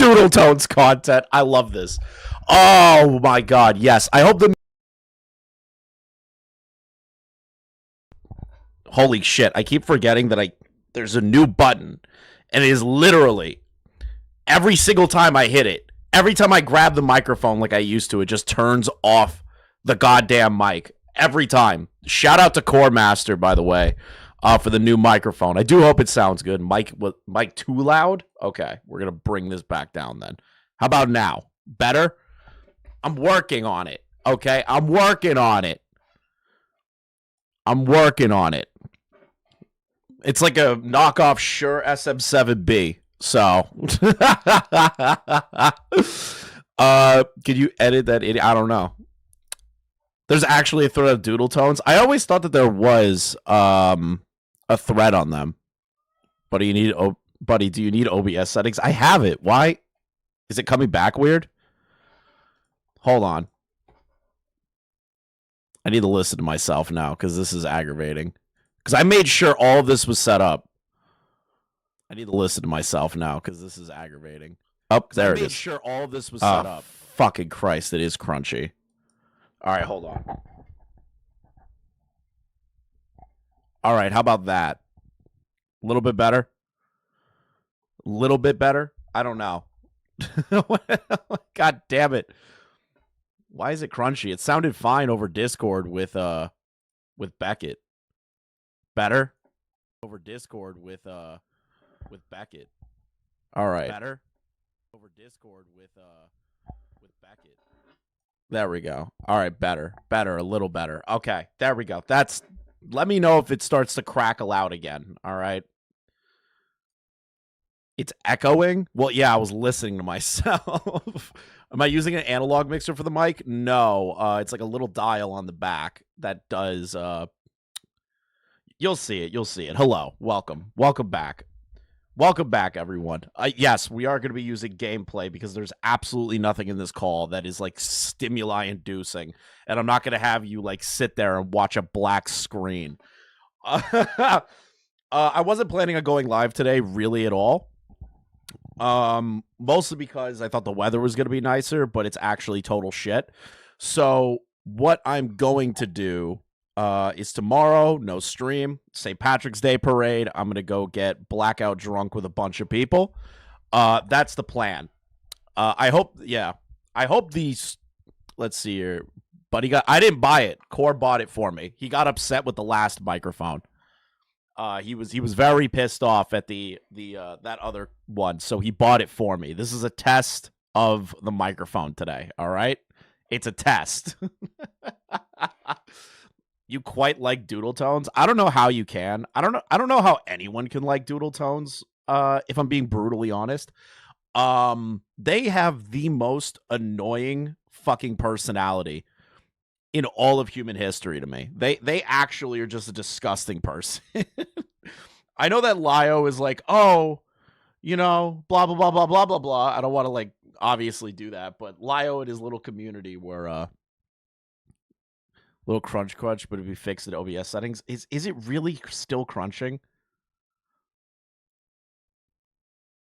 Doodle Tones content. I love this. Oh my god, yes. I hope the... Holy shit, I keep forgetting that there's a new button. And it is literally every single time I hit it, every time I grab the microphone like I used to, it just turns off the goddamn mic. Every time. Shout out to Core Master, by the way, for the new microphone. I do hope it sounds good. Mic too loud? Okay, we're going to bring this back down then. How about now? Better? I'm working on it. Okay, I'm working on it. I'm working on it. It's like a knockoff Shure SM7B. So, can you edit that? I don't know. There's actually a thread of Doodle Tones. I always thought that there was a thread on them. Buddy, do you need OBS settings? I have it. Why? Is it coming back weird? Hold on. I need to listen to myself now because this is aggravating. Because I made sure all of this was set up. I need to listen to myself now because this is aggravating. Oh, there it is. I made sure all of this was set up. Fucking Christ, it is crunchy. All right, hold on. All right, how about that? A little bit better? A little bit better? I don't know. God damn it. Why is it crunchy? It sounded fine over Discord with Beckett. Better? Over Discord with Beckett. All right. Better? Over Discord with Beckett. There we go. All right, better. Better, a little better. Okay, there we go. Let me know if it starts to crackle out again. All right. It's echoing? Well, yeah, I was listening to myself. Am I using an analog mixer for the mic? No. It's like a little dial on the back that does you'll see it. You'll see it. Hello. Welcome. Welcome back. Welcome back, everyone. Yes, we are going to be using gameplay because there's absolutely nothing in this call that is like stimuli inducing, and I'm not going to have you like sit there and watch a black screen. I wasn't planning on going live today really at all. Mostly because I thought the weather was going to be nicer, but it's actually total shit. So what I'm going to do is tomorrow, no stream, St. Patrick's Day parade. I'm going to go get blackout drunk with a bunch of people. That's the plan. I hope these, let's see here. But I didn't buy it. Core bought it for me. He got upset with the last microphone. He was very pissed off at the that other one, so he bought it for me. This is a test of the microphone today, all right? It's a test. You quite like Doodle Tones? I don't know how you can. I don't know how anyone can like Doodle Tones, if I'm being brutally honest. They have the most annoying fucking personality in all of human history to me. They actually are just a disgusting person. I know that Lio is like, oh, you know, blah, blah, blah, blah, blah, blah, blah. I don't want to, like, obviously do that, but Lio and his little community were, little crunch, but if we fix it OBS settings, is it really still crunching?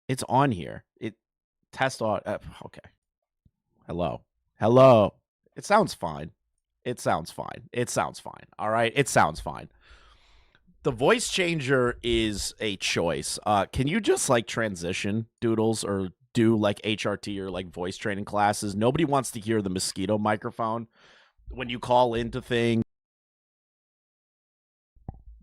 It's on here. Test on, okay. Hello. It sounds fine. It sounds fine. All right. It sounds fine. The voice changer is a choice. Can you just like transition Doodles or do like HRT or like voice training classes? Nobody wants to hear the mosquito microphone when you call into things.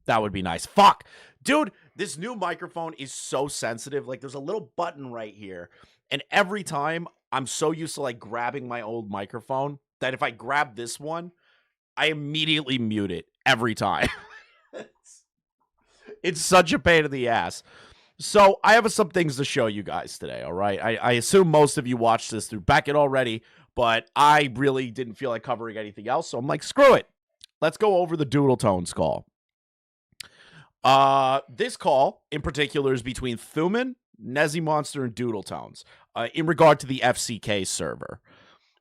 That would be nice. Fuck. Dude, this new microphone is so sensitive. Like there's a little button right here. And every time I'm so used to like grabbing my old microphone that if I grab this one, I immediately mute it every time. It's such a pain in the ass. So I have some things to show you guys today, all right? I assume most of you watched this through Beckett already, but I really didn't feel like covering anything else, so I'm like, screw it. Let's go over the Doodle Tones call. This call, in particular, is between Thuman, Nezziemonster, and Doodle Tones in regard to the FCK server.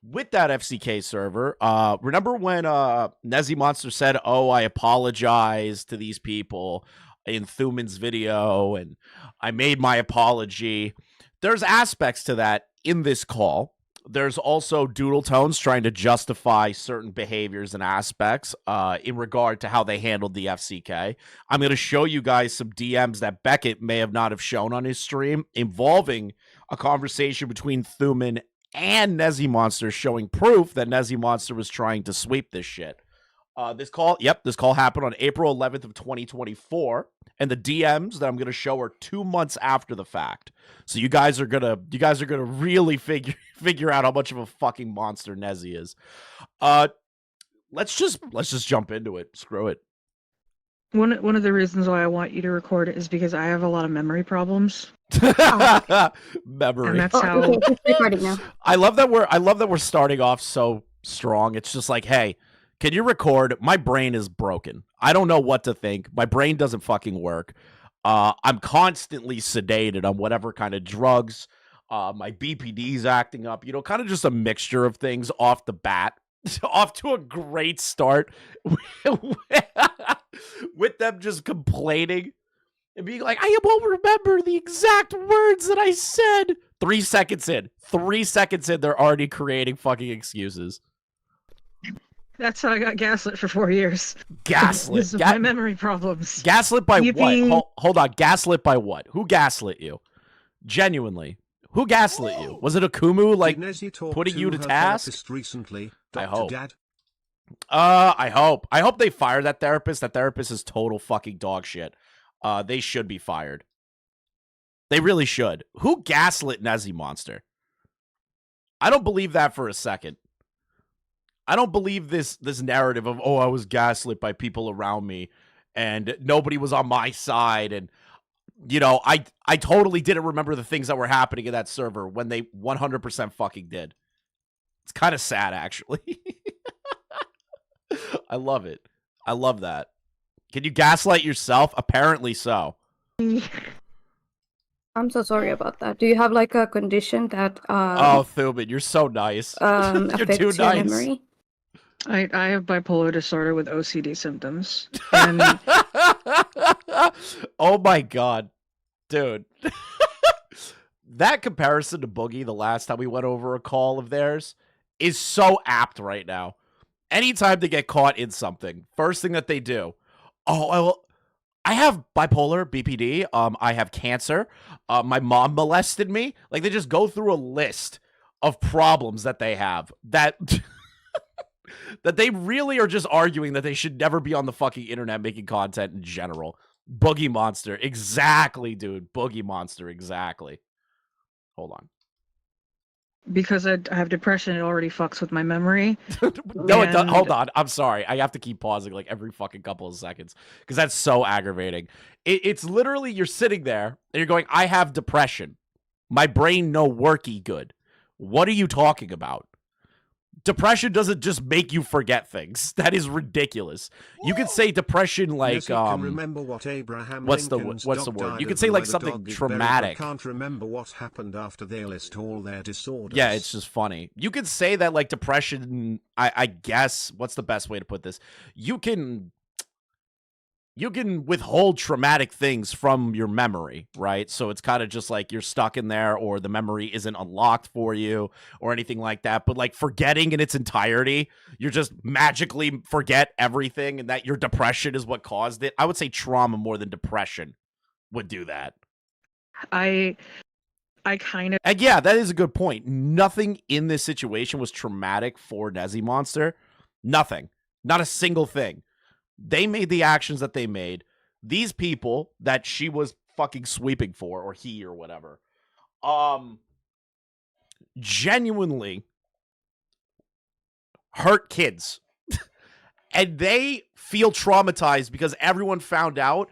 With that FCK server, remember when Nezziemonster said, oh, I apologize to these people in Thuman's video, and I made my apology there's aspects to that in this call. There's also Doodle Tones trying to justify certain behaviors and aspects in regard to how they handled the FCK. I'm going to show you guys some DMs that Beckett may have not have shown on his stream involving a conversation between Thuman and Nezziemonster, showing proof that Nezziemonster was trying to sweep this shit. This call happened on April 11th of 2024, and the DMs that I'm going to show are 2 months after the fact. So you guys are gonna really figure out how much of a fucking monster Nezy is. Let's just jump into it. Screw it. One of the reasons why I want you to record it is because I have a lot of memory problems. Memory. And that's how. Okay, it's recording now. I love that we're starting off so strong. It's just like, hey, can you record? My brain is broken. I don't know what to think. My brain doesn't fucking work. I'm constantly sedated on whatever kind of drugs. My BPD's acting up. You know, kind of just a mixture of things off the bat. Off to a great start with them just complaining and being like, I won't remember the exact words that I said. 3 seconds in, they're already creating fucking excuses. That's how I got gaslit for 4 years. Gaslit? My memory problems. Gaslit by Yippee. what? Hold on. Gaslit by what? Who gaslit you? Genuinely. Who gaslit you? Was it Akumu, like, putting you to task? Recently, I hope. Dad? I hope. I hope they fire that therapist. That therapist is total fucking dog shit. They should be fired. They really should. Who gaslit Nezziemonster? I don't believe that for a second. I don't believe this narrative of, oh, I was gaslit by people around me and nobody was on my side. And, you know, I totally didn't remember the things that were happening in that server when they 100% fucking did. It's kind of sad, actually. I love it. I love that. Can you gaslight yourself? Apparently so. I'm so sorry about that. Do you have like a condition that oh, Thuman, you're so nice. You're affects too your nice. memory? I have bipolar disorder with OCD symptoms. And oh my god. Dude. That comparison to Boogie the last time we went over a call of theirs is so apt right now. Anytime they get caught in something, first thing that they do, oh, I have bipolar, BPD, I have cancer, my mom molested me. Like, they just go through a list of problems that they have that that they really are just arguing that they should never be on the fucking internet making content in general. Boogie Monster, exactly, dude. Boogie Monster, exactly. Hold on. because I have depression, it already fucks with my memory. No, it doesn't. Hold on. I'm sorry. I have to keep pausing like every fucking couple of seconds because that's so aggravating. It's literally you're sitting there and you're going, I have depression. My brain no worky good. What are you talking about? Depression doesn't just make you forget things. That is ridiculous. You could say depression like can remember what Abraham what's the Lincoln's what's the dog word? died You could of say and like why the something dog is traumatic. buried, but can't remember what happened after they list all their disorders. Yeah, it's just funny. You could say that like depression, I guess, what's the best way to put this? You can withhold traumatic things from your memory, right? So it's kind of just like you're stuck in there or the memory isn't unlocked for you or anything like that. But like forgetting in its entirety, you're just magically forget everything and that your depression is what caused it. I would say trauma more than depression would do that. I kind of... And yeah, that is a good point. Nothing in this situation was traumatic for Nezziemonster. Nothing. Not a single thing. They made the actions that they made. These people that she was fucking sweeping for, or he or whatever, genuinely hurt kids. And they feel traumatized because everyone found out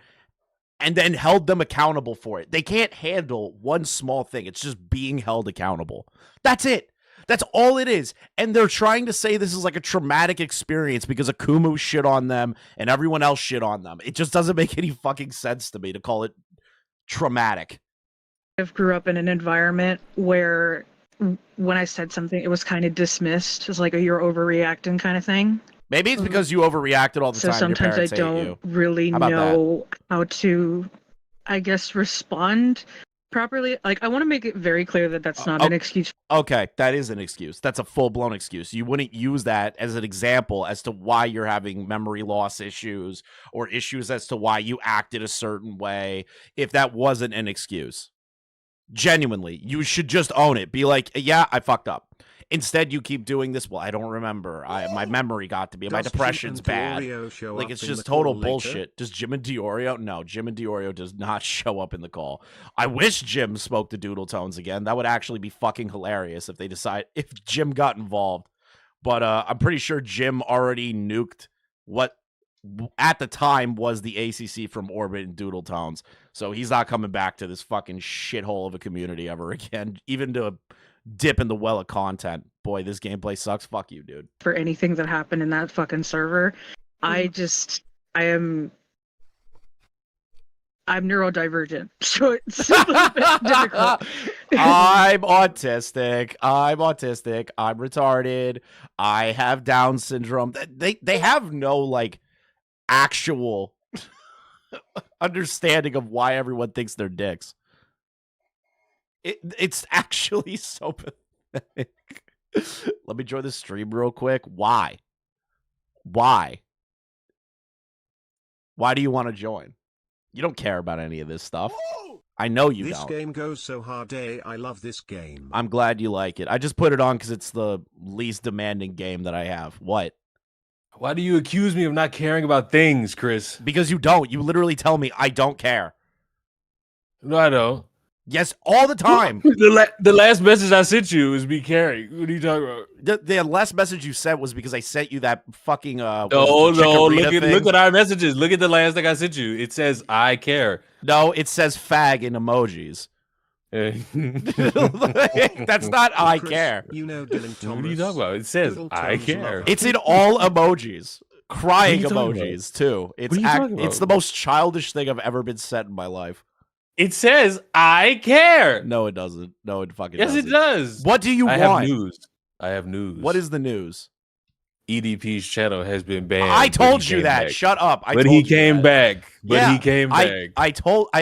and then held them accountable for it. They can't handle one small thing. It's just being held accountable. That's it. That's all it is. And they're trying to say this is like a traumatic experience because Akumu shit on them and everyone else shit on them. It just doesn't make any fucking sense to me to call it traumatic. I grew up in an environment where when I said something, it was kind of dismissed as like a you're overreacting kind of thing. Maybe it's because you overreacted all the So time. sometimes I don't really know how to, I guess, respond properly, like, I want to make it very clear that that's not an excuse. Okay, that is an excuse. That's a full-blown excuse. You wouldn't use that as an example as to why you're having memory loss issues or issues as to why you acted a certain way if that wasn't an excuse. Genuinely, you should just own it. Be like, yeah, I fucked up. Instead, you keep doing this. Well, I don't remember. My memory got to be. My depression's bad. Like, it's just total bullshit. Does Jim and Diorio? No, Jim and Diorio does not show up in the call. I wish Jim spoke to Doodle Tones again. That would actually be fucking hilarious if Jim got involved. But I'm pretty sure Jim already nuked what at the time was the ACC from Orbit and Doodle Tones. So he's not coming back to this fucking shithole of a community ever again, even to dip in the well of content. Boy, this gameplay sucks. Fuck you, dude. For anything that happened in that fucking server, I'm neurodivergent, so it's a bit difficult. I'm autistic. I'm retarded. I have Down syndrome. They have no like actual understanding of why everyone thinks they're dicks. It's actually so pathetic. Let me join the stream real quick. Why do you want to join? You don't care about any of this stuff. I know you don't. This game goes so hard, I love this game. I'm glad you like it. I just put it on because it's the least demanding game that I have. What? Why do you accuse me of not caring about things, Chris? Because you don't. You literally tell me I don't care. No, I don't. Yes, all the time. The last message I sent you is me caring. What are you talking about? The last message you sent was because I sent you that fucking no. Look at our messages. Look at the last thing I sent you. It says I care. No, it says fag in emojis. That's not I care. You know Dylan Thomas. What are you talking about? It says I care. It's in all emojis. Crying emojis too. It's the most childish thing I've ever been sent in my life. It says I care. No, it doesn't. No, it fucking doesn't. Yes, it does. What do you want? I have news. What is the news? EDP's channel has been banned. I told you that. Back. Shut up. But he came back. He came back. I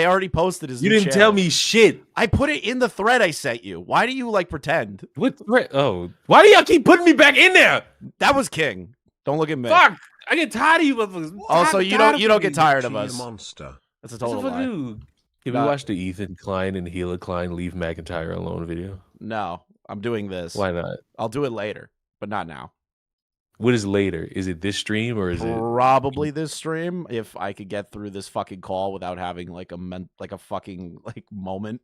already posted his. You didn't tell me shit. I put it in the thread I sent you. Why do you like pretend? What thread? Oh, why do y'all keep putting me back in there? That was King. Don't look at me. Fuck. I get tired of you motherfuckers. Also, you don't get tired of us. Monster. That's a total lie. Have you watched the Ethan Klein and Gila Klein leave McIntyre alone video? No, I'm doing this. Why not? I'll do it later, but not now. What is later? Is it this stream or is it probably this stream? If I could get through this fucking call without having like a fucking moment.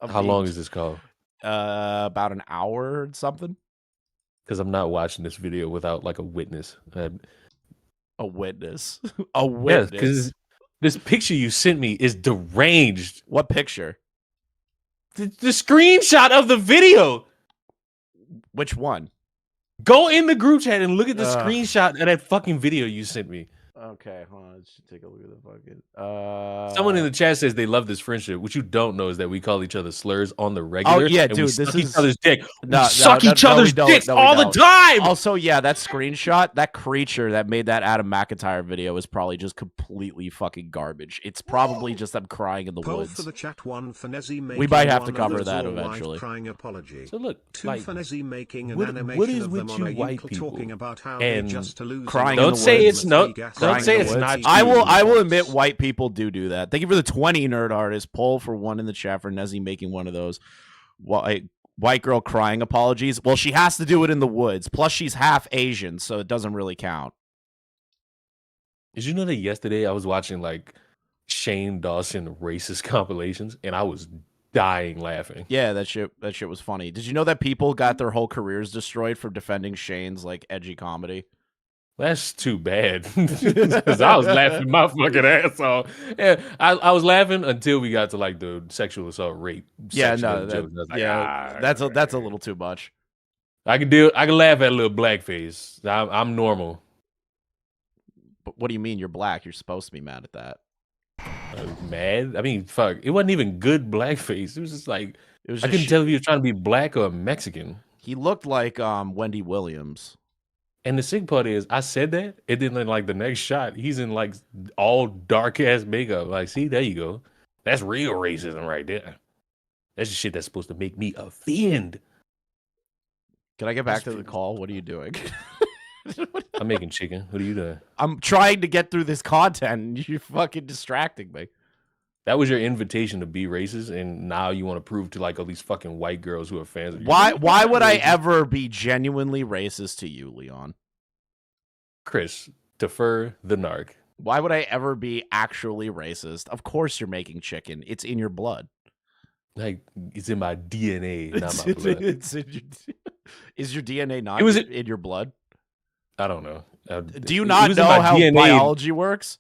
How long is this call? About an hour or something. Because I'm not watching this video without like a witness. A witness. A witness. Yeah, because this picture you sent me is deranged. What picture? The screenshot of the video. Which one? Go in the group chat and look at the screenshot of that fucking video you sent me. Okay, hold on. Let's take a look at the fucking. Someone in the chat says they love this friendship. What you don't know is that we call each other slurs on the regular. Oh yeah, and dude, we suck each other's dick. Suck each other's dicks all the time. Also, yeah, that screenshot, that creature that made that Adam McIntyre video is probably just completely fucking garbage. It's probably just them crying in the woods. For the chat, one for Nezy making we might have to cover that eventually. Crying apology. So look, two for Nezy making an what animation is of with them you on a white Yukel people talking about how and they just to lose. Crying don't say it's no. Don't say it's not. I will admit white people do that. Thank you for the 20 nerd artists. Poll for one in the chat for Nezy making one of those white girl crying apologies. Well, she has to do it in the woods. Plus, she's half Asian, so it doesn't really count. Did you know that yesterday I was watching like Shane Dawson racist compilations and I was dying laughing? Yeah, that shit was funny. Did you know that people got their whole careers destroyed for defending Shane's like edgy comedy? That's too bad because I was laughing my fucking ass off. Yeah, I was laughing until we got to like the sexual assault rape. Yeah, no, that's a little too much. I can laugh at a little blackface. I'm normal. But what do you mean you're black? You're supposed to be mad at that. Mad? I mean, fuck. It wasn't even good blackface. It was just like I couldn't tell if he was trying to be black or Mexican. He looked like Wendy Williams. And the sick part is, I said that, and then like the next shot, he's in like all dark ass makeup. Like, see, there you go. That's real racism right there. That's the shit that's supposed to make me offend. Can I get back to the call? What are you doing? I'm making chicken. What are you doing? I'm trying to get through this content, and you're fucking distracting me. That was your invitation to be racist, and now you want to prove to like all these fucking white girls who are fans of you. Why would I ever be genuinely racist to you, Leon? Chris, defer the narc. Why would I ever be actually racist? Of course you're making chicken. It's in your blood. Like, it's in my DNA, not my blood. Is your DNA not in your blood? I don't know. Do you not know how DNA. biology works?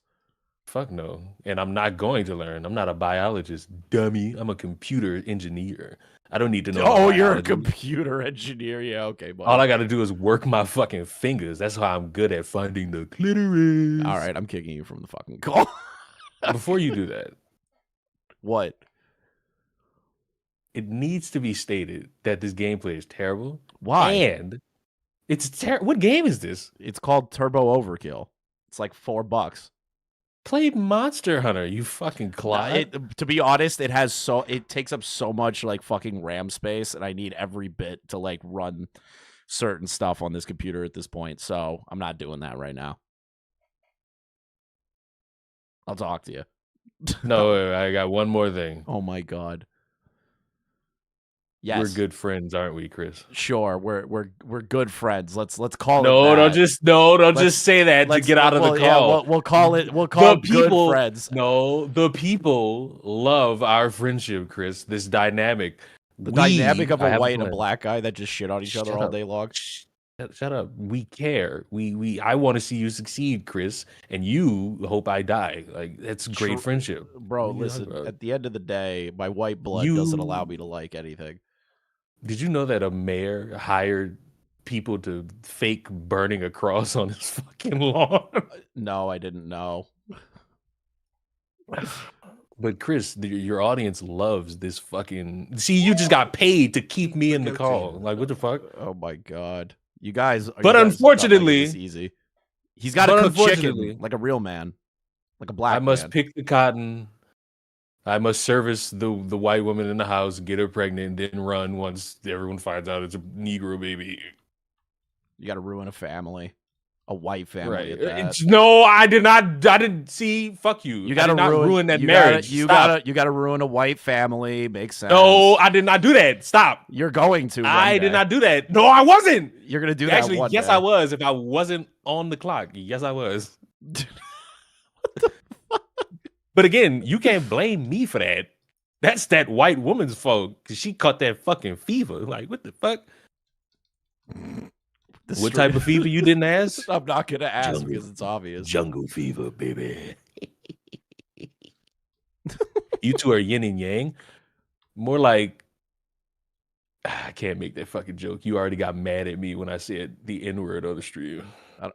Fuck no. And I'm not going to learn. I'm not a biologist, dummy. I'm a computer engineer. I don't need to know. Oh, you're a computer engineer. Yeah, okay. Buddy. All I got to do is work my fucking fingers. That's how I'm good at finding the clitoris. All right, I'm kicking you from the fucking call. Before you do that. What? It needs to be stated that this gameplay is terrible. Why? And it's terrible. What game is this? It's called Turbo Overkill. It's like $4. Play Monster Hunter, you fucking clod. To be honest, it takes up so much like fucking RAM space, and I need every bit to like run certain stuff on this computer at this point. So I'm not doing that right now. I'll talk to you. No, I got one more thing. Oh my god. Yes. We're good friends, aren't we, Chris? Sure, we're good friends. Let's call it. No, don't let's, just say that to get out of the call. Yeah, we'll call it good friends. No, the people love our friendship, Chris. This dynamic. The dynamic of a white and a black guy that just shit on each other all day long. Shut up. We care. I want to see you succeed, Chris, and you hope I die. Like, that's great friendship. Bro, listen, at the end of the day, my white blood doesn't allow me to like anything. Did you know that a mayor hired people to fake burning a cross on his fucking lawn? No, I didn't know. But Chris, your audience loves this fucking... See, you just got paid to keep me in the call. Like, what the fuck? Oh my god. You guys... But unfortunately... It's easy. He's got to cook chicken like a real man. Like a black man. I must pick the cotton. I must service the white woman in the house, get her pregnant, and then run once everyone finds out it's a Negro baby. You got to ruin a family. A white family at that. No, I did not. I didn't see. Fuck you. You got to ruin that marriage. You got to ruin a white family. Makes sense. No, I did not do that. Stop. You're going to. I did not do that. No, I wasn't. You're going to do Actually, that one yes, day. I was. If I wasn't on the clock, yes, I was. What the fuck? But again, you can't blame me for that. That's that white woman's fault because she caught that fucking fever. Like, what the fuck? What type of fever you didn't ask? I'm not going to ask because it's obvious. Jungle fever, baby. You two are yin and yang. More like, I can't make that fucking joke. You already got mad at me when I said the N-word on the stream.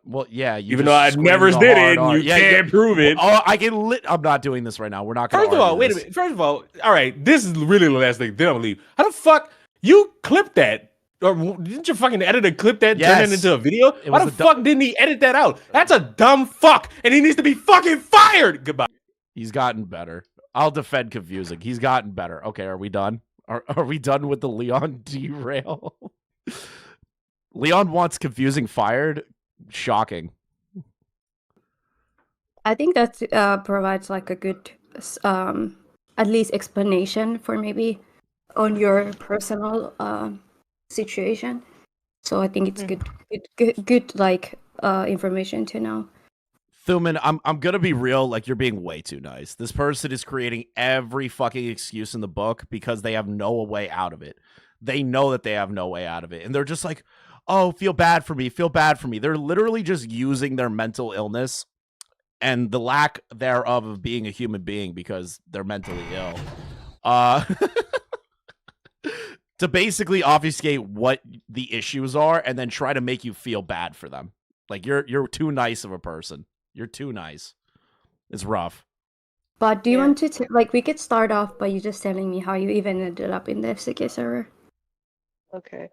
Well, yeah. Even though I never did it, you can't prove it. Oh, I can. I'm not doing this right now. We're not going to. First of all, wait a minute. First of all, all right. This is really the last thing. Then I'm gonna leave. How the fuck you clipped that? Or didn't your fucking editor clip that? Yes. Turn it into a video? Why the fuck didn't he edit that out? That's a dumb fuck, and he needs to be fucking fired. Goodbye. He's gotten better. I'll defend confusing. He's gotten better. Okay, are we done? Are we done with the Leon derail? Leon wants confusing fired. Shocking. I think that provides like a good, at least explanation for maybe on your personal situation. So I think it's good like information to know. Thuman, I'm gonna be real. Like, you're being way too nice. This person is creating every fucking excuse in the book because they have no way out of it. They know that they have no way out of it, and they're just like, oh, feel bad for me. Feel bad for me. They're literally just using their mental illness and the lack thereof of being a human being because they're mentally ill. To basically obfuscate what the issues are and then try to make you feel bad for them. Like, you're too nice of a person. You're too nice. It's rough. But do you want to, like, we could start off by you just telling me how you even ended up in the FCK server. Okay.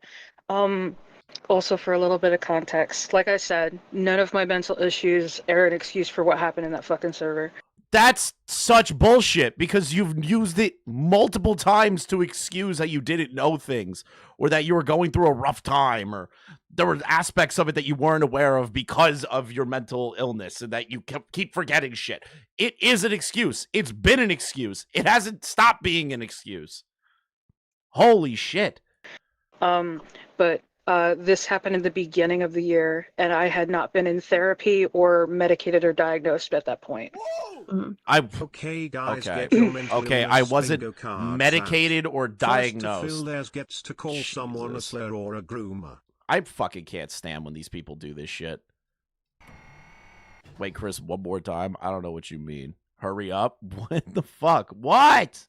Also, for a little bit of context, like I said, none of my mental issues are an excuse for what happened in that fucking server. That's such bullshit because you've used it multiple times to excuse that you didn't know things or that you were going through a rough time or there were aspects of it that you weren't aware of because of your mental illness and that you keep forgetting shit. It is an excuse. It's been an excuse. It hasn't stopped being an excuse. Holy shit. But this happened in the beginning of the year, and I had not been in therapy or medicated or diagnosed at that point. Okay, guys, Okay. get your mental Okay, illness I wasn't bingo cards medicated out. or First diagnosed. to fill theirs gets to call someone a Jesus. slur or a groomer. I fucking can't stand when these people do this shit. Wait, Chris, one more time. I don't know what you mean. Hurry up. What the fuck? What?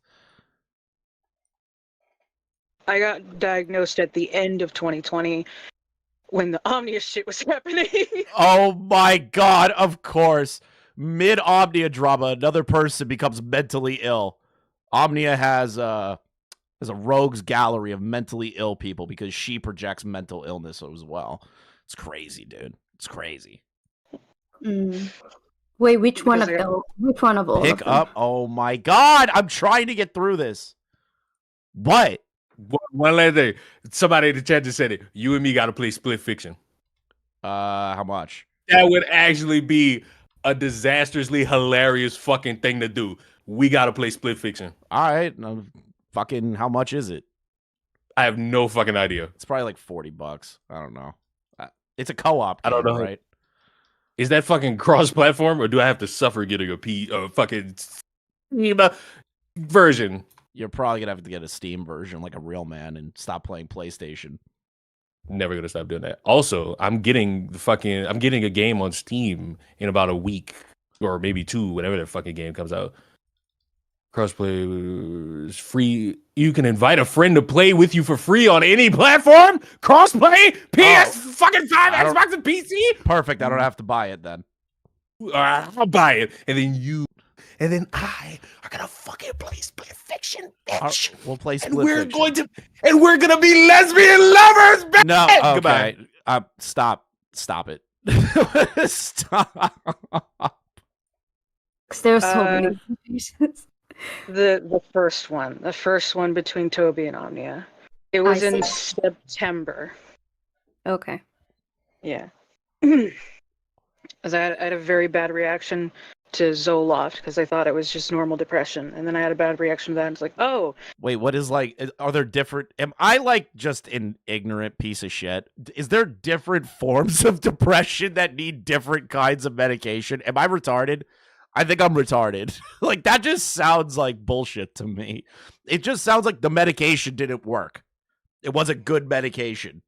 I got diagnosed at the end of 2020 when the Omnia shit was happening. Oh my god, of course. Mid-Omnia drama, another person becomes mentally ill. Omnia has a rogues gallery of mentally ill people because she projects mental illness as well. It's crazy, dude. It's crazy. Wait, which one Because of which one of all Pick of them? up. Oh my god, I'm trying to get through this. What? One last thing. Somebody in the chat just said it. You and me got to play Split Fiction. How much? That would actually be a disastrously hilarious fucking thing to do. We got to play Split Fiction. All right. No, fucking, how much is it? I have no fucking idea. It's probably like $40. I don't know. It's a co-op game, I don't know. right? Is that fucking cross-platform, or do I have to suffer getting a fucking version? You're probably gonna have to get a Steam version, like a real man, and stop playing PlayStation. Never gonna stop doing that. Also, I'm getting a game on Steam in about a week or maybe 2, whenever that fucking game comes out. Crossplay is free. You can invite a friend to play with you for free on any platform. Crossplay, PS, fucking 5, Xbox, and PC. Perfect. I don't have to buy it then. I'll buy it, and then I are gonna fucking play Split Fiction, bitch. We'll play Split and Fiction. we're gonna be lesbian lovers, bitch. No, okay. Goodbye. Stop it. Stop. There's so many situations. The first one between Toby and Omnia. It was in September. Okay. Yeah. Because I had a very bad reaction to Zoloft because I thought it was just normal depression, and then I had a bad reaction to that. And it's like, oh, Wait, what is are there different? Am I like just an ignorant piece of shit? Is there different forms of depression that need different kinds of medication? Am I retarded? I think I'm retarded. Like, that just sounds like bullshit to me. It just sounds like the medication didn't work. It wasn't good medication.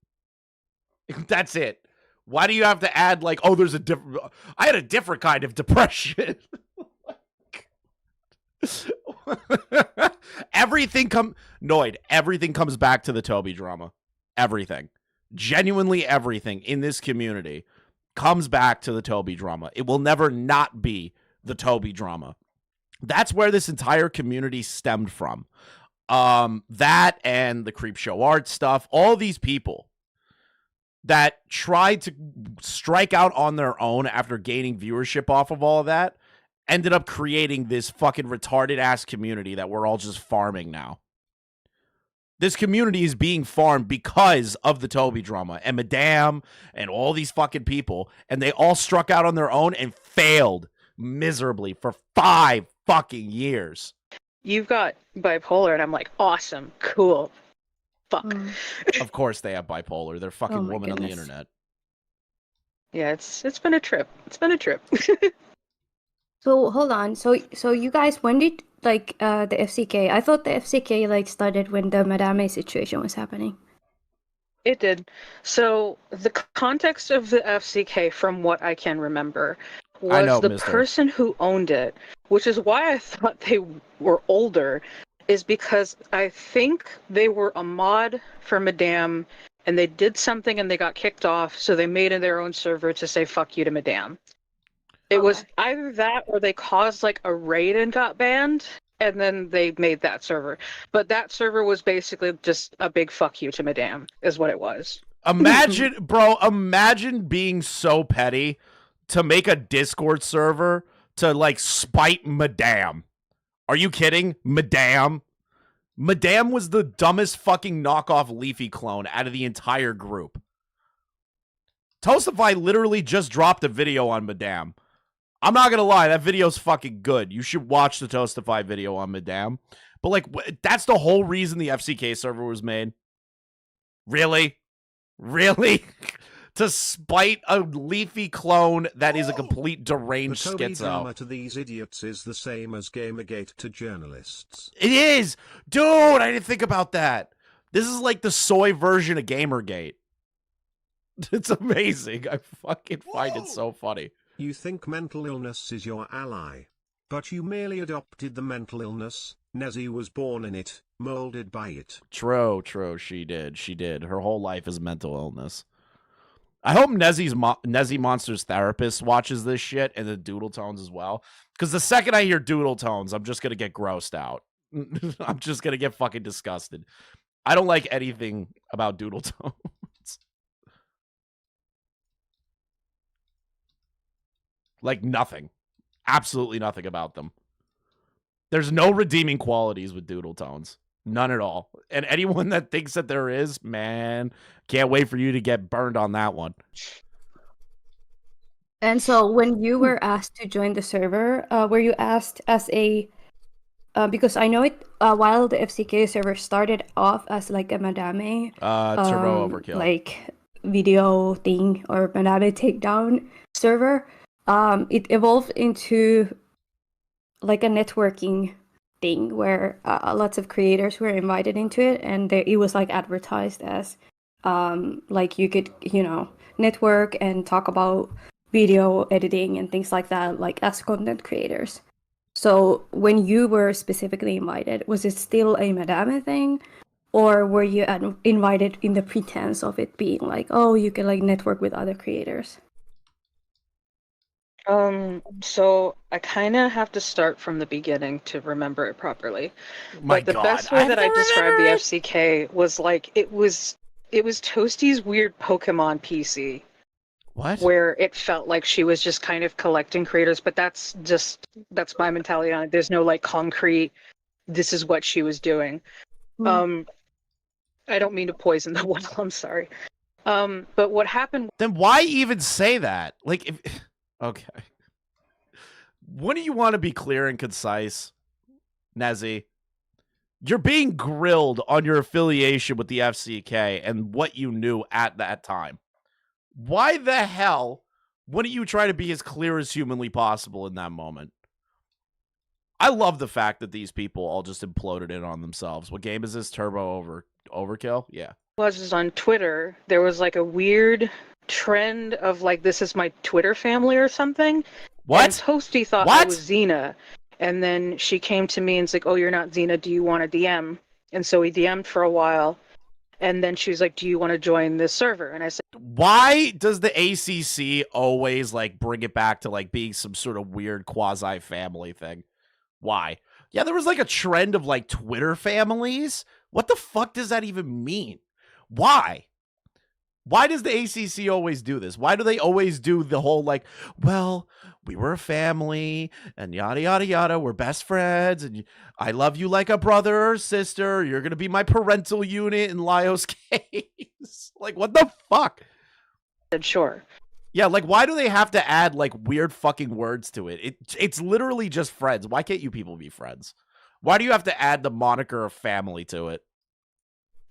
That's it. Why do you have to add like, oh, there's a different... I had a different kind of depression. Everything comes back to the Toby drama. Everything. Genuinely everything in this community comes back to the Toby drama. It will never not be the Toby drama. That's where this entire community stemmed from. That and the Creep Show art stuff, all these people that tried to strike out on their own after gaining viewership off of all of that ended up creating this fucking retarded ass community that we're all just farming now. This community is being farmed because of the Toby drama and Madame and all these fucking people, and they all struck out on their own and failed miserably for 5 fucking years. you've got bipolar, and I'm like, awesome, cool. Fuck. Of course they have bipolar. They're fucking Oh my women on the goodness. internet. Yeah, it's been a trip. It's been a trip. So hold on. So you guys, when did the FCK? I thought the FCK like started when the Madame situation was happening. It did. So the context of the FCK, from what I can remember, I know, was the mister. person who owned it, which is why I thought they were older, is because I think they were a mod for Madame, and they did something and they got kicked off, so they made their own server to say fuck you to Madame. It was either that or they caused like a raid and got banned, and then they made that server. But that server was basically just a big fuck you to Madame, is what it was. Imagine being so petty to make a Discord server to like spite Madame. Are you kidding? Madame? Madame was the dumbest fucking knockoff Leafy clone out of the entire group. Toastify literally just dropped a video on Madame. I'm not gonna lie, that video's fucking good. You should watch the Toastify video on Madame. But like, that's the whole reason the FCK server was made. Really? Really? To spite a Leafy clone that is a complete deranged the Toby schizo. drama to these idiots is the same as Gamergate to journalists. It is! Dude, I didn't think about that. This is like the soy version of Gamergate. It's amazing. I fucking find it so funny. You think mental illness is your ally. But you merely adopted the mental illness. Nezy was born in it, molded by it. True. She did. Her whole life is mental illness. I hope Nezziemonster's therapist watches this shit and the Doodle Tones as well. Because the second I hear Doodle Tones, I'm just going to get grossed out. I'm just going to get fucking disgusted. I don't like anything about Doodle Tones. Like nothing. Absolutely nothing about them. There's no redeeming qualities with Doodle Tones. None at all. And anyone that thinks that there is, man, can't wait for you to get burned on that one. And so when you were asked to join the server, were you asked as a... because I know it, while the FCK server started off as like a Madame... Turbo Overkill. Like video thing or Madame takedown server, it evolved into like a networking thing where lots of creators were invited into it, and it was like advertised as like you could, you know, network and talk about video editing and things like that, like as content creators. So when you were specifically invited, was it still a Madame thing, or were you invited in the pretense of it being like, oh, you can like network with other creators? So I kind of have to start from the beginning to remember it properly. My But the God, best way I that I don't described the remember it. FCK was like it was Toasty's weird Pokemon PC, What? where it felt like she was just kind of collecting creators, but that's my mentality on it. There's no like concrete, this is what she was doing. I don't mean to poison the well, I'm sorry. But what happened... Then why even say that? Like, if... Okay. Wouldn't you want to be clear and concise, Nezy? You're being grilled on your affiliation with the FCK and what you knew at that time. Why the hell wouldn't you try to be as clear as humanly possible in that moment? I love the fact that these people all just imploded in on themselves. What game is this? Turbo Overkill? Yeah. Was on Twitter, there was like a weird trend of like, this is my Twitter family or something. What? And Toasty thought I was Xena. And then she came to me and was like, oh, you're not Xena, do you want to DM? And so we DM'd for a while. And then she was like, do you want to join this server? And I said, why does the ACC always like bring it back to like being some sort of weird quasi family thing? Why? Yeah, there was like a trend of like Twitter families. What the fuck does that even mean? Why? Why does the ACC always do this? Why do they always do the whole like, well, we were a family and yada, yada, yada. We're best friends and I love you like a brother or sister. You're going to be my parental unit in Lyo's case. Like, what the fuck? Sure. Yeah, like, why do they have to add like weird fucking words to it? It's literally just friends. Why can't you people be friends? Why do you have to add the moniker of family to it?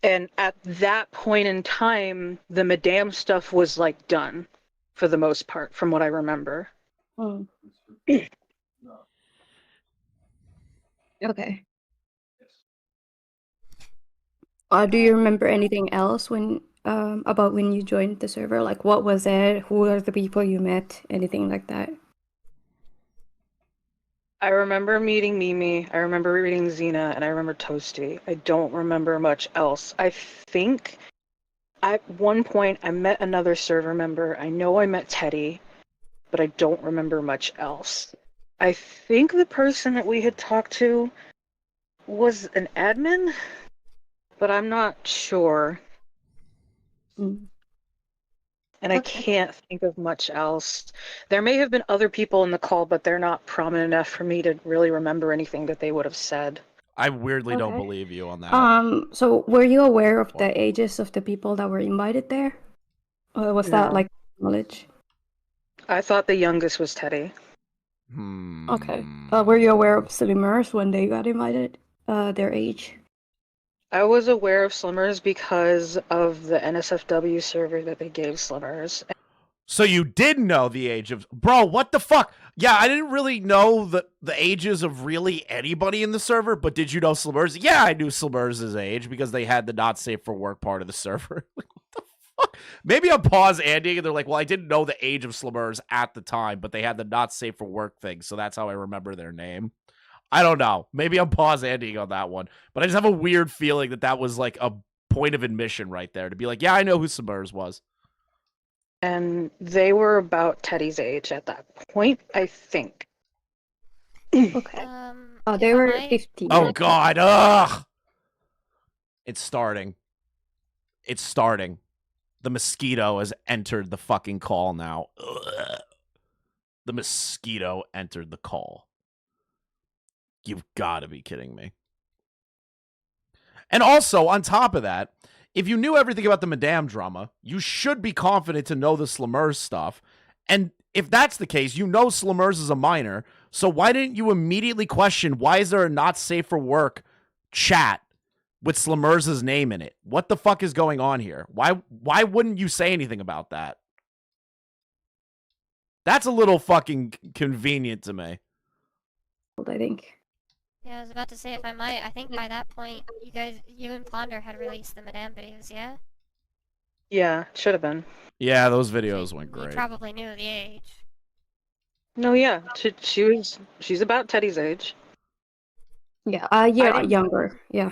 And at that point in time, the Madame stuff was like done for the most part, from what I remember. Okay. Do you remember anything else when about when you joined the server? Like, what was it? Who are the people you met? Anything like that? I remember meeting Mimi, I remember reading Xena, and I remember Toasty. I don't remember much else. I think at one point I met another server member. I know I met Teddy, but I don't remember much else. I think the person that we had talked to was an admin, but I'm not sure. And I Okay. can't think of much else. There may have been other people in the call, but they're not prominent enough for me to really remember anything that they would have said. I weirdly don't Okay. believe you on that. So were you aware of What? the ages of the people that were invited there? Or was that No. like knowledge? I thought the youngest was Teddy. Okay. Were you aware of Slimmers when they got invited? Their age? I was aware of Slimmers because of the NSFW server that they gave Slimmers. So you did know the age of... Bro, what the fuck? Yeah, I didn't really know the ages of really anybody in the server, but did you know Slimmers? Yeah, I knew Slimmers' age because they had the not safe for work part of the server. What the fuck? Maybe I'm pause Andy and they're like, well, I didn't know the age of Slimmers at the time, but they had the not safe for work thing, so that's how I remember their name. I don't know. Maybe I'm pause Andying on that one, but I just have a weird feeling that that was like a point of admission right there to be like, yeah, I know who Slimmers was. And they were about Teddy's age at that point, I think. Okay. They were 15. Oh god, ugh! It's starting. It's starting. The mosquito has entered the fucking call now. Ugh. The mosquito entered the call. You've got to be kidding me. And also, on top of that, if you knew everything about the Madame drama, you should be confident to know the Slimmers stuff. And if that's the case, you know Slimmers is a minor, so why didn't you immediately question, why is there a not safe for work chat with Slimmers' name in it? What the fuck is going on here? Why wouldn't you say anything about that? That's a little fucking convenient to me. I think. Yeah, I was about to say, if I might, I think by that point, you and Ponder had released the Madame videos, yeah? Yeah, should have been. Yeah, those videos went great. You probably knew the age. No, yeah, she's about Teddy's age. Yeah, didn't- younger. Yeah.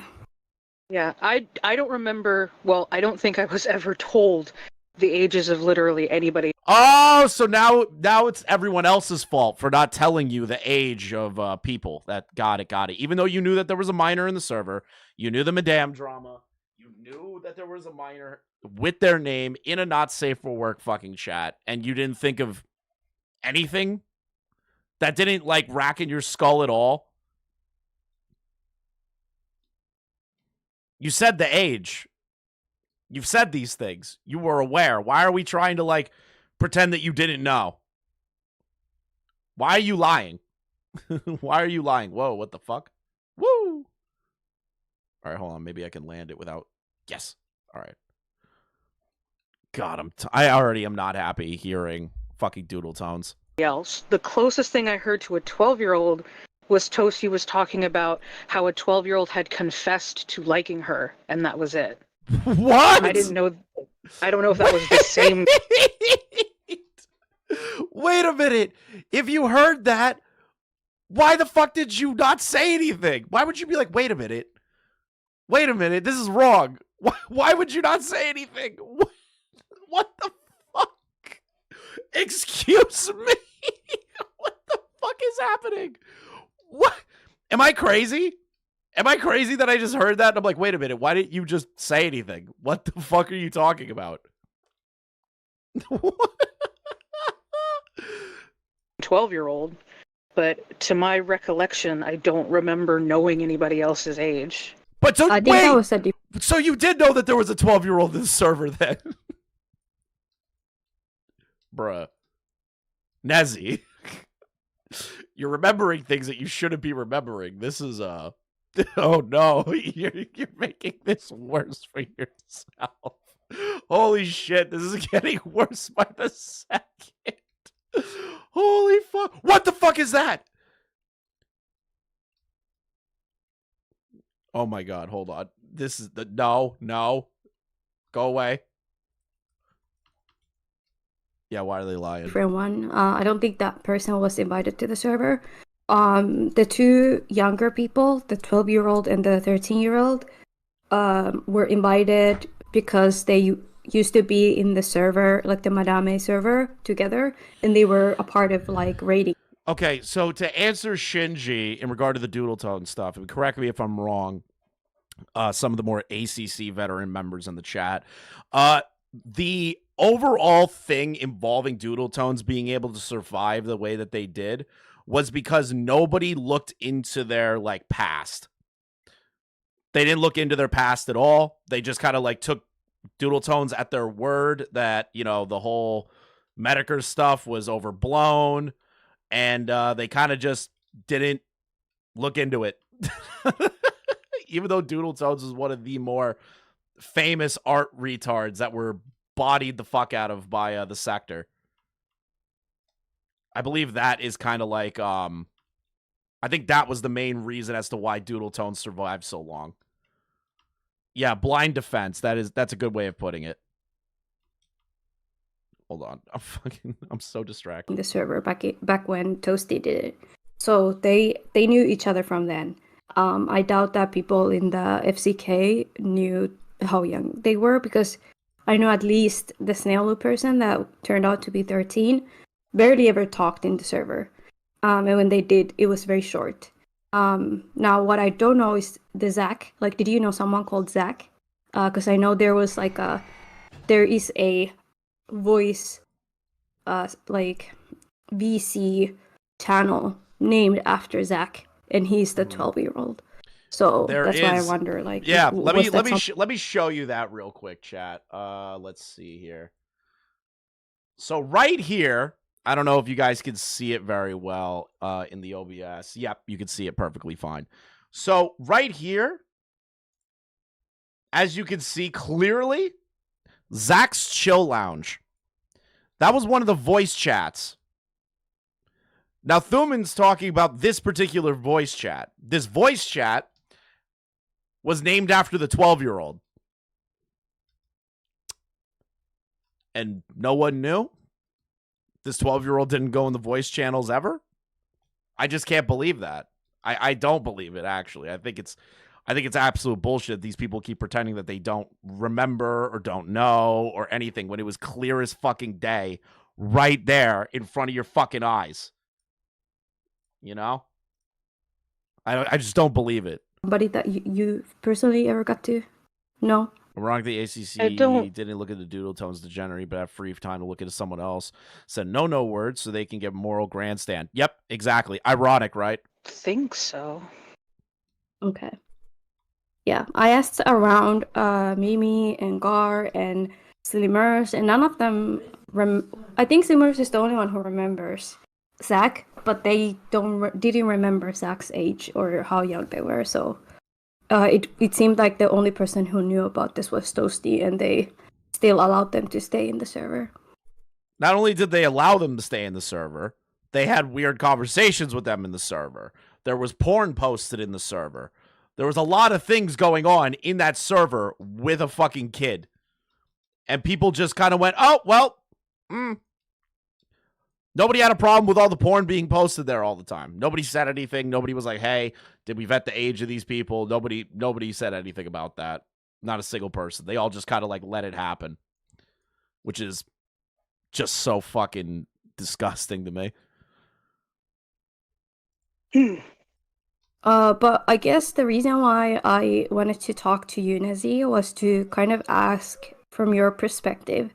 Yeah, I don't remember. Well, I don't think I was ever told the ages of literally anybody. Oh, so now it's everyone else's fault for not telling you the age of people. Got it. Even though you knew that there was a minor in the server, you knew the Madame drama, you knew that there was a minor with their name in a not safe for work fucking chat, and you didn't think of anything that didn't like rack in your skull at all. You said the age. You've said these things. You were aware. Why are we trying to like pretend that you didn't know? Why are you lying? Why are you lying? Whoa, what the fuck? Woo! All right, hold on. Maybe I can land it without... Yes. All right. God, I already am not happy hearing fucking Doodle Tones. else. The closest thing I heard to a 12-year-old was Toasty was talking about how a 12-year-old had confessed to liking her, and that was it. What? I don't know if that was the same. Wait a minute. If you heard that, why the fuck did you not say anything? Why would you be like, wait a minute, this is wrong. Why would you not say anything? What the fuck? Excuse me? What the fuck is happening? What? Am I crazy? Am I crazy that I just heard that? And I'm like, wait a minute, why didn't you just say anything? What the fuck are you talking about? 12-year-old, but to my recollection, I don't remember knowing anybody else's age. But so, I think that was so you did know that there was a 12-year-old in the server then? Bruh. Nezy. You're remembering things that you shouldn't be remembering. This is, oh no, you're making this worse for yourself. Holy shit, this is getting worse by the second. Holy fuck. What the fuck is that? Oh my god, hold on. This is the... No. Go away. Yeah, why are they lying? different one. I don't think that person was invited to the server. The two younger people, the 12-year-old and the 13-year-old, were invited because they used to be in the server, like the Madame server, together, and they were a part of like raiding. Okay, so to answer Shinji in regard to the Doodle Tone stuff, and correct me if I'm wrong, some of the more ACC veteran members in the chat, the overall thing involving Doodle Tones being able to survive the way that they did was because nobody looked into their like past. They didn't look into their past at all. They just kind of like took Doodle Tones at their word that, you know, the whole Medicare stuff was overblown, and they kind of just didn't look into it. Even though Doodle Tones is one of the more famous art retards that were bodied the fuck out of by the sector. I believe that is kind of like, I think that was the main reason as to why Doodle Tones survived so long. Yeah, blind defense. That's a good way of putting it. Hold on. I'm so distracted. The server back when Toasty did it. So they knew each other from then. I doubt that people in the FCK knew how young they were, because I know at least the snail person that turned out to be 13 barely ever talked in the server. And when they did, it was very short. Now, what I don't know is the Zach. Like, did you know someone called Zach? Because I know there is a voice, like VC channel named after Zach, and he's the 12-year-old. So that's why I wonder, like, yeah. Let me show you that real quick, chat. Let's see here. So right here, I don't know if you guys can see it very well in the OBS. Yep, you can see it perfectly fine. So right here, as you can see clearly, Zach's Chill Lounge. That was one of the voice chats. Now, Thuman's talking about this particular voice chat. This voice chat was named after the 12-year-old. And no one knew? This 12-year-old didn't go in the voice channels ever? I just can't believe that. I don't believe it, actually. I think it's absolute bullshit. These people keep pretending that they don't remember or don't know or anything when it was clear as fucking day right there in front of your fucking eyes. You know? I just don't believe it. Somebody that you personally ever got to know? I'm wrong. The ACC didn't look at the Doodle Tones degenerate, but have free time to look into someone else. Said no words so they can get moral grandstand. Yep, exactly. Ironic, right? Think so. Okay. Yeah, I asked around Mimi and Gar and Slimmers, and none of them. I think Slimmers is the only one who remembers Zach, but they didn't remember Zach's age or how young they were. So it seemed like the only person who knew about this was Toasty, and they still allowed them to stay in the server. Not only did they allow them to stay in the server, they had weird conversations with them in the server. There was porn posted in the server. There was a lot of things going on in that server with a fucking kid. And people just kind of went, oh, well, Nobody had a problem with all the porn being posted there all the time. Nobody said anything. Nobody was like, hey, did we vet the age of these people? Nobody said anything about that. Not a single person. They all just kind of like let it happen, which is just so fucking disgusting to me. But I guess the reason why I wanted to talk to you, Nezy, was to kind of ask from your perspective,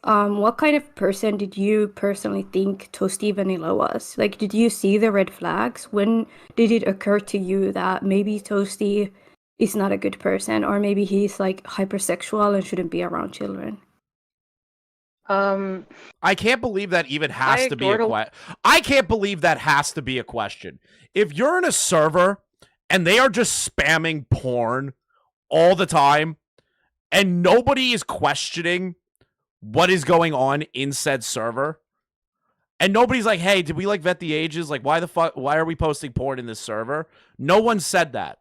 what kind of person did you personally think Toasty Vanilla was? Like, did you see the red flags? When did it occur to you that maybe Toasty is not a good person, or maybe he's like hypersexual and shouldn't be around children? I can't believe that even has to be a question. I can't believe that has to be a question. If you're in a server and they are just spamming porn all the time and nobody is questioning what is going on in said server, and nobody's like, hey, did we like vet the ages? Like, why the fuck? Why are we posting porn in this server? No one said that.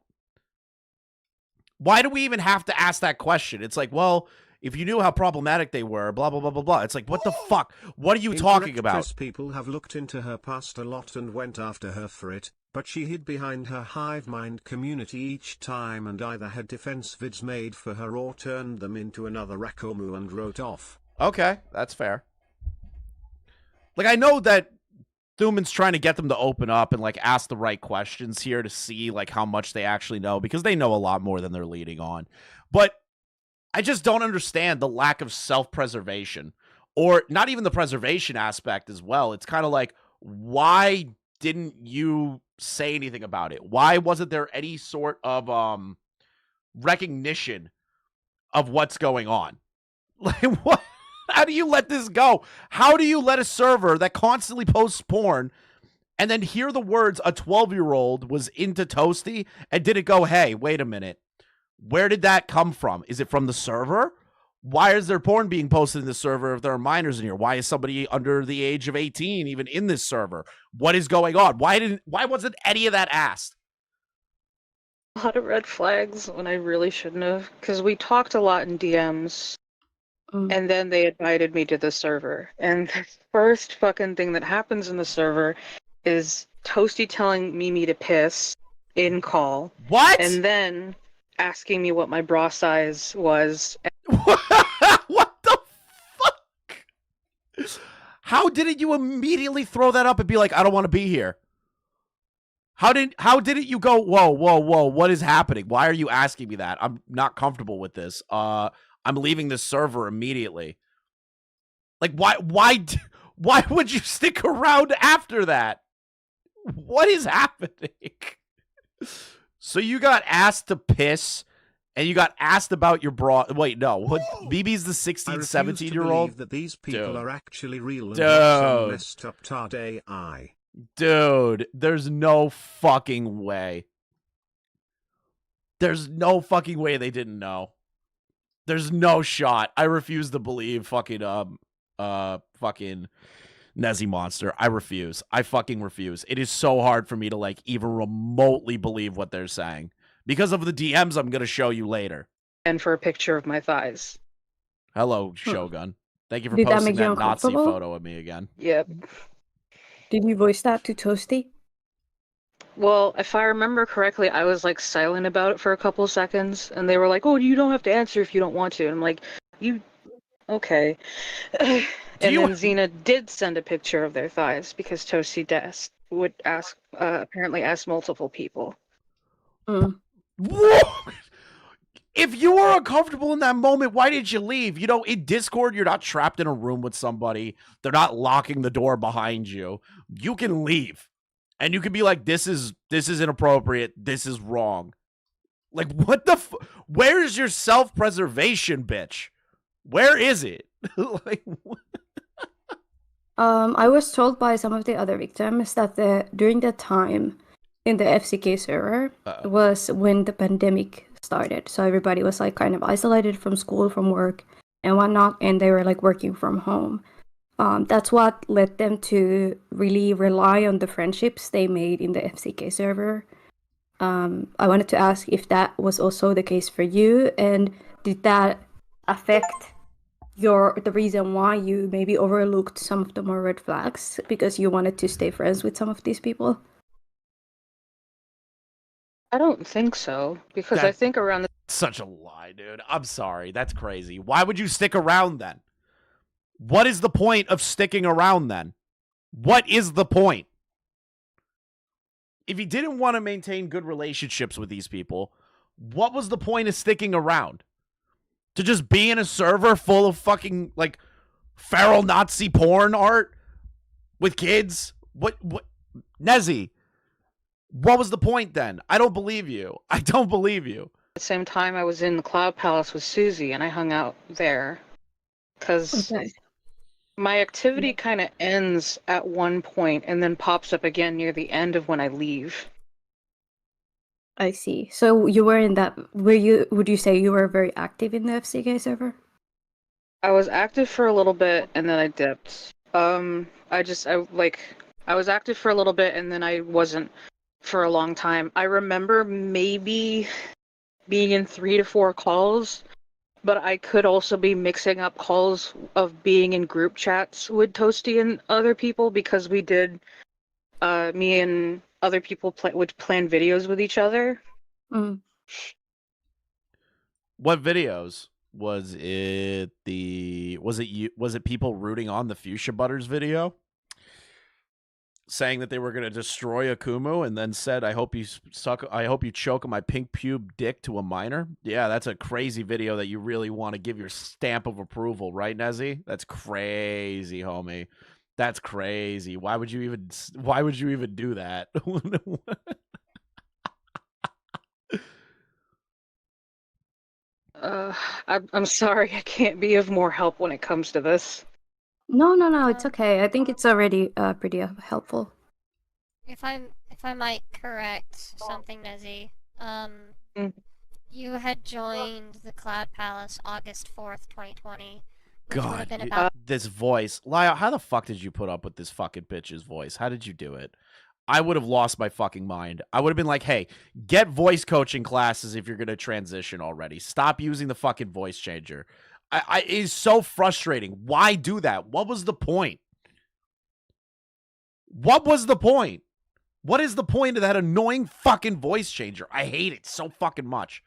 Why do we even have to ask that question? It's like, well, if you knew how problematic they were, blah, blah, blah, blah, blah. It's like, what the fuck? What are you talking about? People have looked into her past a lot and went after her for it, but she hid behind her hive mind community each time and either had defense vids made for her or turned them into another Akumu and wrote off. Okay, that's fair. Like, I know that Thuman's trying to get them to open up and, like, ask the right questions here to see, like, how much they actually know, because they know a lot more than they're leading on. But I just don't understand the lack of self-preservation, or not even the preservation aspect as well. It's kind of like, why didn't you say anything about it? Why wasn't there any sort of recognition of what's going on? Like, what? How do you let this go? How do you let a server that constantly posts porn and then hear the words a 12-year-old was into Toasty and didn't go, hey, wait a minute. Where did that come from? Is it from the server? Why is there porn being posted in the server if there are minors in here? Why is somebody under the age of 18 even in this server? What is going on? Why wasn't any of that asked? A lot of red flags when I really shouldn't have, because we talked a lot in DMs. And then they invited me to the server. And the first fucking thing that happens in the server is Toasty telling Mimi to piss in call. What? And then asking me what my bra size was. What the fuck? How didn't you immediately throw that up and be like, I don't want to be here? How didn't you go, whoa, what is happening? Why are you asking me that? I'm not comfortable with this. I'm leaving this server immediately. Like, why would you stick around after that? What is happening? So you got asked to piss, and you got asked about your bra. Wait, no. What? BB's the 16, 17-year-old? That these people are actually real and Dude. not some messed up tard AI. Dude, there's no fucking way. There's no fucking way they didn't know. There's no shot. I refuse to believe fucking Nezziemonster. I refuse. I fucking refuse. It is so hard for me to like even remotely believe what they're saying because of the DMs I'm gonna show you later. And for a picture of my thighs. Hello, Shogun. Thank you for Did that posting make you that Nazi uncomfortable? photo of me again. Yep. Did you voice that to Toasty? Well, if I remember correctly, I was like silent about it for a couple seconds, and they were like, "Oh, you don't have to answer if you don't want to." And I'm like, "You, okay." And then Xena did send a picture of their thighs because Toasty would ask, apparently ask multiple people. Mm. Whoa! If you were uncomfortable in that moment, why did you leave? You know, in Discord, you're not trapped in a room with somebody. They're not locking the door behind you. You can leave. And you can be like, this is inappropriate. This is wrong. Like, what the where's your self-preservation, bitch? Where is it? Like, what? I was told by some of the other victims that during that time in the FCK server was when the pandemic started. So everybody was like kind of isolated from school, from work and whatnot, and they were like working from home. That's what led them to really rely on the friendships they made in the FCK server. I wanted to ask if that was also the case for you, and did that affect the reason why you maybe overlooked some of the more red flags because you wanted to stay friends with some of these people? I don't think so, because I think around the such a lie, dude. I'm sorry. That's crazy. Why would you stick around then? What is the point of sticking around then? What is the point? If you didn't want to maintain good relationships with these people, what was the point of sticking around? To just be in a server full of fucking, like, feral Nazi porn art with kids? What? Nezy, what was the point then? I don't believe you. I don't believe you. At the same time, I was in the Cloud Palace with Susie, and I hung out there. Because my activity kind of ends at one point and then pops up again near the end of when I leave. I see. So you were in that. Would you say you were very active in the FCK server? I was active for a little bit and then I dipped. I was active for a little bit and then I wasn't for a long time. I remember maybe being in 3 to 4 calls, but I could also be mixing up calls of being in group chats with Toasty and other people because we did, me and other people would plan videos with each other. Mm. What videos? Was it people rooting on the Fuchsia Butters video? saying that they were going to destroy Akumu and then said, I hope you choke my pink pube dick to a minor. Yeah, that's a crazy video that you really want to give your stamp of approval, right, Nezy? That's crazy, homie. That's crazy. Why would you even do that? I'm sorry, I can't be of more help when it comes to this. No, it's okay. I think it's already pretty helpful. If I might correct something, Nezy, you had joined the Cloud Palace August 4th, 2020. God, this voice. Lyle, how the fuck did you put up with this fucking bitch's voice? How did you do it? I would have lost my fucking mind. I would have been like, hey, get voice coaching classes if you're going to transition already. Stop using the fucking voice changer. It is so frustrating. Why do that? What was the point? What was the point? What is the point of that annoying fucking voice changer? I hate it so fucking much.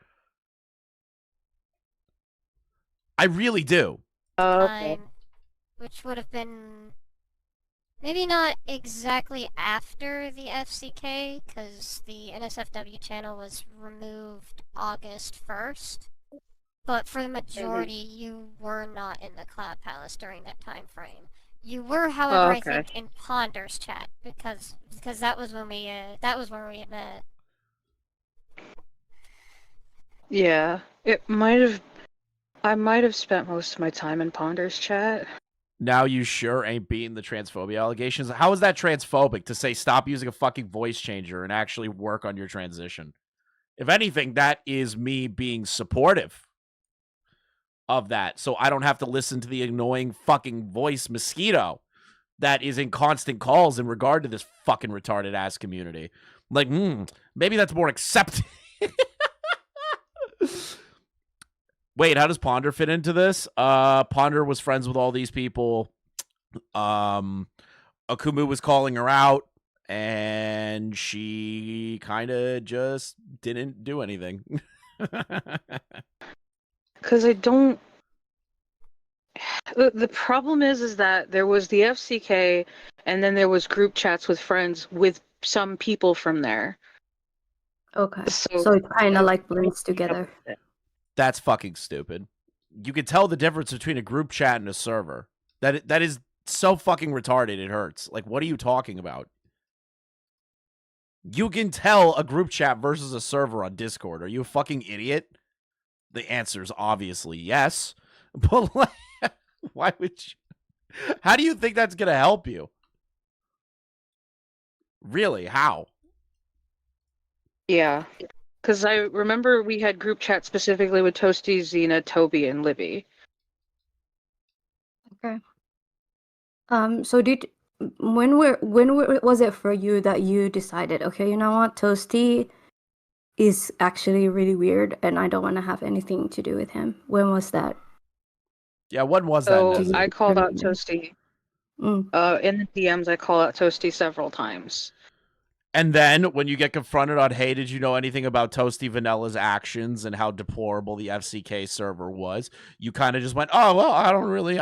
I really do. Okay. Which would have been maybe not exactly after the FCK, because the NSFW channel was removed August 1st. But for the majority, you were not in the Cloud Palace during that time frame. You were, however, I think, in Ponder's chat because that was when we had met. Yeah, I might have spent most of my time in Ponder's chat. Now you sure ain't beating the transphobia allegations. How is that transphobic to say stop using a fucking voice changer and actually work on your transition? If anything, that is me being supportive of that, so I don't have to listen to the annoying fucking voice mosquito that is in constant calls in regard to this fucking retarded ass community. Like, maybe that's more accepting. Wait, how does Ponder fit into this? Ponder was friends with all these people. Akumu was calling her out, and she kind of just didn't do anything. Because I don't... The problem is that there was the FCK, and then there was group chats with friends with some people from there. Okay, so it kind of like blends together. That's fucking stupid. You can tell the difference between a group chat and a server. That is so fucking retarded, it hurts. Like, what are you talking about? You can tell a group chat versus a server on Discord. Are you a fucking idiot? The answer is obviously yes. But like, why would you? How do you think that's going to help you? Really? How? Yeah. Because I remember we had group chat specifically with Toasty, Xena, Toby, and Libby. Okay. So when was it for you that you decided, okay, you know what, Toasty is actually really weird and I don't want to have anything to do with him? When was that? Yeah, when was that? So I called out Toasty. In the DMs, I call out Toasty several times. And then when you get confronted on, hey, did you know anything about Toasty Vanilla's actions and how deplorable the FCK server was? You kind of just went, oh, well, I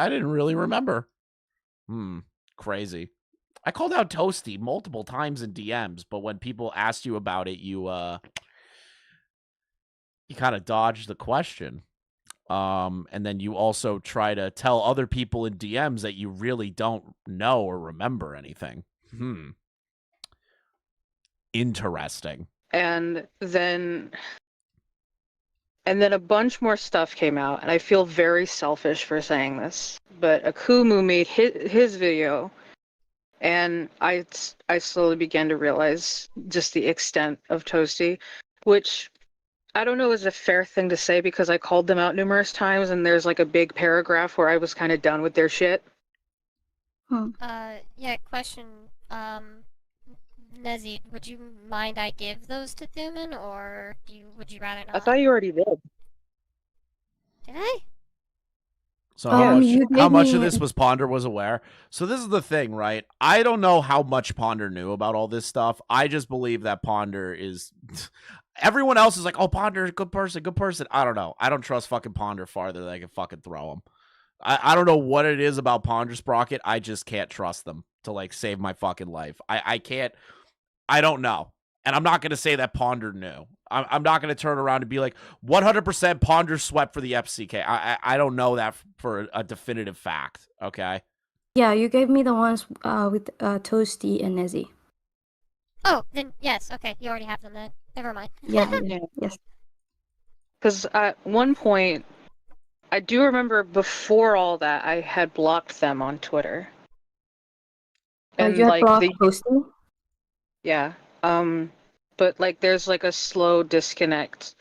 didn't really remember. Crazy. I called out Toasty multiple times in DMs, but when people asked you about it, you kind of dodged the question. And then you also try to tell other people in DMs that you really don't know or remember anything. Interesting. And then a bunch more stuff came out, and I feel very selfish for saying this, but Akumu made his video, and I slowly began to realize just the extent of Toasty, which I don't know is a fair thing to say because I called them out numerous times, and there's like a big paragraph where I was kind of done with their shit. Yeah, question. Nezy, would you mind I give those to Thuman, or would you rather not? I thought you already did. Did I? So how much of this was Ponder was aware? So this is the thing, right? I don't know how much Ponder knew about all this stuff. I just believe that Ponder is... Everyone else is like, oh, Ponder, good person. I don't know. I don't trust fucking Ponder farther than I can fucking throw him. I don't know what it is about Ponder Sprocket. I just can't trust them to like save my fucking life. I can't. I don't know. And I'm not going to say that Ponder knew. I'm not going to turn around and be like 100% Ponder swept for the FCK. I don't know that for a definitive fact. Okay. Yeah, you gave me the ones with Toasty and Nezy. Oh, then yes. Okay, you already have them then. Never mind. Yeah, Yeah. yes. Because at one point, I do remember before all that, I had blocked them on Twitter. And You had like blocked the Toasty? yeah, but like there's like a slow disconnect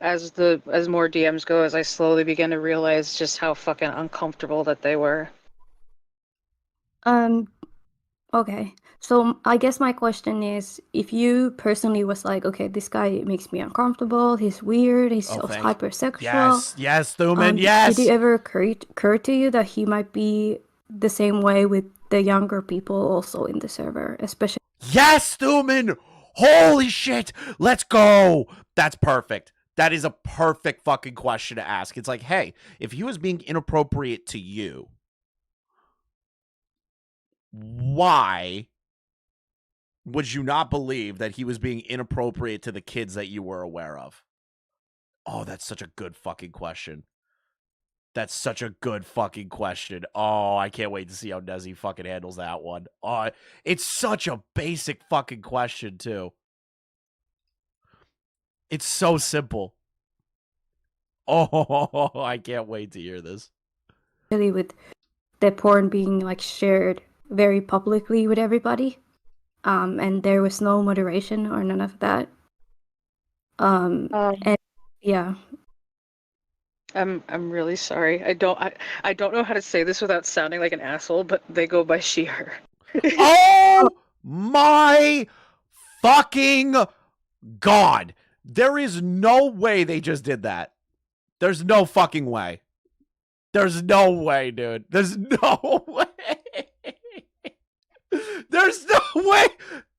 as more DMs go, as I slowly begin to realize just how fucking uncomfortable that they were. Okay. So I guess my question is, if you personally was like, okay, this guy makes me uncomfortable, he's weird, he's Oh, hypersexual. Yes, Thuman, yes. Did it ever occur to you that he might be the same way with the younger people also in the server, especially? Yes, Thuman. Holy shit. Let's go. That's perfect. That is a perfect fucking question to ask. It's like, hey, if he was being inappropriate to you, why would you not believe that he was being inappropriate to the kids that you were aware of? Oh, that's such a good fucking question. That's such a good fucking question. Oh, I can't wait to see how Nezy fucking handles that one. Oh, it's such a basic fucking question, too. It's so simple. Oh, I can't wait to hear this. Really, with the porn being like shared very publicly with everybody, and there was no moderation or none of that. And yeah. I'm really sorry. I don't know how to say this without sounding like an asshole, but they go by she, her. Oh my fucking God. There is no way they just did that. There's no fucking way. There's no way, dude. There's no way. There's no way.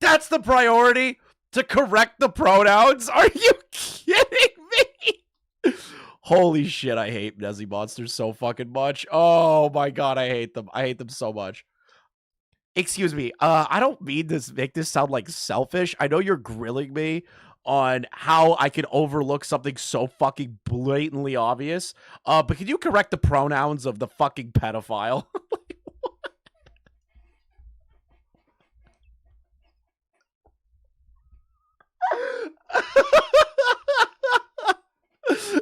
That's the priority, to correct the pronouns. Are you kidding me? Holy shit, I hate Nezziemonsters so fucking much. Oh my God, I hate them. I hate them so much. Excuse me. I don't mean to make this sound like selfish. I know you're grilling me on how I can overlook something so fucking blatantly obvious. But can you correct the pronouns of the fucking pedophile?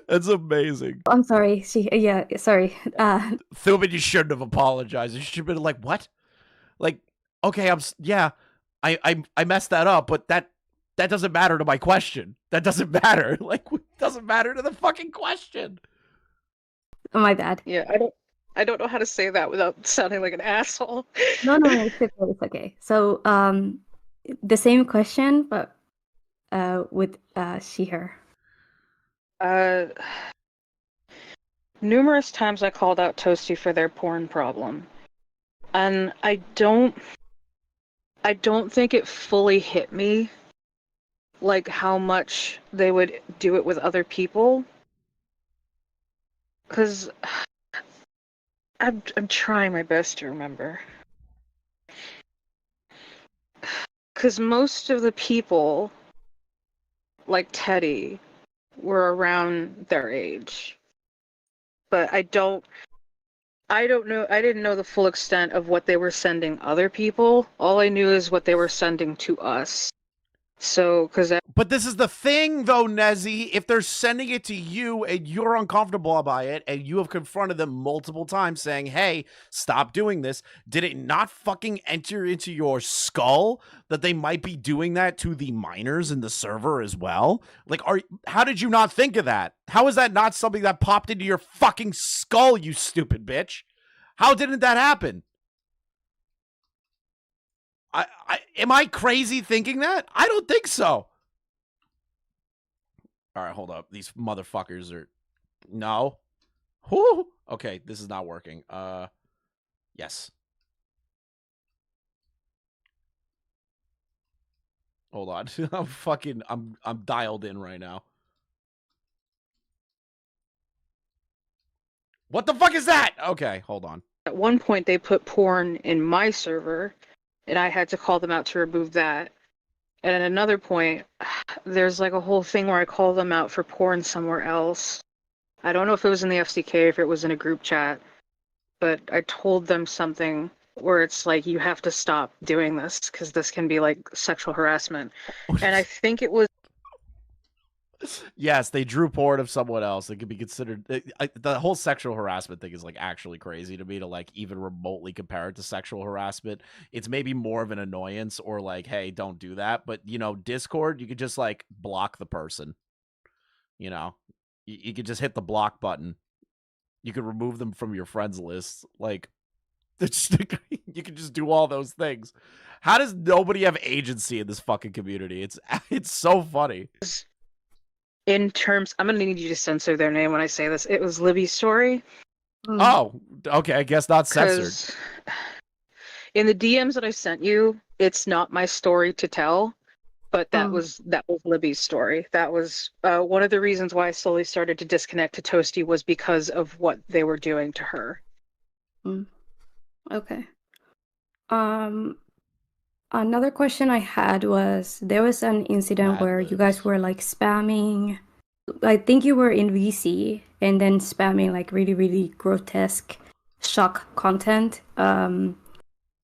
That's amazing. I'm sorry. Sorry. Thuman, you shouldn't have apologized. You should have been like, what? Like, okay, I messed that up, but that doesn't matter to my question. That doesn't matter. Like, it doesn't matter to the fucking question. Oh, my bad. Yeah, I don't know how to say that without sounding like an asshole. No, it's okay. So, the same question, but with she, her. Numerous times I called out Toasty for their porn problem. And I don't think it fully hit me, like how much they would do it with other people. Cause I'm trying my best to remember. Cause most of the people, like Teddy, were around their age. But I don't know. I didn't know the full extent of what they were sending other people. All I knew is what they were sending to us. So, but this is the thing, though, Nezy. If they're sending it to you and you're uncomfortable by it, and you have confronted them multiple times saying, hey, stop doing this, did it not fucking enter into your skull that they might be doing that to the minors in the server as well? Like, how did you not think of that? How is that not something that popped into your fucking skull, you stupid bitch? How didn't that happen? Am I crazy thinking that? I don't think so. All right, hold up. These motherfuckers are... No. Whew. Okay, this is not working. Yes. Hold on. I'm dialed in right now. What the fuck is that? Okay, hold on. At one point, they put porn in my server, and I had to call them out to remove that. And at another point, there's like a whole thing where I call them out for porn somewhere else. I don't know if it was in the FCK, if it was in a group chat, but I told them something where it's like, you have to stop doing this because this can be like sexual harassment. And I think it was. Yes, they drew porn of someone else. It could be considered. The whole sexual harassment thing is like actually crazy to me to like even remotely compare it to sexual harassment. It's maybe more of an annoyance or like, hey, don't do that. But you know, Discord, you could just like block the person. You know, you could just hit the block button. You could remove them from your friends list. Like, you can just do all those things. How does nobody have agency in this fucking community? It's so funny. In terms, I'm gonna need you to censor their name when I say this. It was Libby's story. Oh, okay. I guess not censored. 'Cause in the DMs that I sent you, it's not my story to tell, but that was Libby's story. That was one of the reasons why I slowly started to disconnect to Toasty was because of what they were doing to her. Okay. Another question I had was, there was an incident where you guys were like spamming, I think you were in VC, and then spamming like really, really grotesque shock content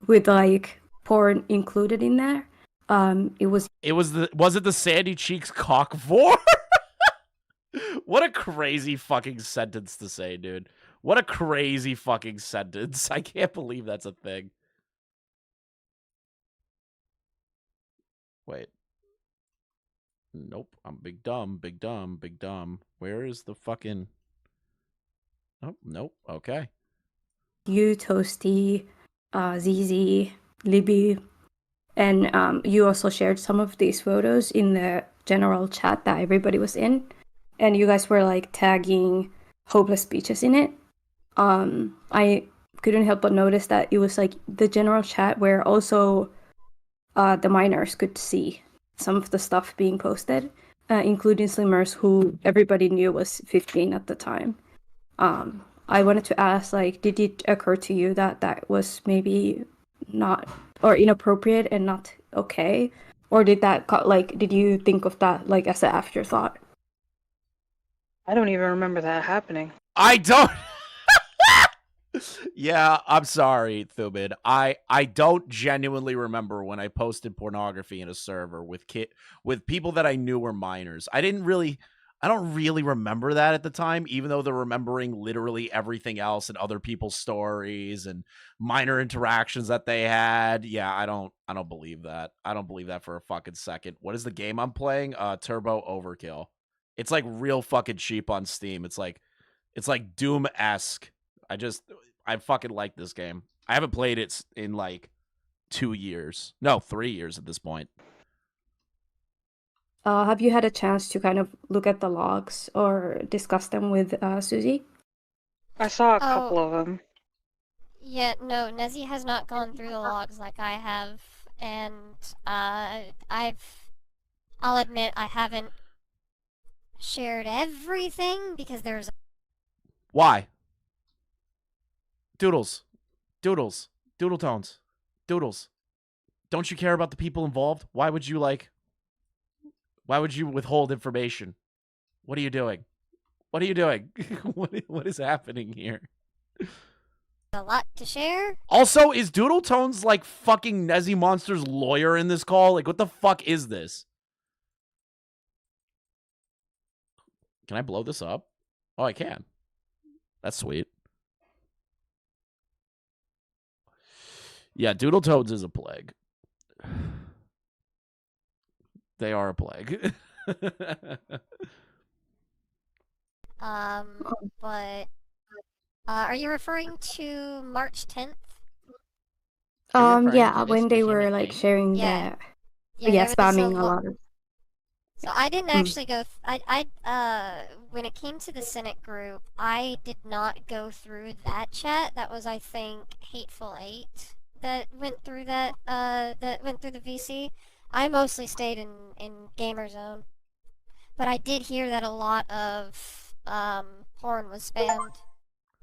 with like porn included in there. Was it the Sandy Cheeks cock vor? What a crazy fucking sentence to say, dude. What a crazy fucking sentence. I can't believe that's a thing. Wait. Nope. I'm big dumb, big dumb, big dumb. Where is the fucking... Oh, nope. Okay. you, Toasty, ZZ, Libby, and you also shared some of these photos in the general chat that everybody was in. And you guys were like tagging hopeless beaches in it. I couldn't help but notice that it was like the general chat where also the minors could see some of the stuff being posted, including Slimmers, who everybody knew was 15 at the time. I wanted to ask, like, did it occur to you that that was maybe not, or inappropriate and not okay? Or did you think of that like as an afterthought? I don't even remember that happening. I don't... Yeah, I'm sorry, Thubid. I don't genuinely remember when I posted pornography in a server with people that I knew were minors. I don't really remember that at the time, even though they're remembering literally everything else and other people's stories and minor interactions that they had. Yeah, I don't believe that. I don't believe that for a fucking second. What is the game I'm playing? Turbo Overkill. It's like real fucking cheap on Steam. It's like Doom-esque. I fucking like this game. I haven't played it in like 2 years. No, 3 years at this point. Have you had a chance to kind of look at the logs or discuss them with Susie? I saw a couple of them. Yeah, no, Nezy has not gone through the logs like I have, and I'll admit I haven't shared everything because there's... Why? Doodles, Doodle Tones, Doodles. Don't you care about the people involved? Why would you withhold information? What are you doing? What are you doing? What is happening here? A lot to share. Also, is Doodle Tones like fucking Nezziemonster's lawyer in this call? Like, what the fuck is this? Can I blow this up? Oh, I can. That's sweet. Yeah, Doodle Tones is a plague. They are a plague. But are you referring to March 10th? Yeah, when they were like sharing Yeah. spamming a lot of... So I didn't actually go. When it came to the Senate group, I did not go through that chat. That was, I think, Hateful Eight that went through that. That went through the VC. I mostly stayed in Gamer Zone, but I did hear that a lot of porn was spammed.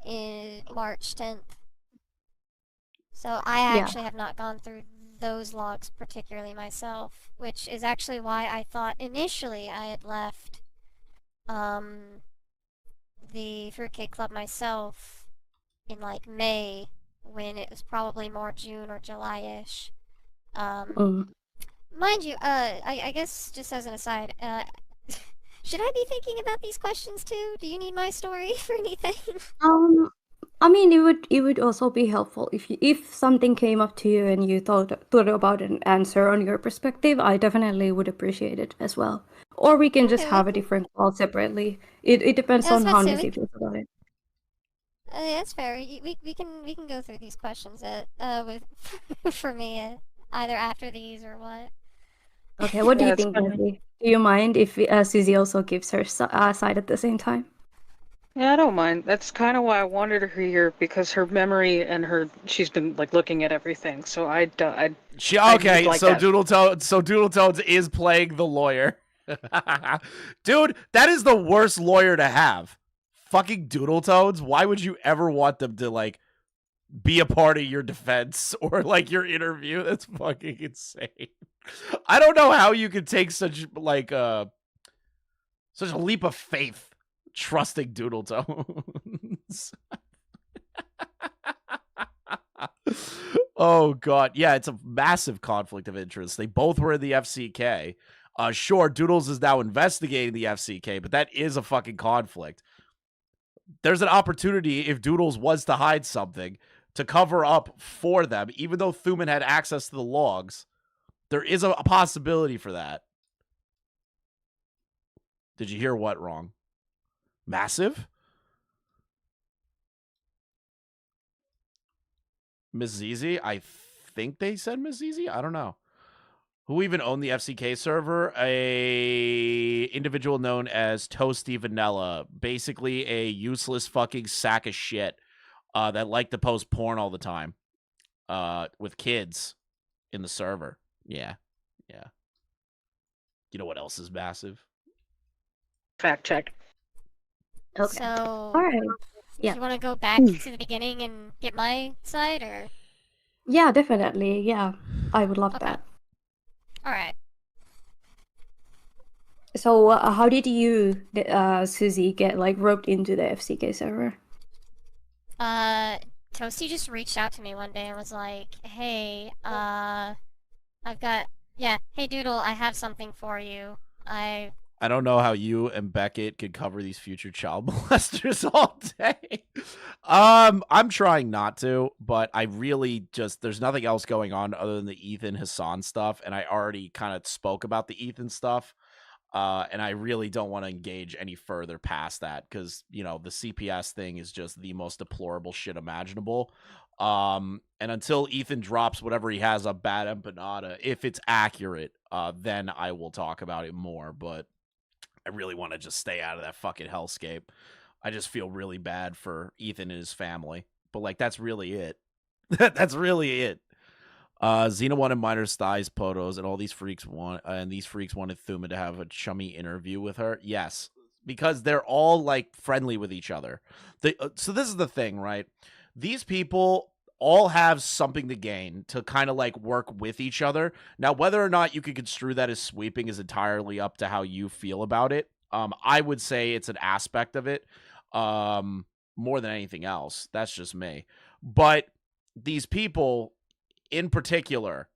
in March 10th. So I Yeah. actually have not gone through those logs particularly myself, which is actually why I thought initially I had left the Fruitcake Club myself in like May, when it was probably more June or July-ish. Mm. Mind you, I guess just as an aside, should I be thinking about these questions too? Do you need my story for anything? I mean, it would also be helpful if something came up to you and you thought about an answer on your perspective. I definitely would appreciate it as well. Or we can just Okay, have a different call separately. It depends Yeah, I was on about how to say, Nezy feels about it. Yeah, that's fair. We can go through these questions with for me either after these or what. Okay, what do Yeah, you it's think, fine. Nezy? Do you mind if Susie also gives her side at the same time? Yeah, I don't mind. That's kind of why I wanted her here, because her memory and she's been like looking at everything. So I would Okay, like so that. DoodleTones is playing the lawyer. Dude, that is the worst lawyer to have. Fucking DoodleTones. Why would you ever want them to like be a part of your defense or like your interview? That's fucking insane. I don't know how you could take such like such a leap of faith trusting DoodleTones. Oh god, yeah, it's a massive conflict of interest. They both were in the FCK. Sure, Doodles is now investigating the FCK, but that is a fucking conflict. There's an opportunity if Doodles was to hide something to cover up for them, even though Thuman had access to the logs. There is a possibility for that. Did you hear what wrong? Massive? Miss Nezy? I think they said Miss Nezy? I don't know. Who even owned the FCK server? A individual known as Toasty Vanilla. Basically a useless fucking sack of shit that liked to post porn all the time with kids in the server. Yeah. Yeah. You know what else is massive? Fact check. Okay. So, All right. do Yeah. you want to go back to the beginning and get my side, or? Yeah, definitely. Yeah, I would love Okay. that. All right. So, how did you, Susie, get like roped into the FCK server? Toasty just reached out to me one day and was like, "Hey, I've got, yeah, hey Doodle, I have something for you. I don't know how you and Beckett could cover these future child molesters all day. I'm trying not to, but I really just there's nothing else going on other than the Ethan Hassan stuff, and I already kind of spoke about the Ethan stuff. And I really don't want to engage any further past that because, you know, the CPS thing is just the most deplorable shit imaginable. And until Ethan drops whatever he has on Bad Empanada, if it's accurate, then I will talk about it more. But I really want to just stay out of that fucking hellscape. I just feel really bad for Ethan and his family. But, like, that's really it. That's really it. Xena wanted Miner's thighs photos, and all these freaks wanted Thuman to have a chummy interview with her. Yes, because they're all like friendly with each other. So this is the thing, right? These people all have something to gain to kind of like work with each other. Now, whether or not you could construe that as sweeping is entirely up to how you feel about it. I would say it's an aspect of it, more than anything else. That's just me. But these people in particular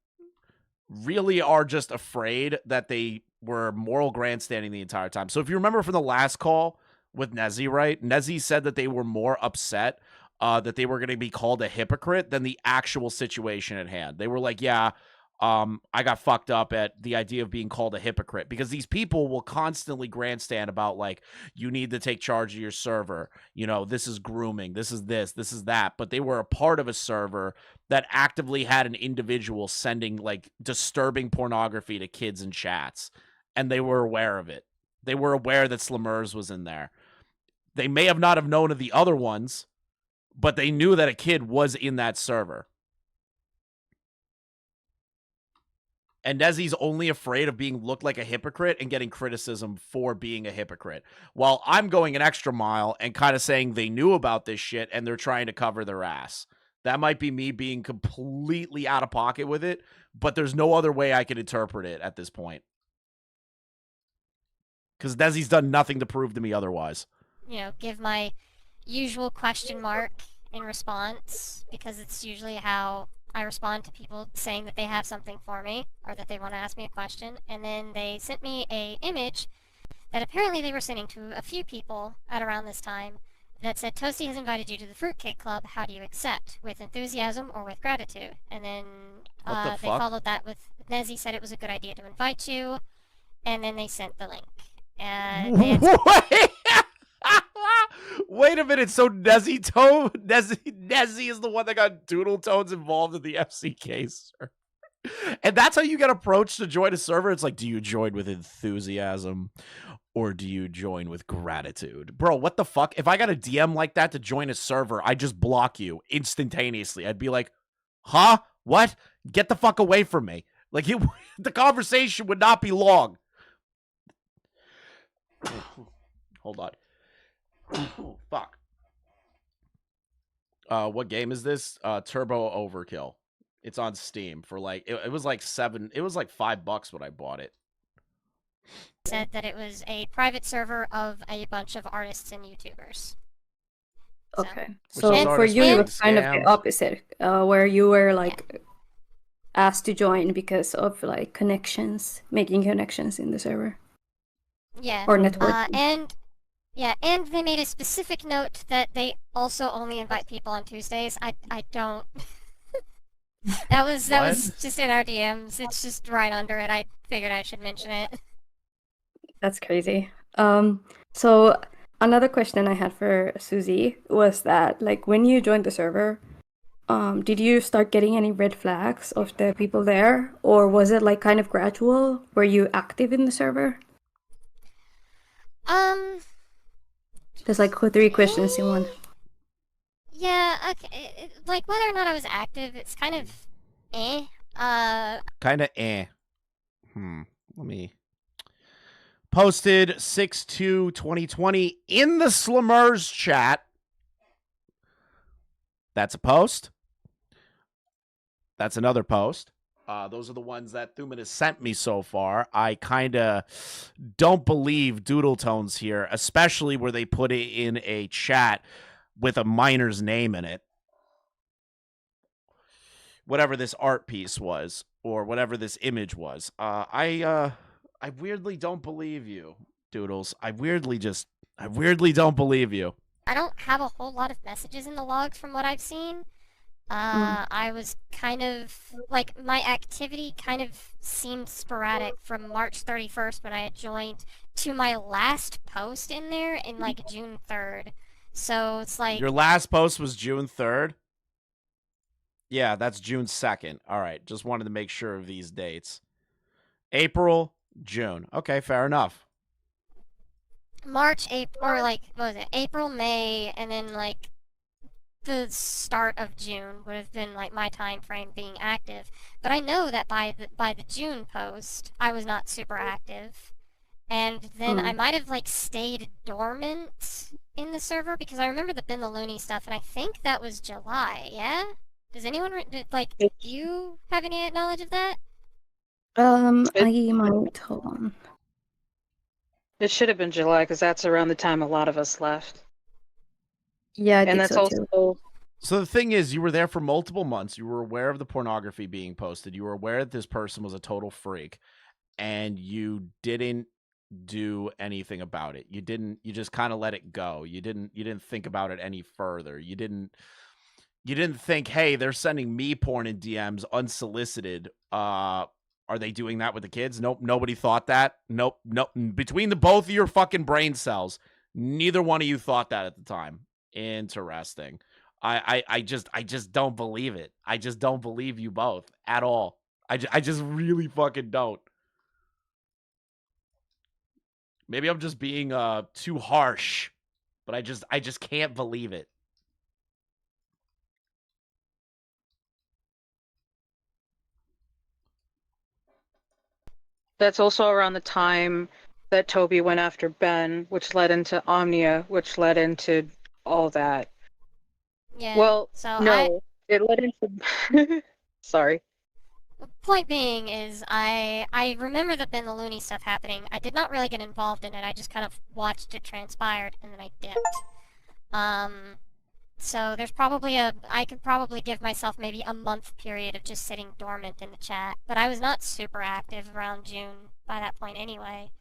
really are just afraid that they were moral grandstanding the entire time. So if you remember from the last call with Nezy, right? Nezy said that they were more upset that they were going to be called a hypocrite than the actual situation at hand. They were like, yeah, I got fucked up at the idea of being called a hypocrite because these people will constantly grandstand about like, you need to take charge of your server. You know, this is grooming. This is that. But they were a part of a server that actively had an individual sending like disturbing pornography to kids in chats. And they were aware of it. They were aware that Slimmers was in there. They may have not have known of the other ones, but they knew that a kid was in that server. And Nezzie's only afraid of being looked like a hypocrite and getting criticism for being a hypocrite. While I'm going an extra mile and kind of saying they knew about this shit and they're trying to cover their ass. That might be me being completely out of pocket with it, but there's no other way I can interpret it at this point. Because Nezzie's done nothing to prove to me otherwise. You know, give my usual question mark in response, because it's usually how I respond to people saying that they have something for me, or that they want to ask me a question, and then they sent me a image that apparently they were sending to a few people at around this time that said, Toasty has invited you to the Fruitcake Club, how do you accept? With enthusiasm or with gratitude? And then they followed that with, Nezy said it was a good idea to invite you, and then they sent the link. And they had Wait a minute, so Nezy is the one that got Doodle Tones involved in the FCK server. And that's how you get approached to join a server. It's like, do you join with enthusiasm or do you join with gratitude? Bro, what the fuck? If I got a DM like that to join a server, I'd just block you instantaneously. I'd be like, huh? What? Get the fuck away from me. Like, the conversation would not be long. Hold on. Fuck. What game is this? Turbo Overkill. It's on Steam for like it was like $5 when I bought it. Said that it was a private server of a bunch of artists and YouTubers. Okay. So for you, it was scams. kind of the opposite, where you were like asked to join because of like connections, making connections in the server. Yeah. Or networking. And they made a specific note that they also only invite people on Tuesdays. I don't. that was just in our DMs. It's just right under it. I figured I should mention it. That's crazy. So another question I had for Susie was that, like, when you joined the server, did you start getting any red flags of the people there, or was it like kind of gradual? Were you active in the server? There's like 3 questions in one. Yeah, okay. Like, whether or not I was active, it's kind of eh. Kind of eh. Let me. Posted 6/2/2020 in the Slimmers chat. That's a post. That's another post. Those are the ones that Thuman has sent me so far. I kind of don't believe Doodle Tones here, especially where they put it in a chat with a minor's name in it. Whatever this art piece was, or whatever this image was. I weirdly don't believe you, Doodles. I weirdly don't believe you. I don't have a whole lot of messages in the logs from what I've seen. I was kind of, like, my activity kind of seemed sporadic from March 31st when I had joined to my last post in there in, like, June 3rd. So it's like... Your last post was June 3rd? Yeah, that's June 2nd. All right, just wanted to make sure of these dates. April, June. Okay, fair enough. March, April, or, like, what was it? April, May, and then, like, the start of June would have been like my time frame being active, but I know that by the June post I was not super active, and then I might have like stayed dormant in the server because I remember the Ben the Looney stuff, and I think that was July. Yeah, does anyone like, do you have any knowledge of that? I might, hold on. It should have been July because that's around the time a lot of us left. Yeah, I and think that's so too. also. So the thing is, you were there for multiple months. You were aware of the pornography being posted. You were aware that this person was a total freak, and you didn't do anything about it. You just kind of let it go. You didn't think about it any further. You didn't think, hey, they're sending me porn in DMs unsolicited. Are they doing that with the kids? Nope. Nobody thought that. Nope. Between the both of your fucking brain cells, neither one of you thought that at the time. Interesting. I just don't believe it. I just don't believe you both at all. I just really fucking don't. Maybe I'm just being too harsh, but I just can't believe it. That's also around the time that Toby went after Ben, which led into Omnia, which led into all that. Yeah. Well, So no, it led into. Sorry. point being is I remember the Ben the Looney stuff happening. I did not really get involved in it. I just kind of watched it transpired and then I dipped. So there's probably I could probably give myself maybe a month period of just sitting dormant in the chat, but I was not super active around June by that point anyway.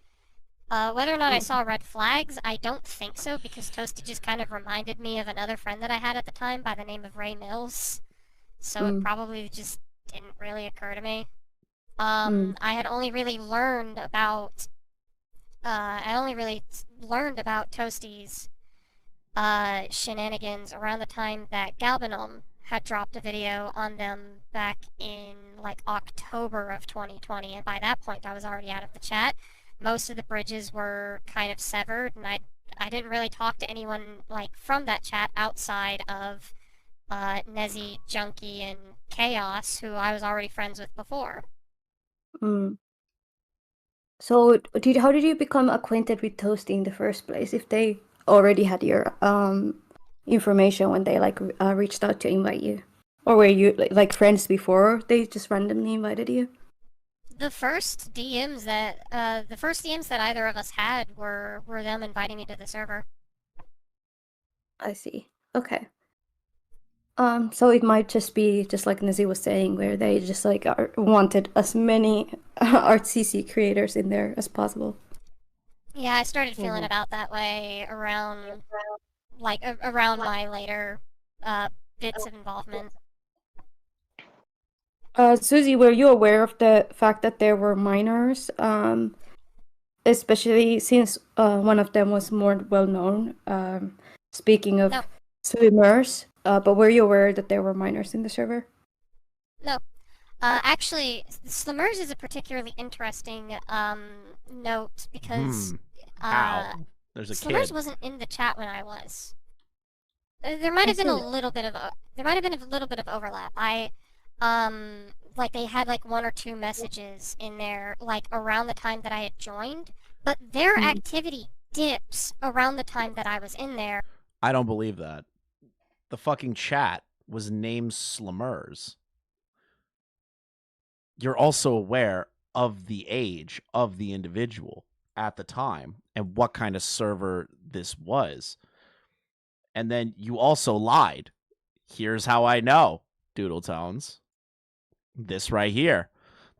Whether or not I saw red flags, I don't think so, because Toasty just kind of reminded me of another friend that I had at the time by the name of Ray Mills. So it probably just didn't really occur to me. I had only really learned about Toasty's shenanigans around the time that Galbanom had dropped a video on them back in like October of 2020, and by that point I was already out of the chat. Most of the bridges were kind of severed, and I didn't really talk to anyone like from that chat outside of Nezy, Junkie, and Chaos, who I was already friends with before. So how did you become acquainted with Toasty in the first place? If they already had your information when they like reached out to invite you, or were you like friends before they just randomly invited you? The first DMs that either of us had were them inviting me to the server. I see. Okay. So it might just be just like Nezy was saying, where they just like wanted as many ArtCC creators in there as possible. Yeah, I started feeling about that way around my later bits of involvement. Susie, were you aware of the fact that there were minors, especially since one of them was more well known? Speaking of swimmers, but were you aware that there were minors in the server? No. Actually, Slimmers is a particularly interesting note because There's a Slimmers kid. wasn't in the chat when I was. There might have been a little bit of overlap. Like they had like 1 or 2 messages in there like around the time that I had joined, but their activity dips around the time that I was in there. I don't believe that. The fucking chat was named Slummers. You're also aware of the age of the individual at the time and what kind of server this was. And then you also lied. Here's how I know, Doodle Tones. This right here.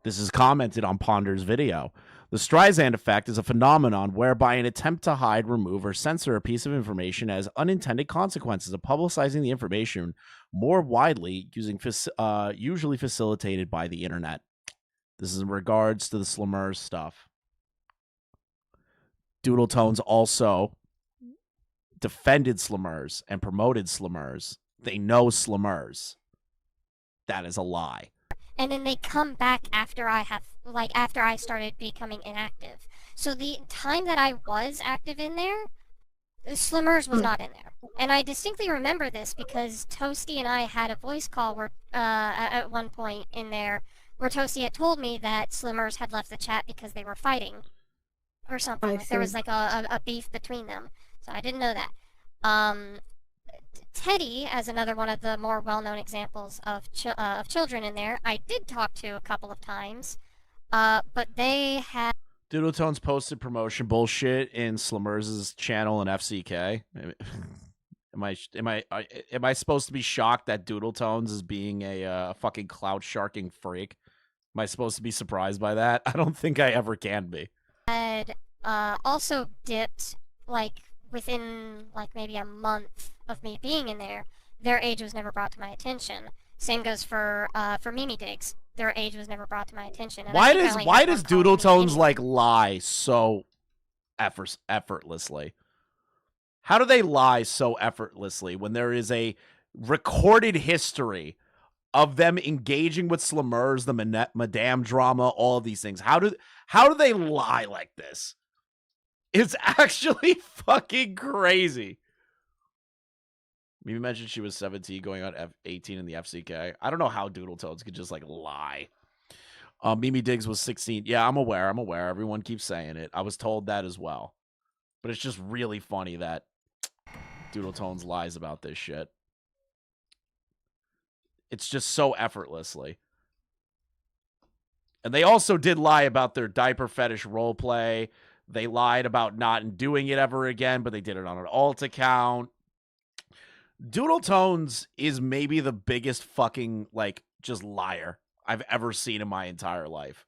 This is commented on Ponder's video. The Streisand effect is a phenomenon whereby an attempt to hide, remove, or censor a piece of information has unintended consequences of publicizing the information more widely, usually facilitated by the internet. This is in regards to the Slummers stuff. Doodle Tones also defended Slummers and promoted Slummers. They know Slummers. That is a lie. And then they come back after I started becoming inactive. So the time that I was active in there, Slimmers was not in there. And I distinctly remember this because Toasty and I had a voice call where at one point in there where Toasty had told me that Slimmers had left the chat because they were fighting or something. Like there was like a beef between them. So I didn't know that. Teddy, as another one of the more well-known examples of children in there, I did talk to a couple of times, but they had... Doodle Tones posted promotion bullshit in Slummers' channel in FCK. Am I supposed to be shocked that Doodle Tones is being a fucking clout sharking freak? Am I supposed to be surprised by that? I don't think I ever can be. Had also dipped like within like maybe a month of me being in there. Their age was never brought to my attention. Same goes for Mimi Digs. Their age was never brought to my attention. And why does Doodle Tones like lie so effortlessly? How do they lie so effortlessly when there is a recorded history of them engaging with Slummers, the Madame drama, all of these things? How do they lie like this? It's actually fucking crazy. You mentioned she was 17 going on 18 in the FCK. I don't know how Doodle Tones could just like lie. Mimi Diggs was 16. Yeah, I'm aware. Everyone keeps saying it. I was told that as well. But it's just really funny that Doodle Tones lies about this shit. It's just so effortlessly. And they also did lie about their diaper fetish roleplay. They lied about not doing it ever again, but they did it on an alt account. Doodle Tones is maybe the biggest fucking, like, just liar I've ever seen in my entire life.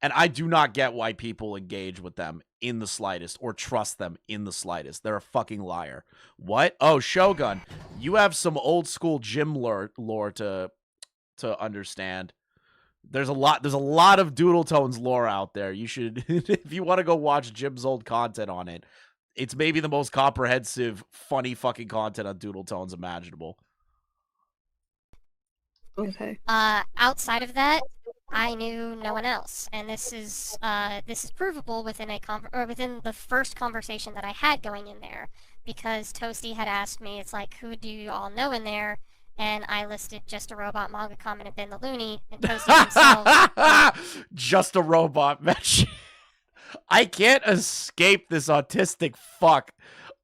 And I do not get why people engage with them in the slightest or trust them in the slightest. They're a fucking liar. What? Oh, Shogun, you have some old school gym lore to understand. There's a lot of Doodle Tones lore out there. You should, if you want to go watch Jim's old content on it, it's maybe the most comprehensive, funny fucking content on Doodle Tones imaginable. Okay. Outside of that, I knew no one else, and this is provable within within the first conversation that I had going in there, because Toasty had asked me, it's like, who do you all know in there? And I listed Just a Robot, Manga Comment, and Ben the Looney, and Toasty himself. Just a Robot mention. I can't escape this autistic fuck.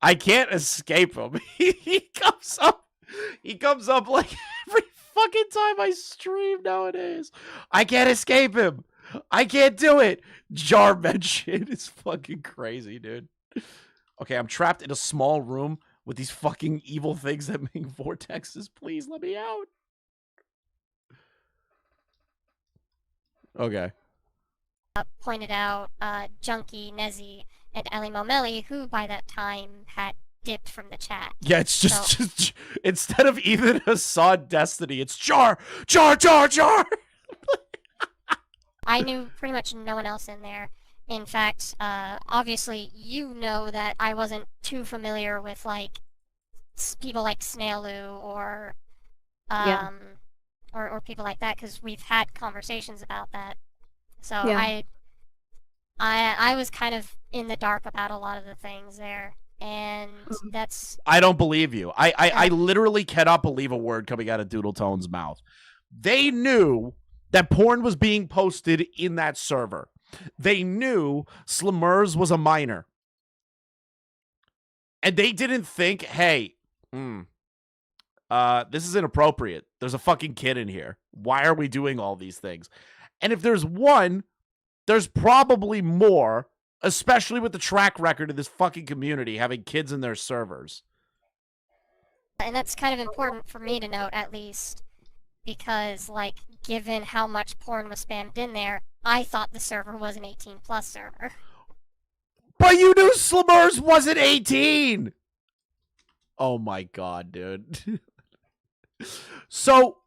I can't escape him. He comes up like every fucking time I stream nowadays. I can't escape him. I can't do it. Jar mention is fucking crazy, dude. Okay, I'm trapped in a small room with these fucking evil things that make vortexes. Please let me out. Okay. Pointed out Junkie, Nezy, and Ellie Momeli, who by that time had dipped from the chat. Yeah, it's just instead of Ethan Hassan Destiny, it's Jar, Jar, Jar, Jar. I knew pretty much no one else in there. In fact, obviously, you know that I wasn't too familiar with, like, people like Snailu or people like that, because we've had conversations about that. So Yeah. I was kind of in the dark about a lot of the things there, and that's... I don't believe you. I literally cannot believe a word coming out of Doodle Tone's mouth. They knew that porn was being posted in that server. They knew Slimmers was a minor. And they didn't think, hey, this is inappropriate. There's a fucking kid in here. Why are we doing all these things? And if there's one, there's probably more, especially with the track record of this fucking community having kids in their servers. And that's kind of important for me to note, at least, because, like, given how much porn was spammed in there, I thought the server was an 18+ server. But you knew Slimmers wasn't 18! Oh my god, dude. So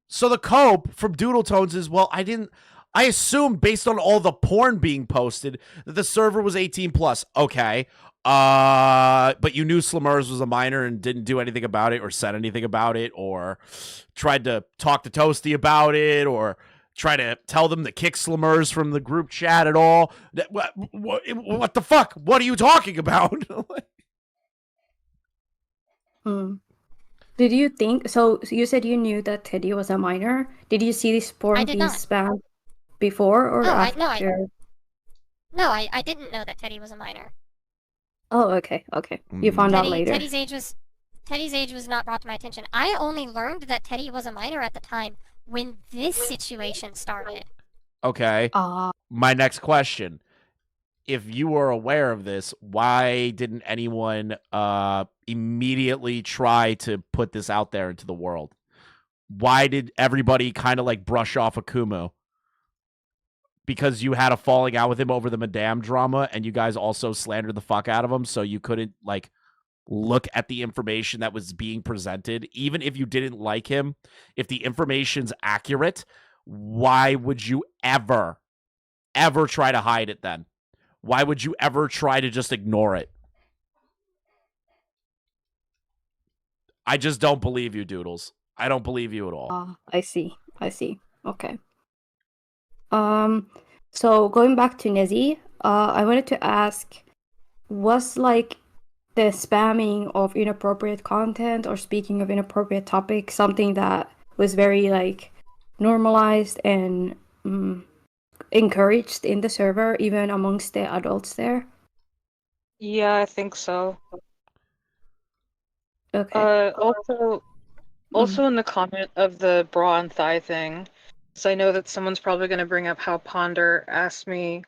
the cope from Doodle Tones is, well, I assumed based on all the porn being posted that the server was 18+. Okay. But you knew Slimmers was a minor and didn't do anything about it or said anything about it or tried to talk to Toasty about it or try to tell them to kick Slimmers from the group chat at all. What the fuck? What are you talking about? Did you think so? You said you knew that Teddy was a minor. Did you see this porn being spammed before or after? I didn't know that Teddy was a minor. Oh, okay. You found out later. Teddy's age was not brought to my attention. I only learned that Teddy was a minor at the time when this situation started. Okay. My next question. If you were aware of this, why didn't anyone immediately try to put this out there into the world? Why did everybody kind of like brush off Akumu? Because you had a falling out with him over the Madame drama and you guys also slandered the fuck out of him, so you couldn't like look at the information that was being presented, even if you didn't like him. If the information's accurate, why would you ever try to hide it then? Why would you ever try to just ignore it? I just don't believe you, Doodles. I don't believe you at all. I see. Okay. So going back to Nezy, I wanted to ask, was like the spamming of inappropriate content or speaking of inappropriate topics something that was very like normalized and encouraged in the server, even amongst the adults there? Yeah, I think so. Okay. Also in the comment of the bra and thigh thing, so I know that someone's probably going to bring up how Ponder asked me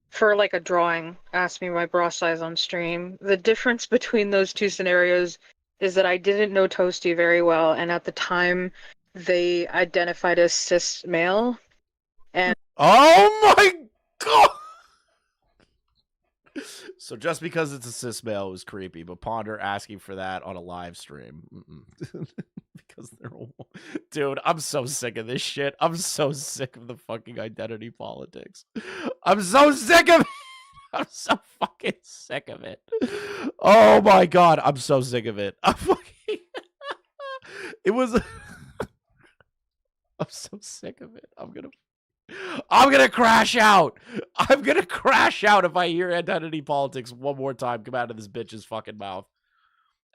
for like a drawing, asked me my bra size on stream. The difference between those two scenarios is that I didn't know Toasty very well, and at the time they identified as cis male. And Oh my god! So just because it's a cis male was creepy, but Ponder asking for that on a live stream. Because they're dude, I'm so sick of this shit. I'm so sick of the fucking identity politics. I'm so sick of it. I'm so fucking sick of it. Oh my god, I'm so sick of it. I'm fucking it was I'm so sick of it. I'm gonna crash out. I'm gonna crash out if I hear identity politics one more time come out of this bitch's fucking mouth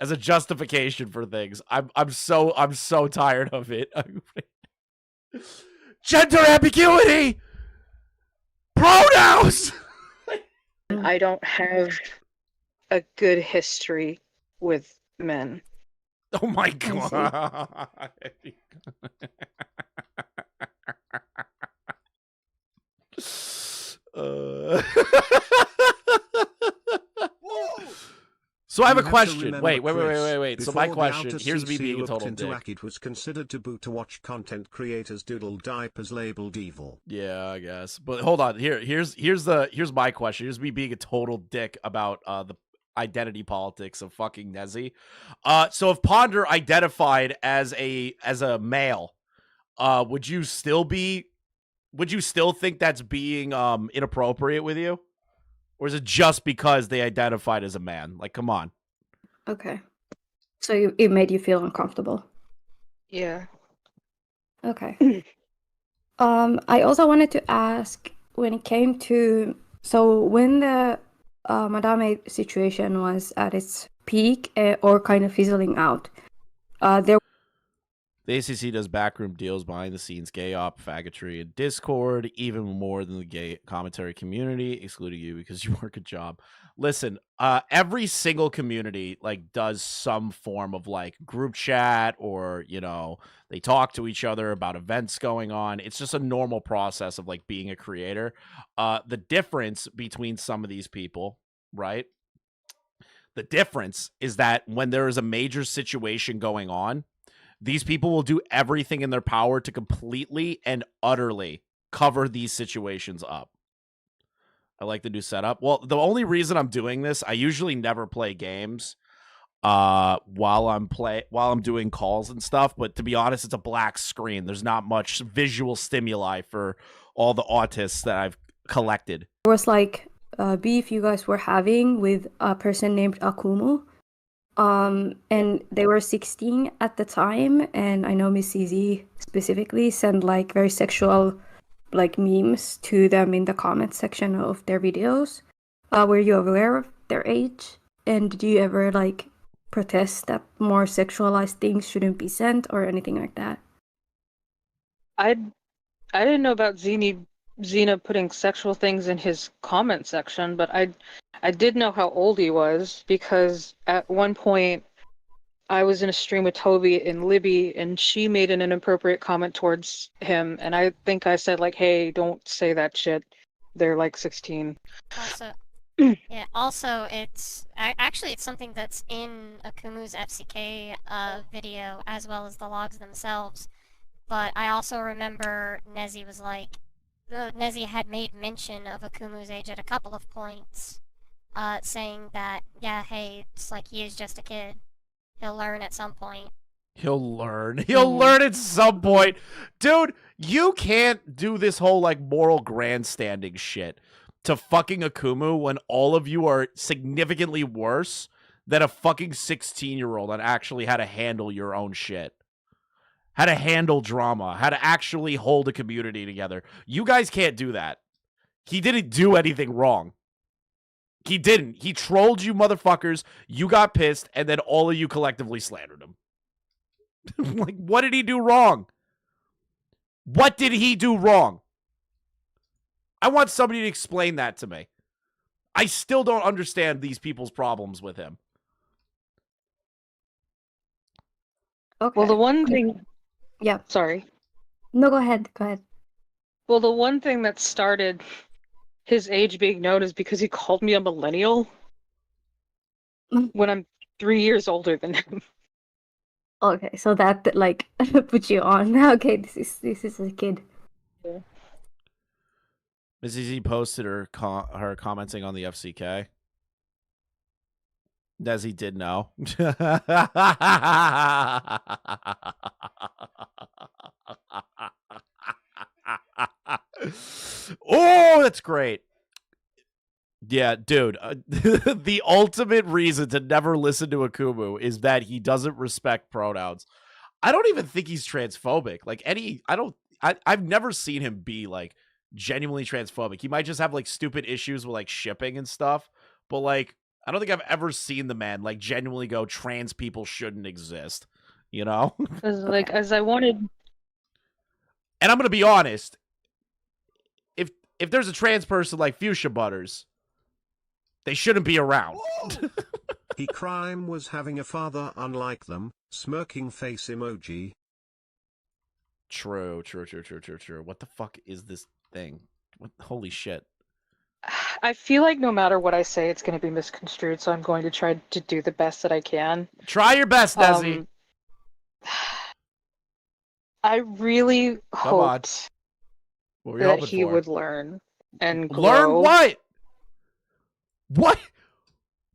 as a justification for things. I'm so tired of it. Gender ambiguity, pronouns. I don't have a good history with men. Oh my god. So I have a question. Wait. So my question, here's me being a total dick. It was considered taboo to watch content creators doodle diapers labeled evil. Yeah, I guess. But hold on. Here's my question. Here's me being a total dick about the identity politics of fucking Nezy. So if Ponder identified as a male, would you still think that's being inappropriate with you? Or is it just because they identified as a man? Like, come on. Okay. So it made you feel uncomfortable. Yeah. Okay. I also wanted to ask, when it came to, so when the Madame situation was at its peak or kind of fizzling out, there. The ACC does backroom deals behind the scenes, gay op, faggotry, and Discord, even more than the gay commentary community, excluding you because you work a job. Listen, every single community like does some form of like group chat, or they talk to each other about events going on. It's just a normal process of like being a creator. The difference between some of these people, right? The difference is that when there is a major situation going on, these people will do everything in their power to completely and utterly cover these situations up. I like the new setup. Well, the only reason I'm doing this, I usually never play games while I'm doing calls and stuff, but to be honest, it's a black screen. There's not much visual stimuli for all the autists that I've collected. There was like beef you guys were having with a person named Akumu. And they were 16 at the time, and I know Miss Nezy specifically sent like very sexual like memes to them in the comment section of their videos. Were you aware of their age? And did you ever like protest that more sexualized things shouldn't be sent or anything like that? I didn't know about Xena putting sexual things in his comment section, but I did know how old he was, because at one point I was in a stream with Toby and Libby, and she made an inappropriate comment towards him, and I think I said like, "Hey, don't say that shit. They're like 16." Also, it's actually something that's in Akumu's FCK video, as well as the logs themselves. But I also remember Nezy was like, Nezy had made mention of Akumu's age at a couple of points, saying that, yeah, hey, it's like he is just a kid. He'll learn at some point. He'll learn. He'll learn at some point. Dude, you can't do this whole like moral grandstanding shit to fucking Akumu when all of you are significantly worse than a fucking 16-year-old and actually how to handle your own shit. How to handle drama, how to actually hold a community together. You guys can't do that. He didn't do anything wrong. He didn't. He trolled you motherfuckers. You got pissed, and then all of you collectively slandered him. Like, what did he do wrong? What did he do wrong? I want somebody to explain that to me. I still don't understand these people's problems with him. Okay. Well, the one thing. Yeah. Sorry. No, go ahead. Go ahead. Well, the one thing that started his age being known is because he called me a millennial when I'm 3 years older than him. Okay, so that like put you on. Okay, this is a kid. Yeah. Mrs. Z posted her commenting on the FCK. Nezy did know. Oh, that's great. Yeah, dude. The ultimate reason to never listen to Akumu is that he doesn't respect pronouns. I don't even think he's transphobic. Like I've never seen him be like genuinely transphobic. He might just have like stupid issues with like shipping and stuff, but like I don't think I've ever seen the man like genuinely go trans people shouldn't exist, you know? As I wanted. And I'm going to be honest, if there's a trans person like Fuchsia Butters, they shouldn't be around. He crime was having a father unlike them, smirking face emoji. True. What the fuck is this thing? Holy shit. I feel like no matter what I say, it's going to be misconstrued, so I'm going to try to do the best that I can. Try your best, Nezy. I really hoped that he would learn and grow. Learn what? What?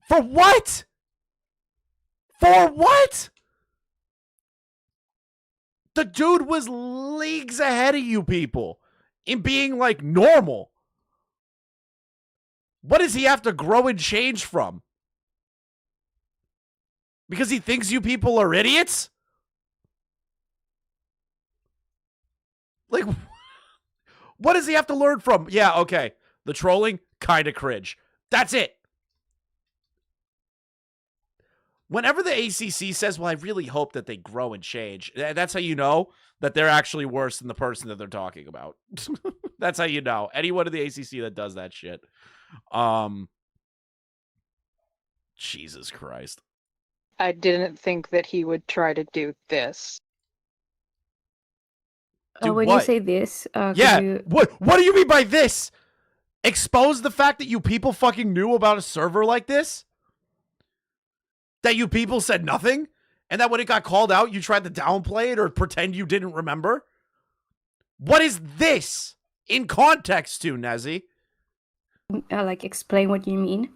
For what? For what? The dude was leagues ahead of you people in being like normal. What does he have to grow and change from? Because he thinks you people are idiots? Like, what does he have to learn from? Yeah, okay. The trolling, kind of cringe. That's it. Whenever the ACC says, well, I really hope that they grow and change, that's how you know that they're actually worse than the person that they're talking about. That's how you know. Anyone in the ACC that does that shit. Jesus Christ. I didn't think that he would try to do this. When you say this, yeah. What do you mean by this? Expose the fact that you people fucking knew about a server like this? That you people said nothing? And that when it got called out, you tried to downplay it or pretend you didn't remember? What is this in context to, Nezy? Like, explain what you mean.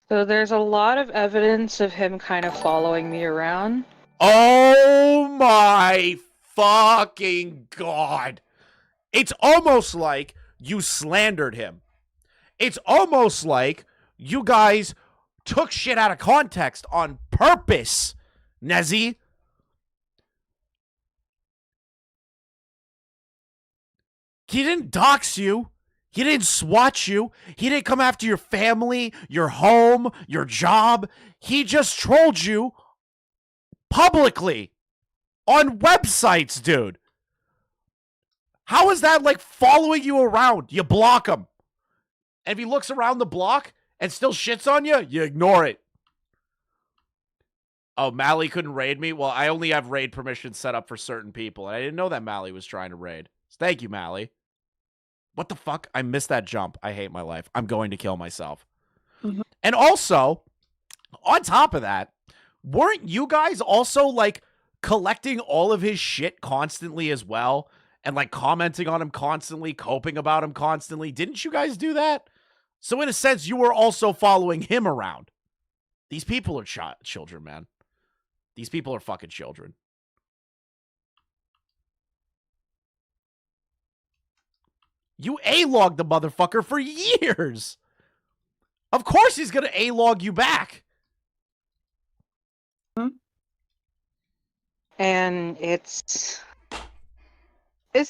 So there's a lot of evidence of him kind of following me around. Oh my fucking God. It's almost like you slandered him. It's almost like you guys took shit out of context on purpose, Nezy. He didn't dox you. He didn't swat you. He didn't come after your family, your home, your job. He just trolled you publicly on websites, dude. How is that like following you around? You block him. And if he looks around the block and still shits on you, you ignore it. Oh, Mally couldn't raid me? Well, I only have raid permission set up for certain people. And I didn't know that Mally was trying to raid. Thank you, Mally. What the fuck? I missed that jump. I hate my life. I'm going to kill myself. Mm-hmm. And also, on top of that, weren't you guys also like collecting all of his shit constantly as well? And like commenting on him constantly, coping about him constantly? Didn't you guys do that? So in a sense, you were also following him around. These people are children, man. These people are fucking children. You A-logged the motherfucker for years. Of course he's going to A-log you back. And it's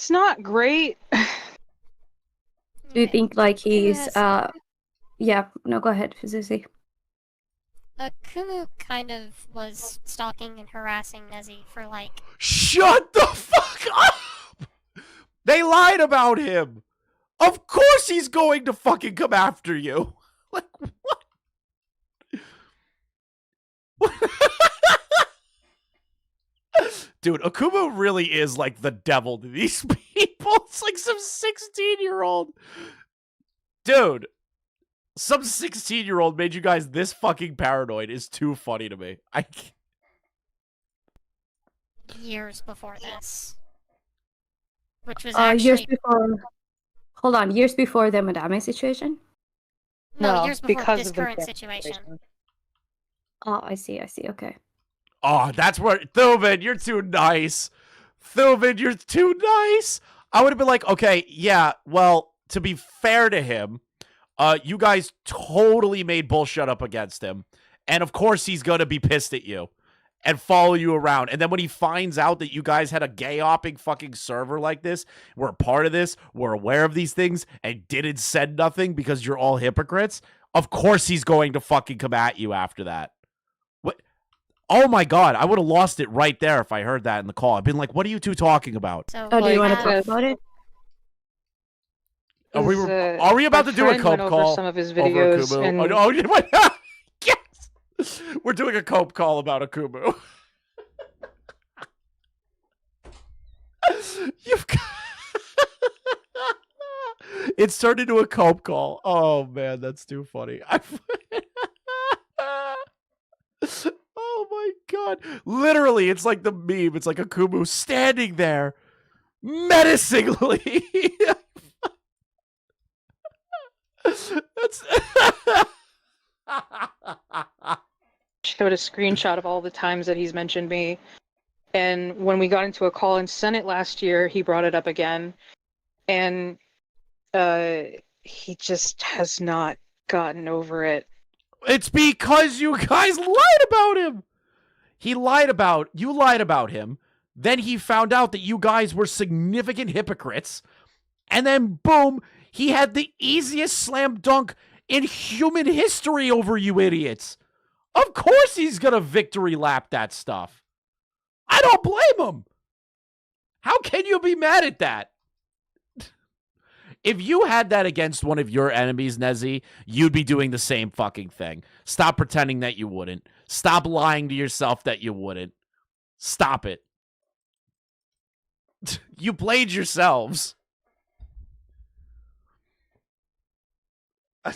not great. Do you think like he's yeah, no, go ahead, Susie. Akumu kind of was stalking and harassing Nezy for like... Shut the fuck up! They lied about him! Of course he's going to fucking come after you. Like, what? Dude, Akumu really is like the devil to these people. It's like some 16-year-old. Dude, some 16-year-old made you guys this fucking paranoid is too funny to me. I can't. Years before this. Which was Years actually... before. Hold on, years before the Madame situation? No, years before because this of the current situation. Oh, I see, okay. Oh, that's where Thuman, you're too nice. Thuman, you're too nice. I would have been like, okay, yeah, well, to be fair to him, you guys totally made bullshit up against him. And of course he's gonna be pissed at you and follow you around. And then when he finds out that you guys had a gay-opping fucking server like this, we're a part of this, we're aware of these things, and didn't send nothing because you're all hypocrites, of course he's going to fucking come at you after that. What? Oh my god, I would have lost it right there if I heard that in the call. I've been like, what are you two talking about? So Do you want to have- talk about it? Are we about to do a cope call? Some of his over videos Akumu? and Oh, no, yes! We're doing a cope call about Akumu. You've got... It's turned into a cope call. Oh, man, that's too funny. Oh, my God. Literally, it's like the meme. It's like Akumu standing there menacingly. That's... showed a screenshot of all the times that he's mentioned me. And when we got into a call in Senate last year, he brought it up again. And he just has not gotten over it. It's because you guys lied about him. You lied about him. Then he found out that you guys were significant hypocrites. And then, boom, he had the easiest slam dunk in human history over you idiots. Of course he's going to victory lap that stuff. I don't blame him. How can you be mad at that? If you had that against one of your enemies, Nezy, you'd be doing the same fucking thing. Stop pretending that you wouldn't. Stop lying to yourself that you wouldn't. Stop it. You played yourselves. I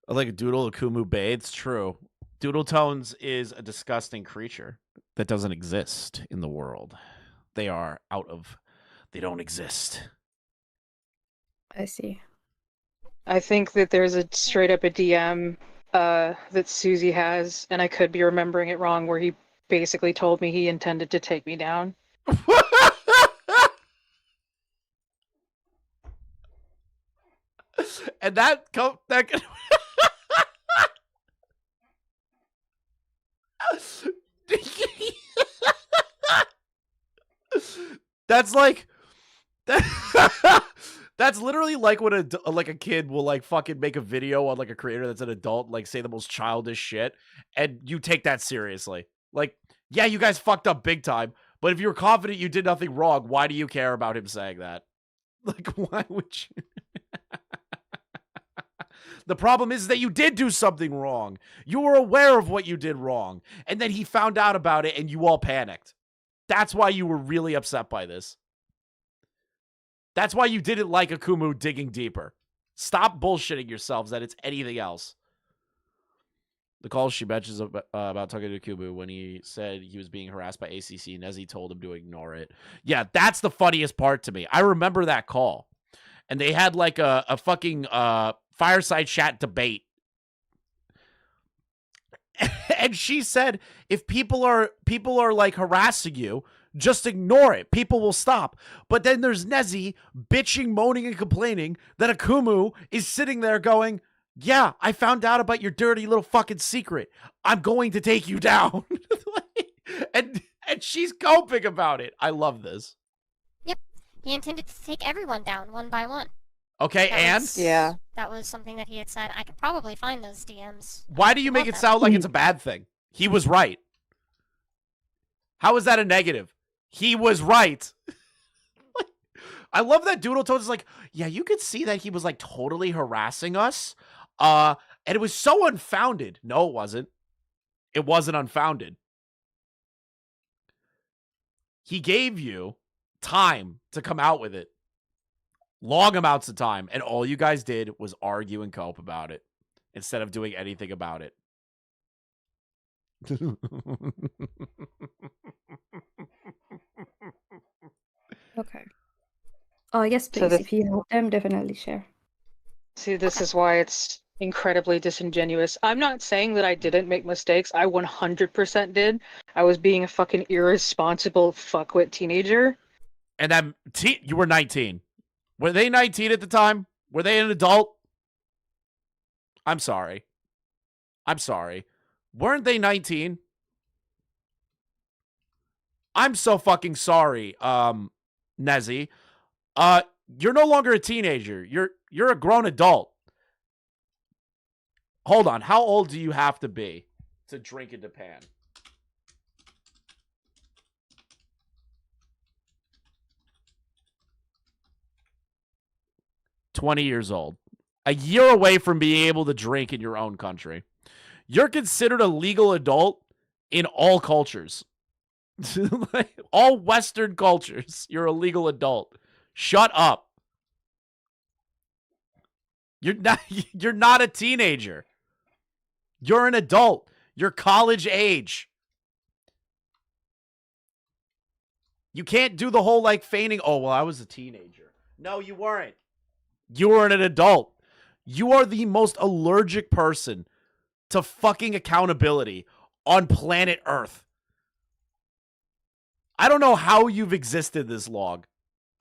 like a Doodle Akumu Bay. It's true. Doodle Tones is a disgusting creature that doesn't exist in the world. They don't exist. I see. I think that there's a straight up a DM that Susie has, and I could be remembering it wrong, where he basically told me he intended to take me down. And that that's like that's literally like when a kid will like fucking make a video on like a creator that's an adult, like say the most childish shit, and you take that seriously. Like, yeah, you guys fucked up big time, but if you're confident you did nothing wrong, why do you care about him saying that? Like, why would you? The problem is that you did do something wrong. You were aware of what you did wrong. And then he found out about it and you all panicked. That's why you were really upset by this. That's why you didn't like Akumu digging deeper. Stop bullshitting yourselves that it's anything else. The call she mentions about talking to Akumu when he said he was being harassed by ACC, Nezy told him to ignore it. Yeah, that's the funniest part to me. I remember that call. And they had like a fucking fireside chat debate. And she said, if people are like harassing you, just ignore it. People will stop. But then there's Nezy bitching, moaning, and complaining that Akumu is sitting there going, yeah, I found out about your dirty little fucking secret. I'm going to take you down. and she's coping about it. I love this. Yep. He intended to take everyone down one by one. Okay, Yeah. That was something that he had said. I could probably find those DMs. Why do you make it sound like it's a bad thing? He was right. How is that a negative? He was right. I love that Doodle Tones is like, yeah, you could see that he was like totally harassing us. And it was so unfounded. No, it wasn't. It wasn't unfounded. He gave you time to come out with it. Long amounts of time. And all you guys did was argue and cope about it instead of doing anything about it. Okay. Oh, yes, please. So If you help them, definitely share. See, this is why it's incredibly disingenuous. I'm not saying that I didn't make mistakes. I 100% did. I was being a fucking irresponsible fuckwit teenager. And then you were 19. Were they 19 at the time? Were they an adult? I'm sorry. Weren't they 19? I'm so fucking sorry, Nezy. You're no longer a teenager. You're a grown adult. Hold on. How old do you have to be to drink in Japan? 20 years old. A year away from being able to drink in your own country. You're considered a legal adult in all cultures. All Western cultures. You're a legal adult. Shut up. You're not a teenager. You're an adult. You're college age. You can't do the whole like feigning, oh, well, I was a teenager. No, you weren't. You were an adult. You are the most allergic person to fucking accountability on planet Earth. I don't know how you've existed this long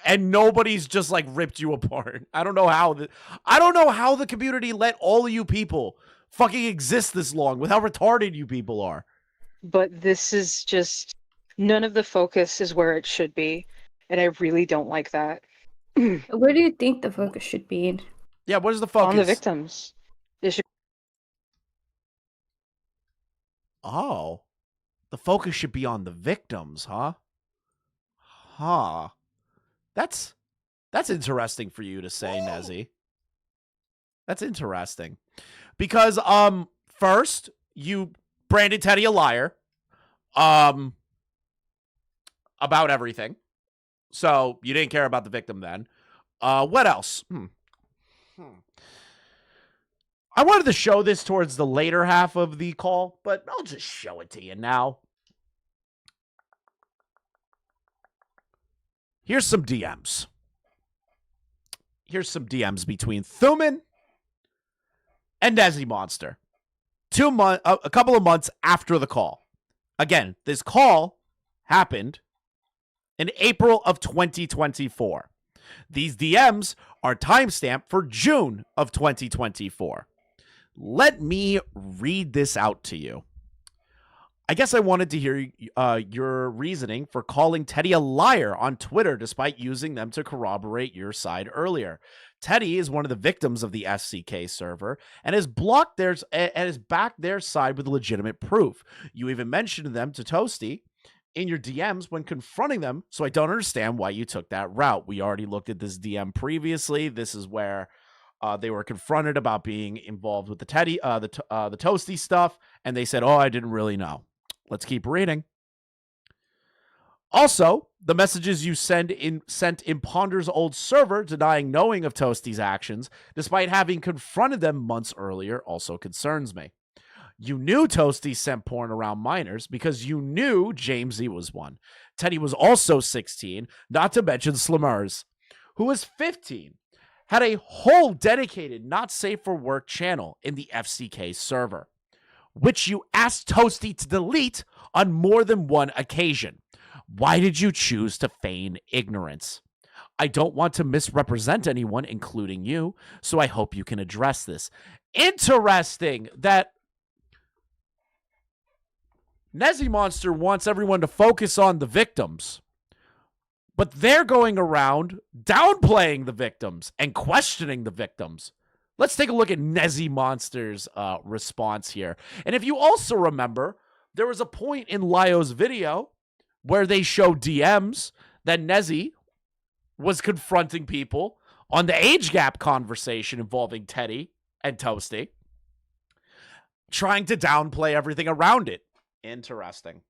and nobody's just like ripped you apart. I don't know how the community let all of you people fucking exist this long with how retarded you people are. But this is just, none of the focus is where it should be. And I really don't like that. Where do you think the focus should be in? Yeah, where's the focus? On the victims. It should... Oh. The focus should be on the victims, huh? Huh. That's interesting for you to say, Nezy. That's interesting. Because first you branded Teddy a liar about everything. So you didn't care about the victim then. What else? I wanted to show this towards the later half of the call, but I'll just show it to you now. Here's some DMs. Here's some DMs between Thuman and Nezziemonster. A couple of months after the call. Again, this call happened in April of 2024. These DMs are timestamped for June of 2024. Let me read this out to you. I guess I wanted to hear your reasoning for calling Teddy a liar on Twitter despite using them to corroborate your side earlier. Teddy is one of the victims of the FCK server and has backed their side with legitimate proof. You even mentioned them to Toasty in your DMs when confronting them, so I don't understand why you took that route. We already looked at this DM previously. This is where they were confronted about being involved with the Toasty stuff, and they said, oh, I didn't really know. Let's keep reading. Also, the messages you sent in Ponder's old server denying knowing of Toasty's actions, despite having confronted them months earlier, also concerns me. You knew Toasty sent porn around minors because you knew Jamesy was one. Teddy was also 16, not to mention Slimmers, who was 15, had a whole dedicated not safe for work channel in the FCK server, which you asked Toasty to delete on more than one occasion. Why did you choose to feign ignorance? I don't want to misrepresent anyone, including you, so I hope you can address this. Interesting that Nezziemonster wants everyone to focus on the victims, but they're going around downplaying the victims and questioning the victims. Let's take a look at Nezziemonster's response here. And if you also remember, there was a point in Lyo's video where they show DMs that Nezy was confronting people on the age gap conversation involving Teddy and Toasty, trying to downplay everything around it. Interesting.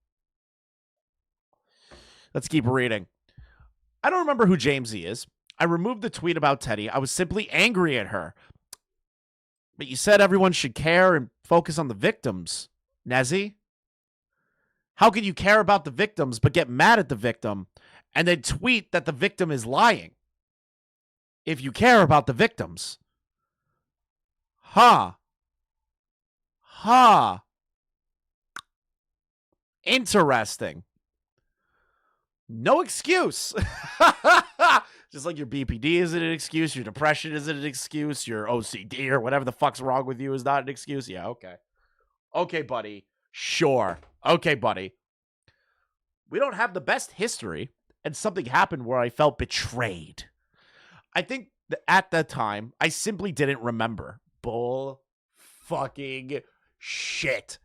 Let's keep reading. I don't remember who Jamesy is. I removed the tweet about Teddy. I was simply angry at her. But you said everyone should care and focus on the victims, Nezy. How can you care about the victims but get mad at the victim and then tweet that the victim is lying? If you care about the victims. Huh. Interesting. No excuse. Just like your BPD isn't an excuse, your depression isn't an excuse, your OCD or whatever the fuck's wrong with you is not an excuse. Yeah, okay. Okay, buddy. Sure. Okay, buddy. We don't have the best history, and something happened where I felt betrayed. I think that at that time, I simply didn't remember. Bull fucking shit.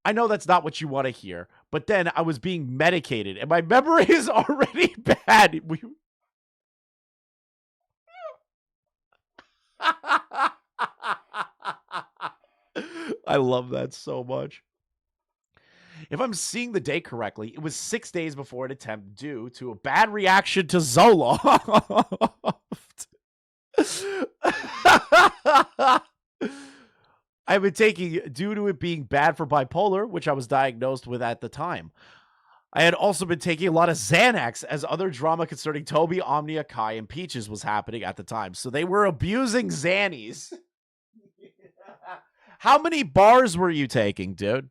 I know that's not what you want to hear, but then I was being medicated, and my memory is already bad. I love that so much. If I'm seeing the date correctly, it was 6 days before an attempt due to a bad reaction to Zoloft. I've been taking due to it being bad for bipolar, which I was diagnosed with at the time. I had also been taking a lot of Xanax as other drama concerning Toby, Omnia, Kai, and Peaches was happening at the time. So they were abusing Xannies. How many bars were you taking, dude?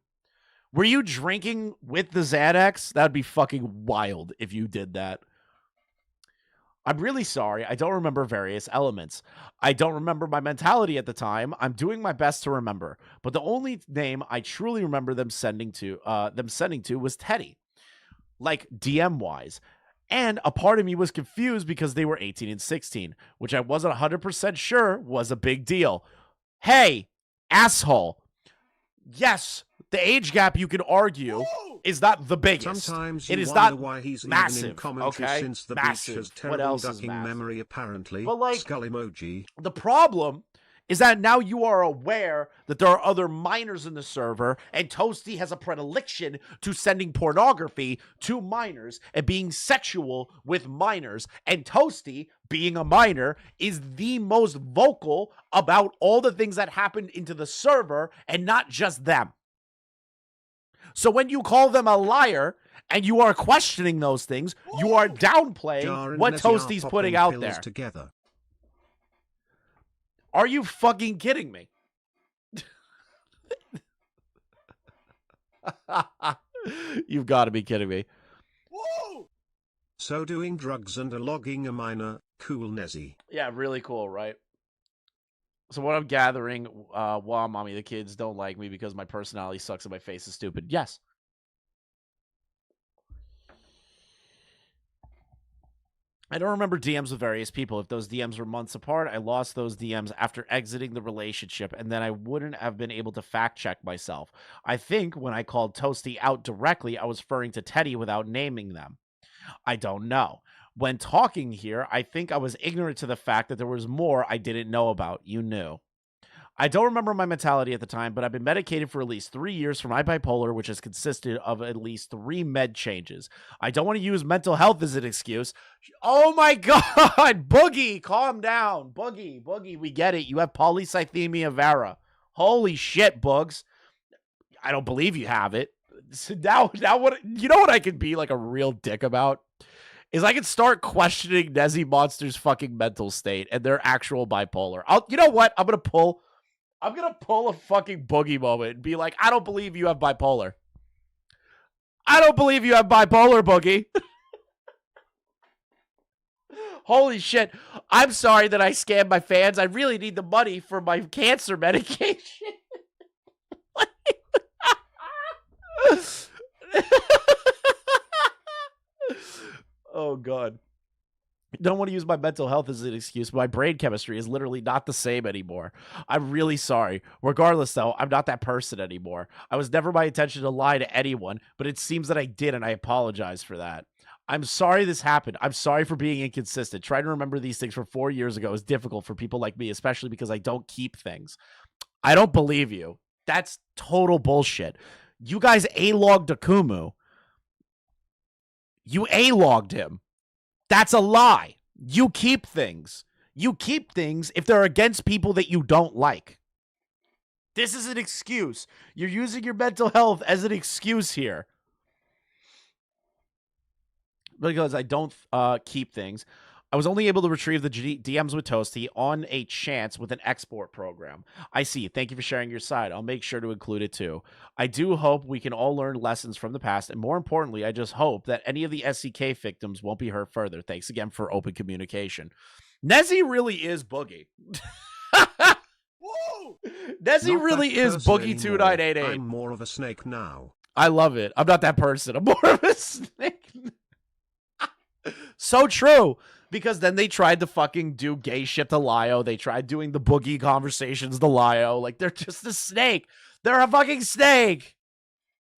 Were you drinking with the Xanax? That would be fucking wild if you did that. I'm really sorry. I don't remember various elements. I don't remember my mentality at the time. I'm doing my best to remember. But the only name I truly remember them sending to was Teddy. Like DM-wise. And a part of me was confused because they were 18 and 16, which I wasn't 100% sure was a big deal. Hey, asshole. Yes, the age gap, you can argue, is not the biggest. Sometimes it you is wonder not why he's massive, even in commentary okay? since the Massive. beach has What terrible else is ducking massive? memory apparently. But, like, skull emoji. The problem is that now you are aware that there are other minors in the server, and Toasty has a predilection to sending pornography to minors and being sexual with minors. And Toasty, being a minor, is the most vocal about all the things that happened into the server and not just them. So when you call them a liar and you are questioning those things, you are downplaying what Toasty's putting out there. Together. Are you fucking kidding me? You've got to be kidding me. Whoa! So doing drugs and logging a minor, cool Nezy. Yeah, really cool, right? So what I'm gathering, while mommy, the kids don't like me because my personality sucks and my face is stupid. Yes. I don't remember DMs with various people. If those DMs were months apart, I lost those DMs after exiting the relationship, and then I wouldn't have been able to fact check myself. I think when I called Toasty out directly, I was referring to Teddy without naming them. I don't know. When talking here, I think I was ignorant to the fact that there was more I didn't know about. You knew. I don't remember my mentality at the time, but I've been medicated for at least 3 years for my bipolar, which has consisted of at least 3 med changes. I don't want to use mental health as an excuse. Oh my God, Boogie, calm down. Boogie, we get it. You have polycythemia vera. Holy shit, Boogs. I don't believe you have it. So now what, you know what I could be like a real dick about? Is I can start questioning Nezziemonster's fucking mental state and their actual bipolar. You know what? I'm gonna pull a fucking Boogie moment and be like, I don't believe you have bipolar. I don't believe you have bipolar, Boogie. Holy shit. I'm sorry that I scammed my fans. I really need the money for my cancer medication. Oh, God. Don't want to use my mental health as an excuse, but my brain chemistry is literally not the same anymore. I'm really sorry. Regardless, though, I'm not that person anymore. I was never my intention to lie to anyone, but it seems that I did, and I apologize for that. I'm sorry this happened. I'm sorry for being inconsistent. Trying to remember these things from 4 years ago is difficult for people like me, especially because I don't keep things. I don't believe you. That's total bullshit. You guys A-logged Akumu. You A-logged him. That's a lie. You keep things. You keep things if they're against people that you don't like. This is an excuse. You're using your mental health as an excuse here. Because I don't keep things. I was only able to retrieve the DMs with Toasty on a chance with an export program. I see. Thank you for sharing your side. I'll make sure to include it too. I do hope we can all learn lessons from the past, and more importantly, I just hope that any of the FCK victims won't be hurt further. Thanks again for open communication. Nezy really is Boogie. Woo! Nezy really is Boogie2988. I'm more of a snake now. I love it. I'm not that person. I'm more of a snake. So true. Because then they tried to fucking do gay shit to Lio. They tried doing the boogie conversations to Lio. Like, they're just a snake. They're a fucking snake.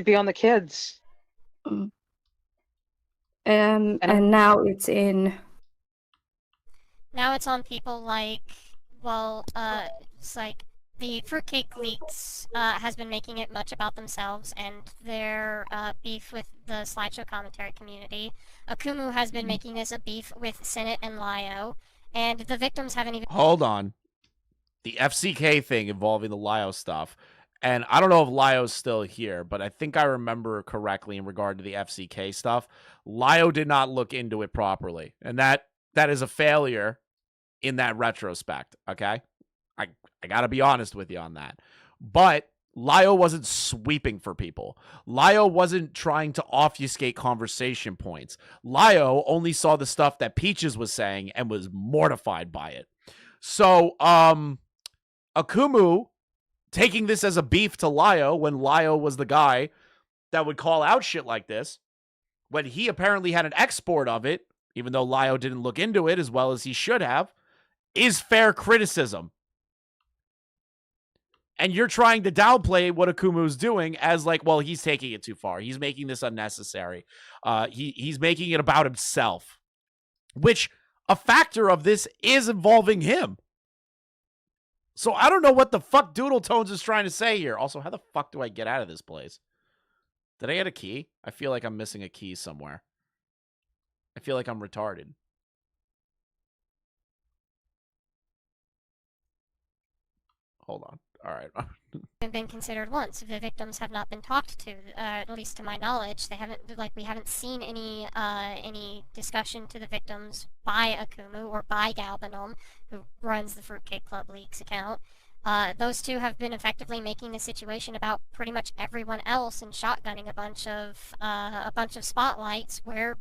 Be on the kids. And now it's in. Now it's on people like, well, it's like the Fruitcake Leaks has been making it much about themselves and their beef with the slideshow commentary community. Akumu has been making this a beef with Senate and Lio, and the victims haven't even... Hold on. The FCK thing involving the Lio stuff, and I don't know if Lio's still here, but I think I remember correctly in regard to the FCK stuff, Lio did not look into it properly, and that is a failure in that retrospect, okay? I gotta be honest with you on that. But Lio wasn't sweeping for people. Lio wasn't trying to obfuscate conversation points. Lio only saw the stuff that Peaches was saying and was mortified by it. So, Akumu taking this as a beef to Lio when Lio was the guy that would call out shit like this, when he apparently had an export of it, even though Lio didn't look into it as well as he should have, is fair criticism. And you're trying to downplay what Akumu's doing as like, well, he's taking it too far. He's making this unnecessary. He's making it about himself, which a factor of this is involving him. So I don't know what the fuck Doodle Tones is trying to say here. Also, how the fuck do I get out of this place? Did I get a key? I feel like I'm missing a key somewhere. I feel like I'm retarded. Hold on. All right. been considered once. The victims have not been talked to, at least to my knowledge. They haven't, we haven't seen any discussion to the victims by Akumu or by Galbanom, who runs the Fruitcake Club Leaks account. Those two have been effectively making the situation about pretty much everyone else and shotgunning a bunch of spotlights where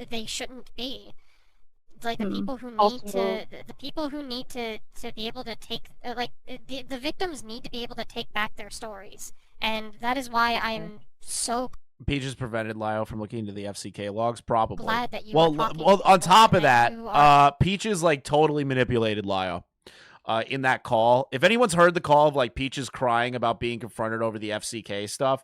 they shouldn't be. Like the people who need to be able to take the victims need to be able to take back their stories, and that is why I'm so Peaches prevented Lio from looking into the FCK logs, probably. glad that you well, were talking well, to on people top of that that, Peaches like totally manipulated Lio in that call. If anyone's heard the call of like Peaches crying about being confronted over the FCK stuff,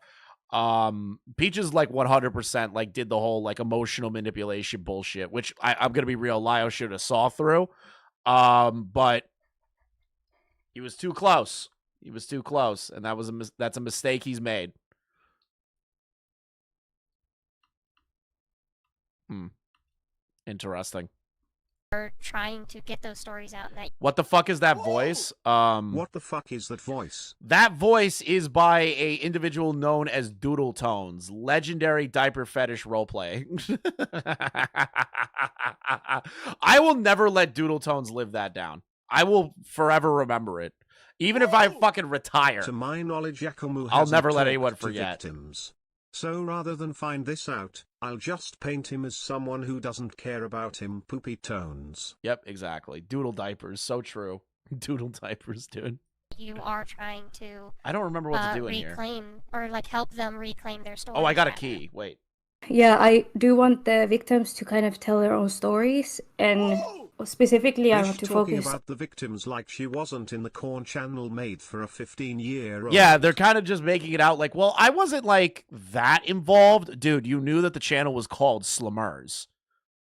Peaches like 100% like did the whole like emotional manipulation bullshit, which I'm gonna be real, Lio should have saw through, but he was too close. He was too close, and that's a mistake he's made. Interesting. are trying to get those stories out. That What the fuck is that voice? What the fuck is that voice? That voice is by a individual known as Doodle Tones, legendary diaper fetish roleplay. I will never let Doodle Tones live that down. I will forever remember it. Even if I fucking retire. To my knowledge, Akumu I'll hasn't never let talked anyone to forget. victims. So rather than find this out, I'll just paint him as someone who doesn't care about him. Poopy Tones. Yep, exactly. Doodle diapers, so true. Doodle diapers, dude. you are trying to I don't remember what to do in here. reclaim or like help them reclaim their stories. Oh, I got a rather. key. Wait. Yeah, I do want the victims to kind of tell their own stories, and specifically I Is want she to talking focus. about the victims like she wasn't in the corn channel made for a 15-year-old? Yeah, they're kind of just making it out like, well, I wasn't like that involved. Dude, you knew that the channel was called Slammers.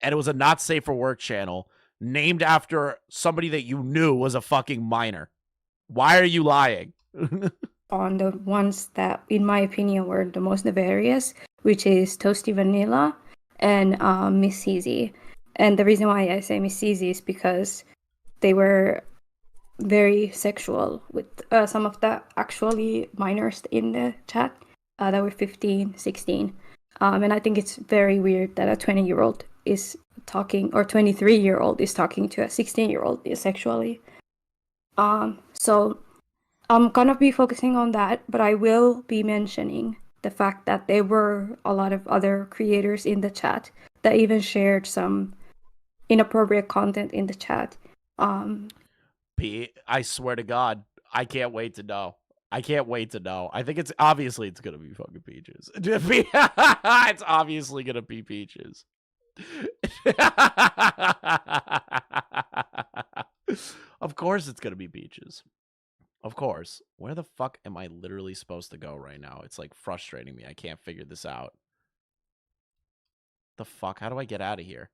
And it was a not safe for work channel named after somebody that you knew was a fucking minor. Why are you lying? On the ones that, in my opinion, were the most nefarious, which is Toasty Vanilla and Miss Nezy. And the reason why I say Miss Nezy is because they were very sexual with some of the actually minors in the chat that were 15, 16. And I think it's very weird that a 20-year-old is talking, or 23-year-old is talking to a 16-year-old sexually. So I'm gonna be focusing on that, but I will be mentioning the fact that there were a lot of other creators in the chat that even shared some inappropriate content in the chat. P, I swear to God, I can't wait to know. I can't wait to know. I think it's obviously it's gonna be fucking Peaches. It's obviously gonna be Peaches. Of course it's gonna be Peaches. Of course. Where the fuck am I literally supposed to go right now? It's like frustrating me. I can't figure this out. The fuck? How do I get out of here?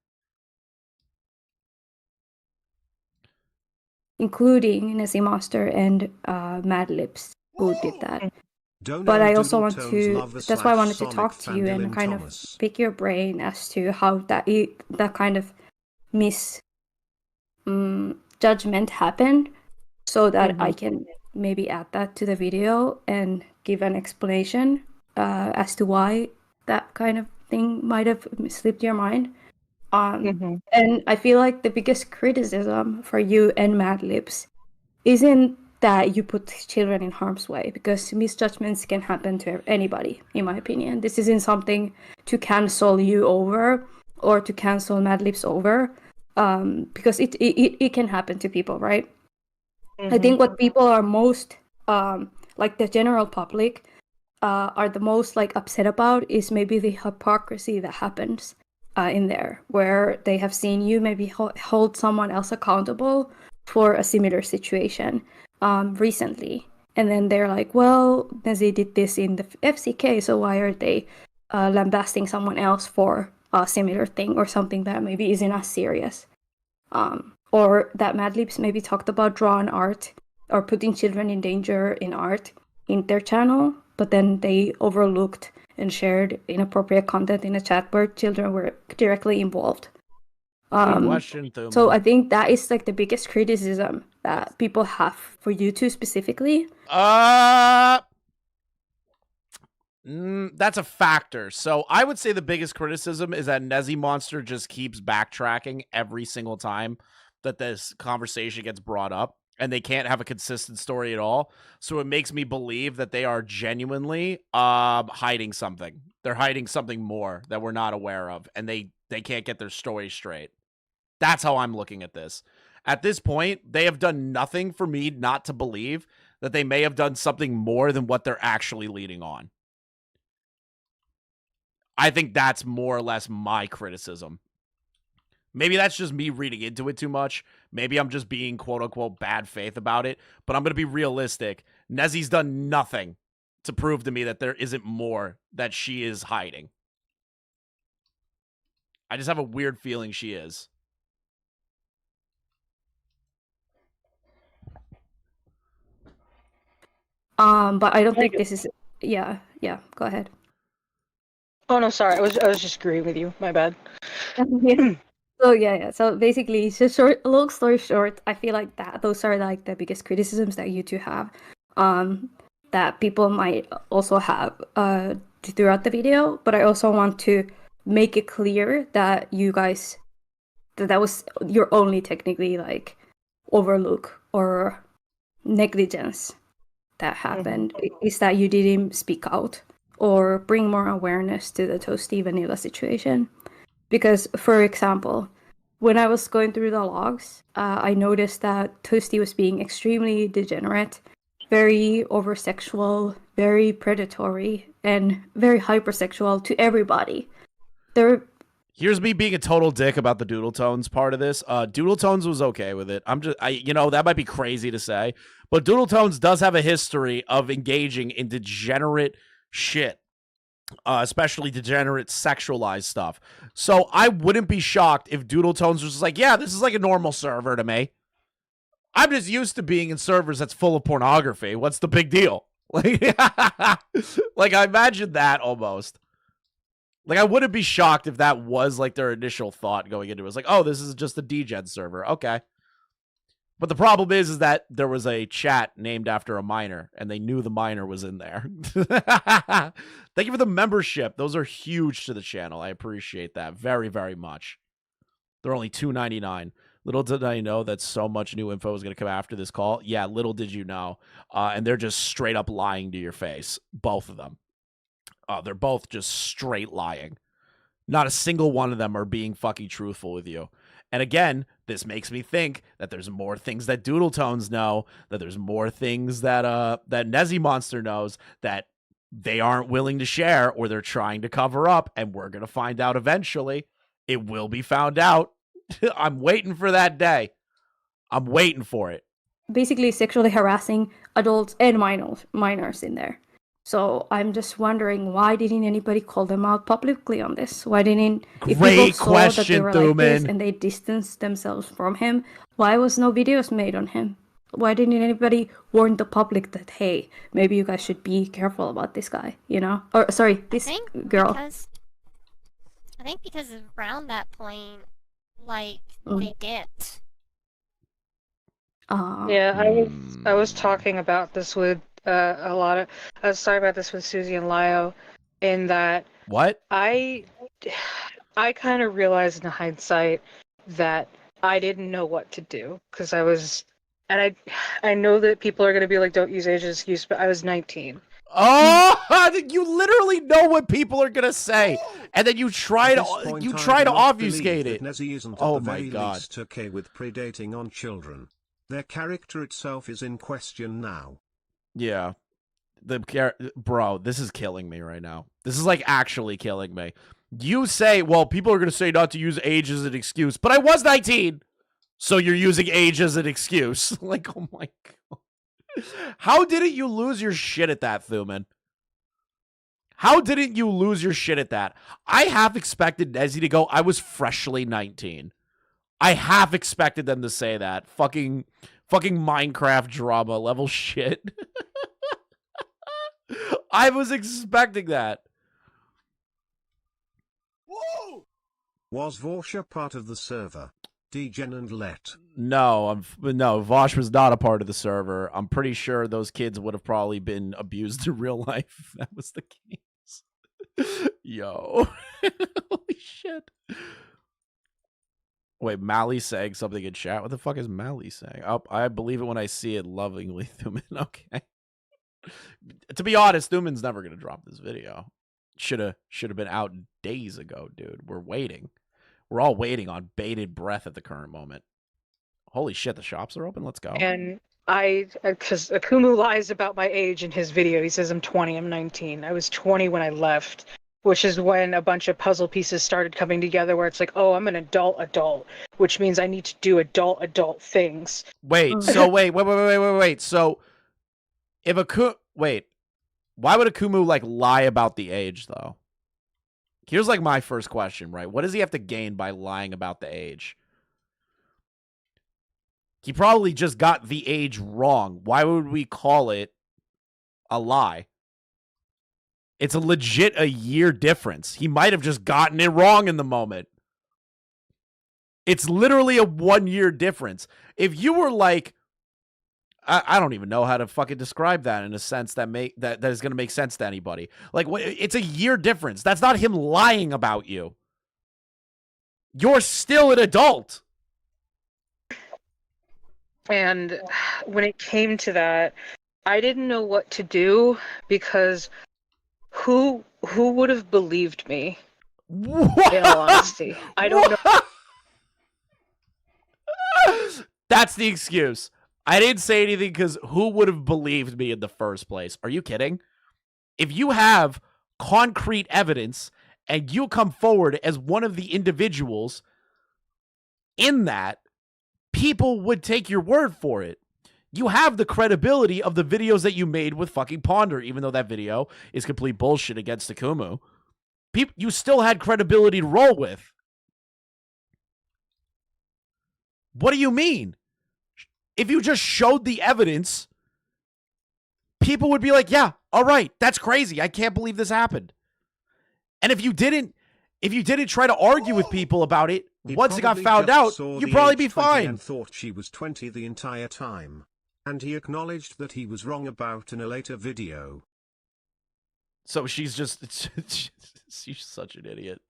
Including Nezziemonster and Mad Lips, who did that. Don't But know I also Doodle want Tones to, lover that's why I wanted to /Sonic talk to fan you and Dylan kind Thomas. of pick your brain as to how that kind of judgment happened, so that I can maybe add that to the video and give an explanation as to why that kind of thing might have slipped your mind. And I feel like the biggest criticism for you and Mad Lips isn't that you put children in harm's way, because misjudgments can happen to anybody, in my opinion. This isn't something to cancel you over or to cancel Mad Lips over, because it can happen to people, right? I think what people are most, like the general public, are the most like upset about is maybe the hypocrisy that happens in there, where they have seen you maybe hold someone else accountable for a similar situation recently, and then they're like, well, Nezy did this in the FCK, so why are they lambasting someone else for a similar thing or something that maybe isn't as serious? Or that Mad Libs maybe talked about drawn art or putting children in danger in art in their channel, but then they overlooked and shared inappropriate content in a chat where children were directly involved. Question, Thuma. So I think that is like the biggest criticism that people have for you two specifically. That's a factor. So I would say the biggest criticism is that Nezziemonster just keeps backtracking every single time that this conversation gets brought up, and they can't have a consistent story at all. So it makes me believe that they are genuinely hiding something. They're hiding something more that we're not aware of, and they can't get their story straight. That's how I'm looking at this. At this point, they have done nothing for me not to believe that they may have done something more than what they're actually leading on. I think that's more or less my criticism. Maybe that's just me reading into it too much. Maybe I'm just being quote-unquote bad faith about it. But I'm going to be realistic. Nezzy's done nothing to prove to me that there isn't more that she is hiding. I just have a weird feeling she is. But I don't think this is... Yeah, go ahead. Oh no, sorry. I was just agreeing with you. My bad. So basically, it's a long story short, I feel like that those are like the biggest criticisms that you two have, that people might also have throughout the video. But I also want to make it clear that you guys, that was your only technically like overlook or negligence that happened, is that you didn't speak out or bring more awareness to the Toasty Vanilla situation. Because, for example, when I was going through the logs, I noticed that Toasty was being extremely degenerate, very over-sexual, very predatory, and very hypersexual to everybody. They're Here's me being a total dick about the Doodle Tones part of this. Doodle Tones was okay with it. That might be crazy to say, but Doodle Tones does have a history of engaging in degenerate shit, especially degenerate sexualized stuff. So I wouldn't be shocked if Doodle Tones was just like, yeah, this is like a normal server to me. I'm just used to being in servers that's full of pornography. What's the big deal? Like, like I imagine that almost. Like, I wouldn't be shocked if that was, like, their initial thought going into it. It was like, oh, this is just a degen server. Okay. But the problem is that there was a chat named after a minor, and they knew the minor was in there. Thank you for the membership. Those are huge to the channel. I appreciate that very, very much. They're only $2.99. Little did I know that so much new info was going to come after this call. Yeah, little did you know. And they're just straight up lying to your face. Both of them. They're both just straight lying. Not a single one of them are being fucking truthful with you. And again, this makes me think that there's more things that Doodle Tones know, that there's more things that that Nezziemonster knows that they aren't willing to share or they're trying to cover up, and we're going to find out eventually. It will be found out. I'm waiting for that day. I'm waiting for it. basically sexually harassing adults and minors in there. So I'm just wondering, why didn't anybody call them out publicly on this? Why didn't, if people saw that they were like this and they distanced themselves from him, why was no videos made on him? Why didn't anybody warn the public that, hey, maybe you guys should be careful about this guy, you know? Or, sorry, this girl. I think because around that point, like, they dipped. Yeah, I was talking about this with I was talking about this with Susie and Lio, in that what I kind of realized in hindsight that I didn't know what to do, because I know that people are going to be like, don't use age as an excuse, but I was 19. Oh, you literally know what people are gonna say, and then you try to obfuscate it. Nezy isn't oh at the my very god! Least okay with predating on children. Their character itself is in question now. Yeah, bro, this is killing me right now. This is like actually killing me. You say, well, people are gonna say not to use age as an excuse, but I was 19, so you're using age as an excuse. Like, oh my god. How didn't you lose your shit at that, Thuman? How didn't you lose your shit at that? I half expected Nezy to go, I was freshly 19. I half expected them to say that. Fucking Minecraft drama level shit. I was expecting that. Whoa! Was Vorsha part of the server? Degen and Let. No, Vosh was not a part of the server. I'm pretty sure those kids would have probably been abused in real life if that was the case. Yo. Holy shit. Wait, Mally saying something in chat? What the fuck is Mally saying? Oh, I believe it when I see it, lovingly, Thuman. Okay. To be honest, Thuman's never going to drop this video. Should have been out days ago, dude. We're waiting. We're all waiting on bated breath at the current moment. Holy shit, the shops are open? Let's go. And because Akumu lies about my age in his video. He says I'm 20, I'm 19. I was 20 when I left, which is when a bunch of puzzle pieces started coming together where it's like, oh, I'm an adult, which means I need to do adult things. Wait, so wait. So if why would Akumu like lie about the age though? Here's like my first question, right? What does he have to gain by lying about the age? He probably just got the age wrong. Why would we call it a lie? It's a legit a year difference. He might have just gotten it wrong in the moment. It's literally a 1 year difference. If you were like, I don't even know how to fucking describe that in a sense that is going to make sense to anybody. Like, it's a year difference. That's not him lying about you. You're still an adult. And when it came to that, I didn't know what to do, because who would have believed me? What? In all honesty, I don't know. That's the excuse. I didn't say anything because who would have believed me in the first place? Are you kidding? If you have concrete evidence and you come forward as one of the individuals in that, people would take your word for it. You have the credibility of the videos that you made with fucking Ponder, even though that video is complete bullshit against Akumu. You still had credibility to roll with. What do you mean? If you just showed the evidence, people would be like, yeah, all right, that's crazy. I can't believe this happened. And if you didn't try to argue with people about it, once it got found out, you'd probably be fine. And thought she was 20 the entire time. And he acknowledged that he was wrong about in a later video. So she's such an idiot.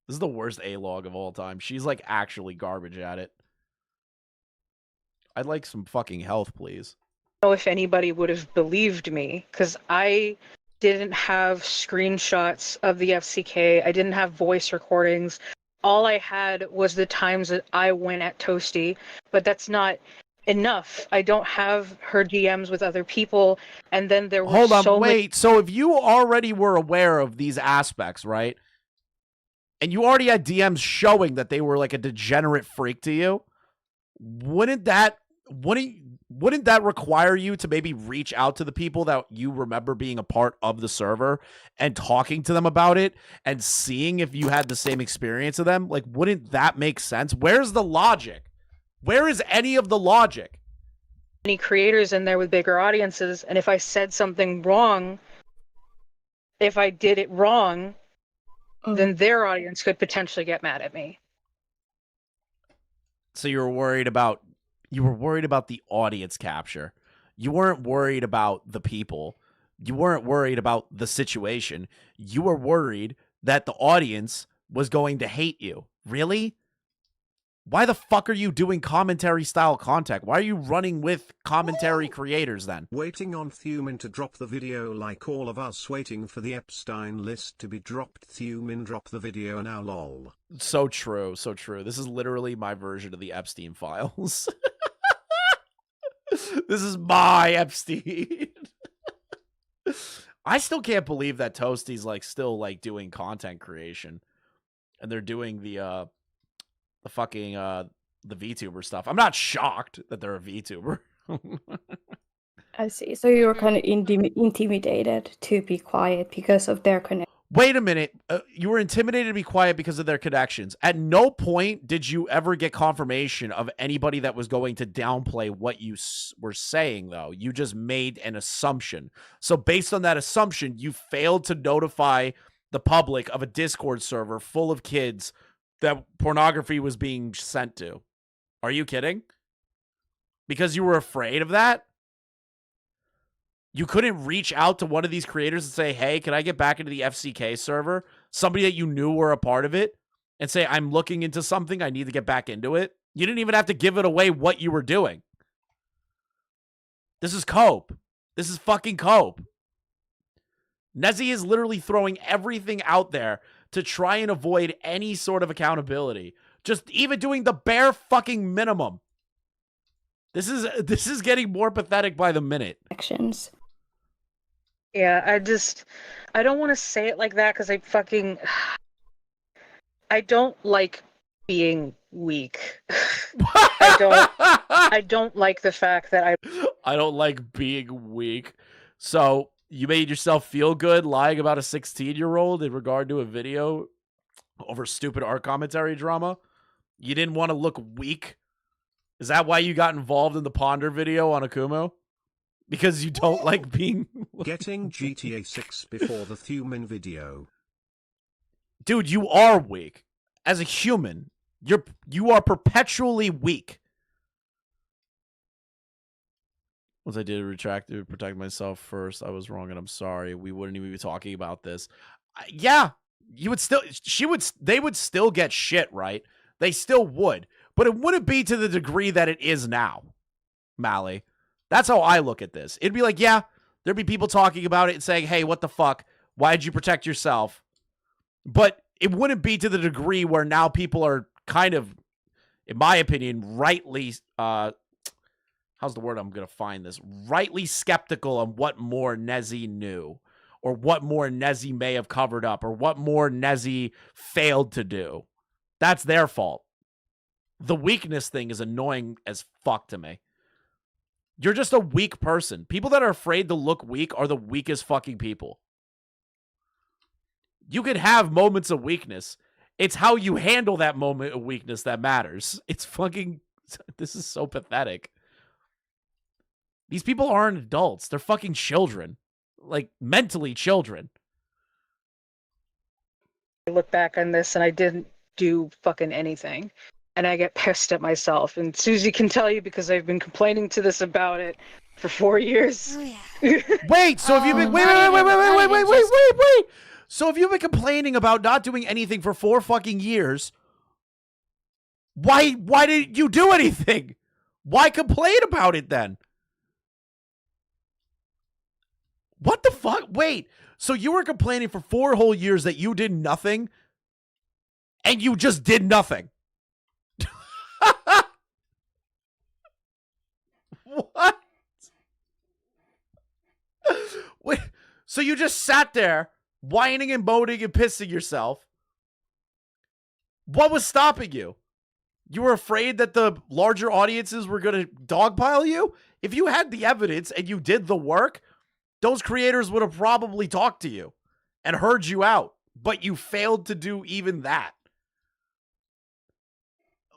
This is the worst A-log of all time. She's like actually garbage at it. I'd like some fucking health, please. I don't know if anybody would have believed me, because I didn't have screenshots of the FCK. I didn't have voice recordings. All I had was the times that I went at Toasty, but that's not enough. I don't have her DMs with other people, and then there were wait. So if you already were aware of these aspects, right? And you already had DMs showing that they were like a degenerate freak to you, wouldn't that require you to maybe reach out to the people that you remember being a part of the server and talking to them about it and seeing if you had the same experience of them? Like, wouldn't that make sense? Where's the logic? Where is any of the logic? Many creators in there with bigger audiences, and if I said something wrong, if I did it wrong, then their audience could potentially get mad at me. So you were worried about the audience capture. You weren't worried about the people. You weren't worried about the situation. You were worried that the audience was going to hate you. Really? Why the fuck are you doing commentary style content? Why are you running with commentary creators then? Waiting on Thumin to drop the video like all of us waiting for the Epstein list to be dropped. Thumin, drop the video now, lol. So true, so true. This is literally my version of the Epstein files. This is my Epstein. I still can't believe that Toasty's like still like doing content creation. And they're doing the fucking the VTuber stuff. I'm not shocked that they're a VTuber. I see. So you were kind of intimidated to be quiet because of their connection. Wait a minute. You were intimidated to be quiet because of their connections. At no point did you ever get confirmation of anybody that was going to downplay what you were saying, though. You just made an assumption. So based on that assumption, you failed to notify the public of a Discord server full of kids that pornography was being sent to. Are you kidding? Because you were afraid of that? You couldn't reach out to one of these creators and say, hey, can I get back into the FCK server? Somebody that you knew were a part of it, and say, I'm looking into something. I need to get back into it. You didn't even have to give it away what you were doing. This is cope. This is fucking cope. Nezy is literally throwing everything out there to try and avoid any sort of accountability. Just even doing the bare fucking minimum. This is getting more pathetic by the minute. Actions. Yeah, I don't want to say it like that because I don't like being weak. I don't like the fact that I don't like being weak. So you made yourself feel good lying about a 16-year-old in regard to a video over stupid art commentary drama? You didn't want to look weak? Is that why you got involved in the Ponder video on Akumu? Because you don't like being... Getting GTA 6 before the Thumin video. Dude, you are weak. As a human, you are perpetually weak. Once I did to protect myself first, I was wrong and I'm sorry. We wouldn't even be talking about this. Yeah, you would still... They would still get shit, right? They still would. But it wouldn't be to the degree that it is now, Mally. That's how I look at this. It'd be like, yeah, there'd be people talking about it and saying, hey, what the fuck? Why'd you protect yourself? But it wouldn't be to the degree where now people are kind of, in my opinion, rightly, how's the word I'm going to find this? Rightly skeptical on what more Nezy knew. or what more Nezy may have covered up, or what more Nezy failed to do. That's their fault. The weakness thing is annoying as fuck to me. You're just a weak person. People that are afraid to look weak are the weakest fucking people. You can have moments of weakness. It's how you handle that moment of weakness that matters. It's fucking... This is so pathetic. These people aren't adults. They're fucking children. Like, mentally children. I look back on this and I didn't do fucking anything. And I get pissed at myself. And Susie can tell you because I've been complaining to this about it for 4 years. Oh, yeah. Wait, so have you been... Wait. So if you've been complaining about not doing anything for 4 fucking years, why didn't you do anything? Why complain about it then? What the fuck? Wait, so you were complaining for 4 whole years that you did nothing, and you just did nothing? What? Wait, so you just sat there whining and moaning and pissing yourself. What was stopping you? You were afraid that the larger audiences were going to dogpile you? If you had the evidence and you did the work, those creators would have probably talked to you and heard you out. But you failed to do even that.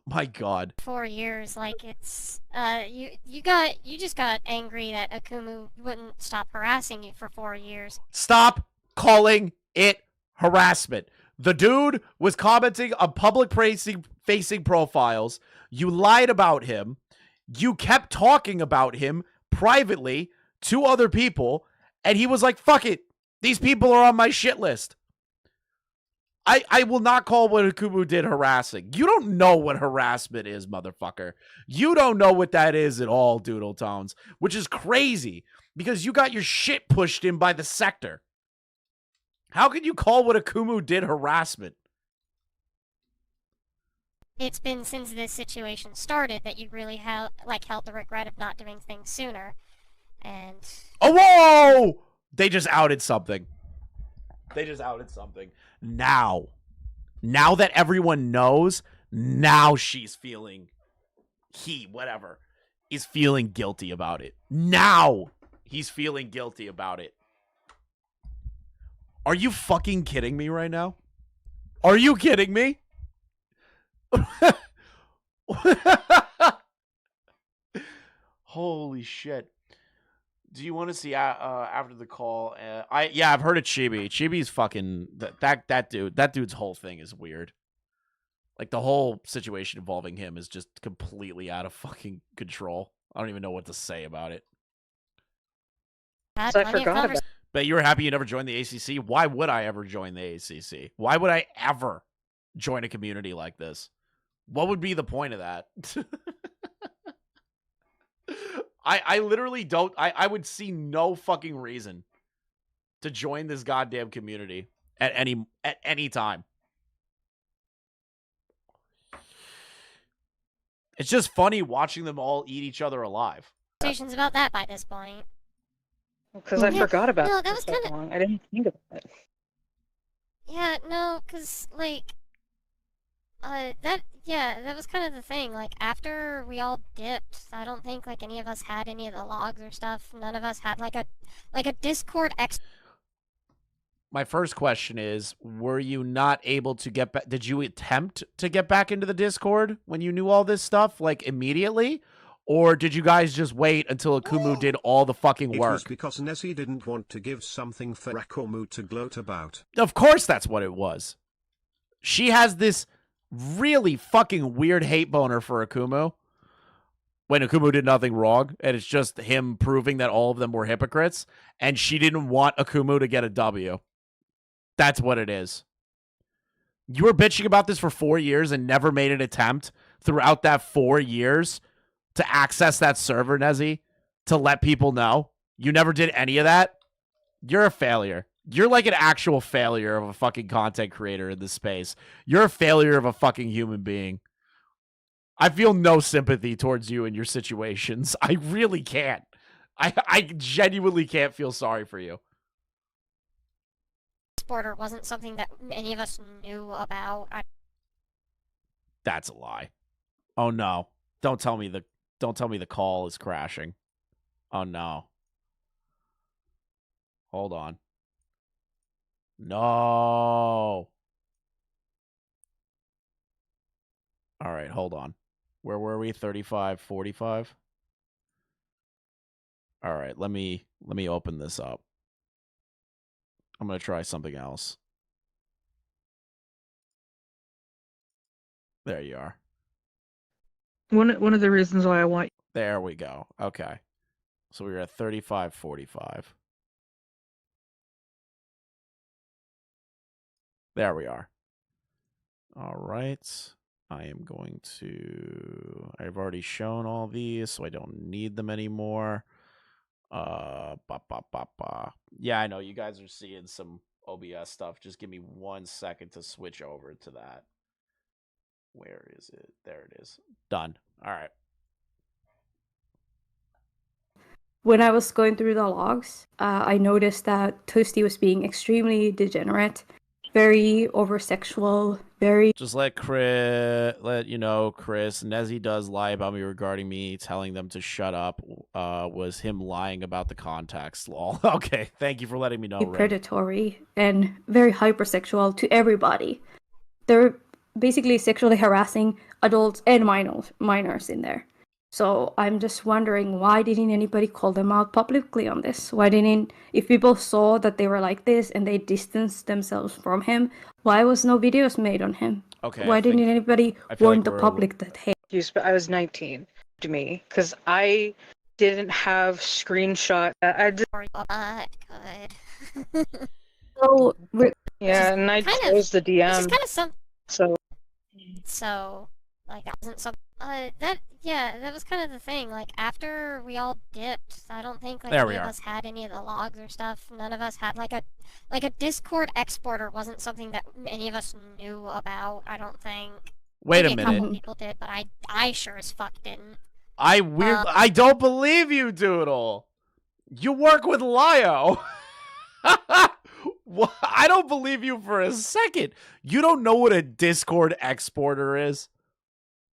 My God. 4 years, like it's you just got angry that Akumu wouldn't stop harassing you for 4 years. Stop calling it harassment. The dude was commenting on public facing profiles. You lied about him. You kept talking about him privately to other people, and he was like, fuck it. These people are on my shit list. I will not call what Akumu did harassing. You don't know what harassment is, motherfucker. You don't know what that is at all, Doodle Tones, which is crazy because you got your shit pushed in by the sector. How can you call what Akumu did harassment? It's been since this situation started that you really held the regret of not doing things sooner. And oh, whoa! They just outed something. Now that everyone knows, now she's feeling, is feeling guilty about it. Now he's feeling guilty about it. Are you fucking kidding me right now? Are you kidding me? Holy shit. Do you want to see after the call? I've heard of Chibi. Chibi's fucking that dude. That dude's whole thing is weird. Like the whole situation involving him is just completely out of fucking control. I don't even know what to say about it. I forgot about. But you were happy you never joined the ACC. Why would I ever join the ACC? Why would I ever join a community like this? What would be the point of that? I literally don't. I would see no fucking reason to join this goddamn community at any time. It's just funny watching them all eat each other alive. conversations about that by this point. Because I forgot about no, it that for was so kinda- long. I didn't think about it. Yeah, no, cause like, that was kind of the thing. Like after we all dipped, I don't think like any of us had any of the logs or stuff. None of us had like a Discord X. My first question is, were you not able to get back? Did you attempt to get back into the Discord when you knew all this stuff, like immediately? Or did you guys just wait until Akumu did all the fucking It work? was because Nezy didn't want to give something for Akumu to gloat about. Of course that's what it was. She has this really fucking weird hate boner for Akumu when Akumu did nothing wrong, and it's just him proving that all of them were hypocrites, and she didn't want Akumu to get a W. That's what it is. You were bitching about this for 4 years and never made an attempt throughout that 4 years to access that server, Nezy, to let people know. You never did any of that. You're a failure. You're like an actual failure of a fucking content creator in this space. You're a failure of a fucking human being. I feel no sympathy towards you and your situations. I really can't. I genuinely can't feel sorry for you. exporter wasn't something that any of us knew about. That's a lie. Oh no. Don't tell me the call is crashing. Oh no. Hold on. No. All right, hold on. Where were we? 35, 45? All right, let me open this up. I'm going to try something else. There you are. One of the reasons why I want. There we go. Okay. So we were at 35, 45. There we are. All right. I am going to... I've already shown all these, so I don't need them anymore. Yeah, I know you guys are seeing some OBS stuff. Just give me 1 second to switch over to that. Where is it? There it is. Done. All right. When I was going through the logs, I noticed that Toasty was being extremely degenerate, very over-sexual, very... Just let you know, Chris, Nezy does lie about me regarding me telling them to shut up. Was him lying about the context, lol. Okay, thank you for letting me know, Ray. predatory and very hypersexual to everybody. They're basically sexually harassing adults and minors in there. So I'm just wondering, why didn't anybody call them out publicly on this? Why didn't, if people saw that they were like this and they distanced themselves from him, why was no videos made on him? Okay. Why didn't anybody warn the public that, hey... I was 19 to me, because I didn't have screenshot. I just... Good. So, Yeah, and I chose the DM. Which is kind of So, like, that wasn't some. That was kind of the thing. Like, after we all dipped, I don't think like any of us had any of the logs or stuff. None of us had like a Discord exporter wasn't something that any of us knew about. I don't think. Wait Maybe a a couple minute. people did, but I sure as fuck didn't. I don't believe you, Doodle. You work with Lio. I don't believe you for a second. You don't know what a Discord exporter is?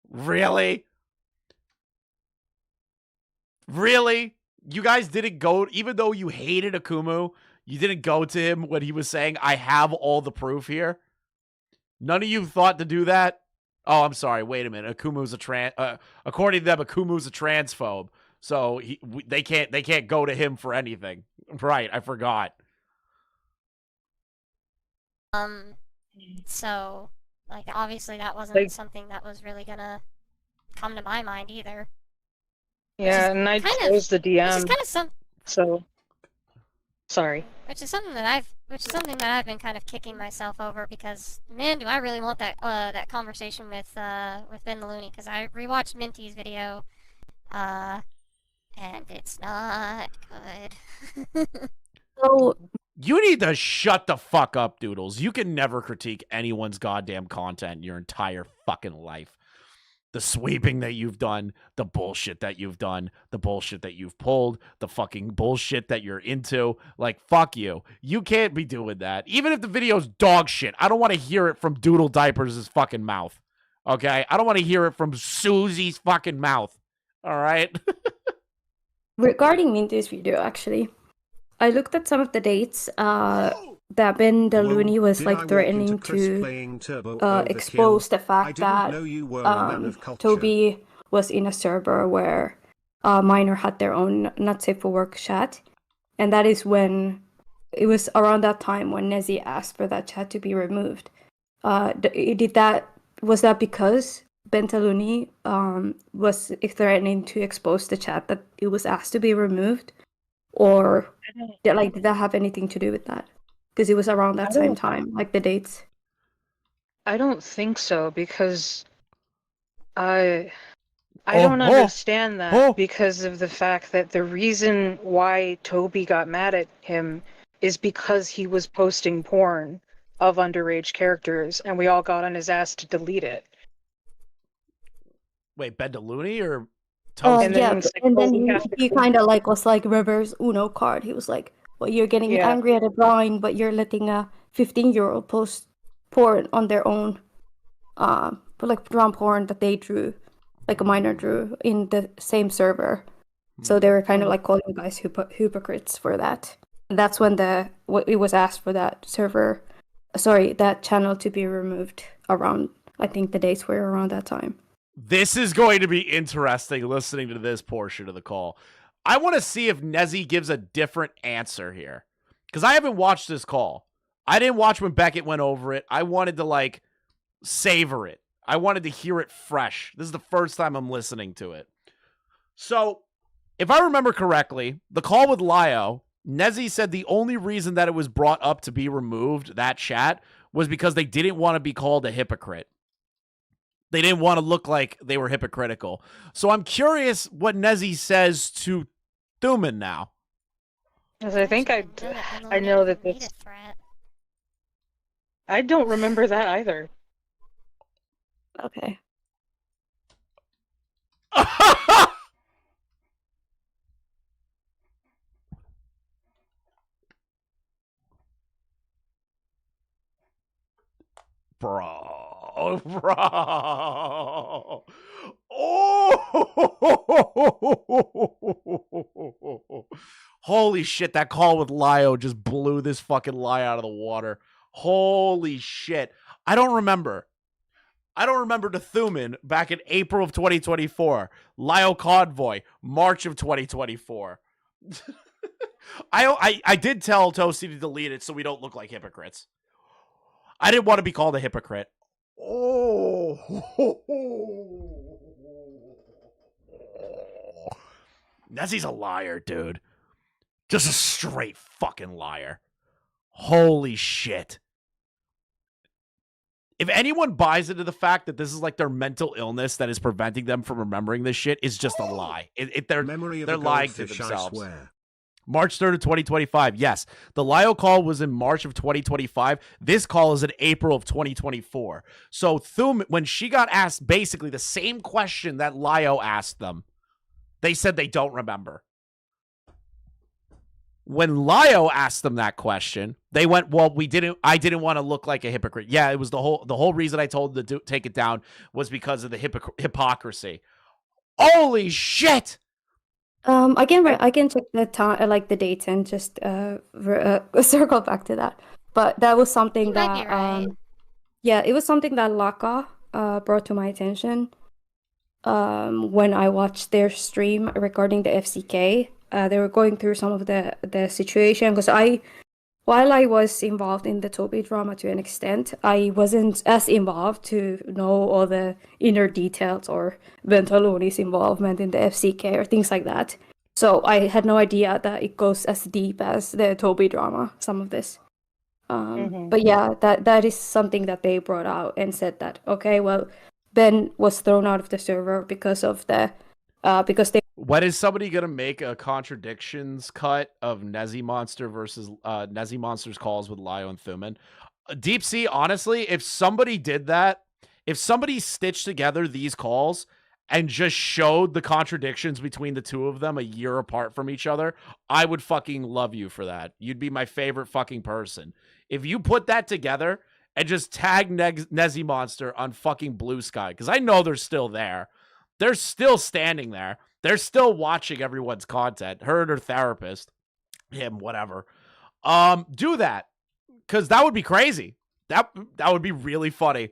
Really? Really? You guys didn't go, even though you hated Akumu, you didn't go to him when he was saying, I have all the proof here? None of you thought to do that? Oh, I'm sorry. Wait a minute. Akumu's according to them, Akumu's a transphobe. So they can't go to him for anything. Right, I forgot. So, like, obviously that wasn't something that was really gonna come to my mind either. Yeah, and I chose the DM. Which is kind of So, sorry. Which is something that I've been kind of kicking myself over, because man, do I really want that that conversation with Ben the Looney, because I rewatched Minty's video, and it's not good. So you need to shut the fuck up, Doodles. You can never critique anyone's goddamn content your entire fucking life. The sweeping that you've done, the bullshit that you've done, the bullshit that you've pulled, the fucking bullshit that you're into. Like, fuck you. You can't be doing that. Even if the video's dog shit, I don't want to hear it from Doodle Diapers' fucking mouth. Okay? I don't want to hear it from Susie's fucking mouth. All right? regarding Minty's video, actually, I looked at some of the dates that Ben the Looney was like threatening to expose the fact that Toby was in a server where minor had their own not safe for work chat, and that is when it was around that time when Nezy asked for that chat to be removed. Was that because Ben the Looney was threatening to expose the chat that it was asked to be removed? Or did that have anything to do with that? Because it was around that same time, like the dates. I don't think so, because I don't understand that because of the fact that the reason why Toby got mad at him is because he was posting porn of underage characters, and we all got on his ass to delete it. Wait, Ben the Looney or Toasty? Yeah, and then he kind of was like reverse Uno card. He was like, well, you're getting angry at a drawing, but you're letting a 15-year-old post porn on their own, but like drawn porn that they drew, like a minor drew in the same server. So they were kind of like calling you guys hypocrites for that. And that's when it was asked for that that channel to be removed around, I think the dates were around that time. This is going to be interesting listening to this portion of the call. I want to see if Nezy gives a different answer here. Because I haven't watched this call. I didn't watch when Beckett went over it. I wanted to, like, savor it. I wanted to hear it fresh. This is the first time I'm listening to it. So, if I remember correctly, the call with Lio, Nezy said the only reason that it was brought up to be removed, that chat, was because they didn't want to be called a hypocrite. They didn't want to look like they were hypocritical. So I'm curious what Nezy says to Thuman now. Because I think I know that this... I don't remember that either. Okay. Bro. Oh! Holy shit, that call with Lio just blew this fucking lie out of the water. Holy shit. I don't remember to Thuman back in April of 2024. Lio Convoy, March of 2024. I did tell Toasty to delete it so we don't look like hypocrites. I didn't want to be called a hypocrite. Oh. Nezzy's a liar, dude. Just a straight fucking liar. Holy shit. If anyone buys into the fact that this is like their mental illness that is preventing them from remembering this shit, it's just a lie. They're lying to themselves. March 3rd of 2025. Yes, the Lio call was in March of 2025. This call is in April of 2024. So Thuman, when she got asked basically the same question that Lio asked them, they said they don't remember. When Lio asked them that question, they went, well, I didn't want to look like a hypocrite. Yeah, it was the whole reason I told them to take it down was because of the hypocrisy. Holy shit! I can check the time, like the dates, and just circle back to that. But that was something that it was something that Laka brought to my attention when I watched their stream regarding the FCK. They were going through some of the situation because while I was involved in the Toby drama to an extent, I wasn't as involved to know all the inner details or Bentaloni's involvement in the FCK or things like that. So I had no idea that it goes as deep as the Toby drama, some of this. But yeah, that is something that they brought out and said that, okay, well, Ben was thrown out of the server because of because they... When is somebody going to make a contradictions cut of Nezziemonster versus Nezziemonster's calls with Lio and Thuman? Deep Sea, honestly, if somebody did that, if somebody stitched together these calls and just showed the contradictions between the two of them a year apart from each other, I would fucking love you for that. You'd be my favorite fucking person. If you put that together and just tag Nezziemonster on fucking Blue Sky, because I know they're still there. They're still standing there. They're still watching everyone's content. Her and her therapist. Him, whatever. Do that. Because that would be crazy. That would be really funny.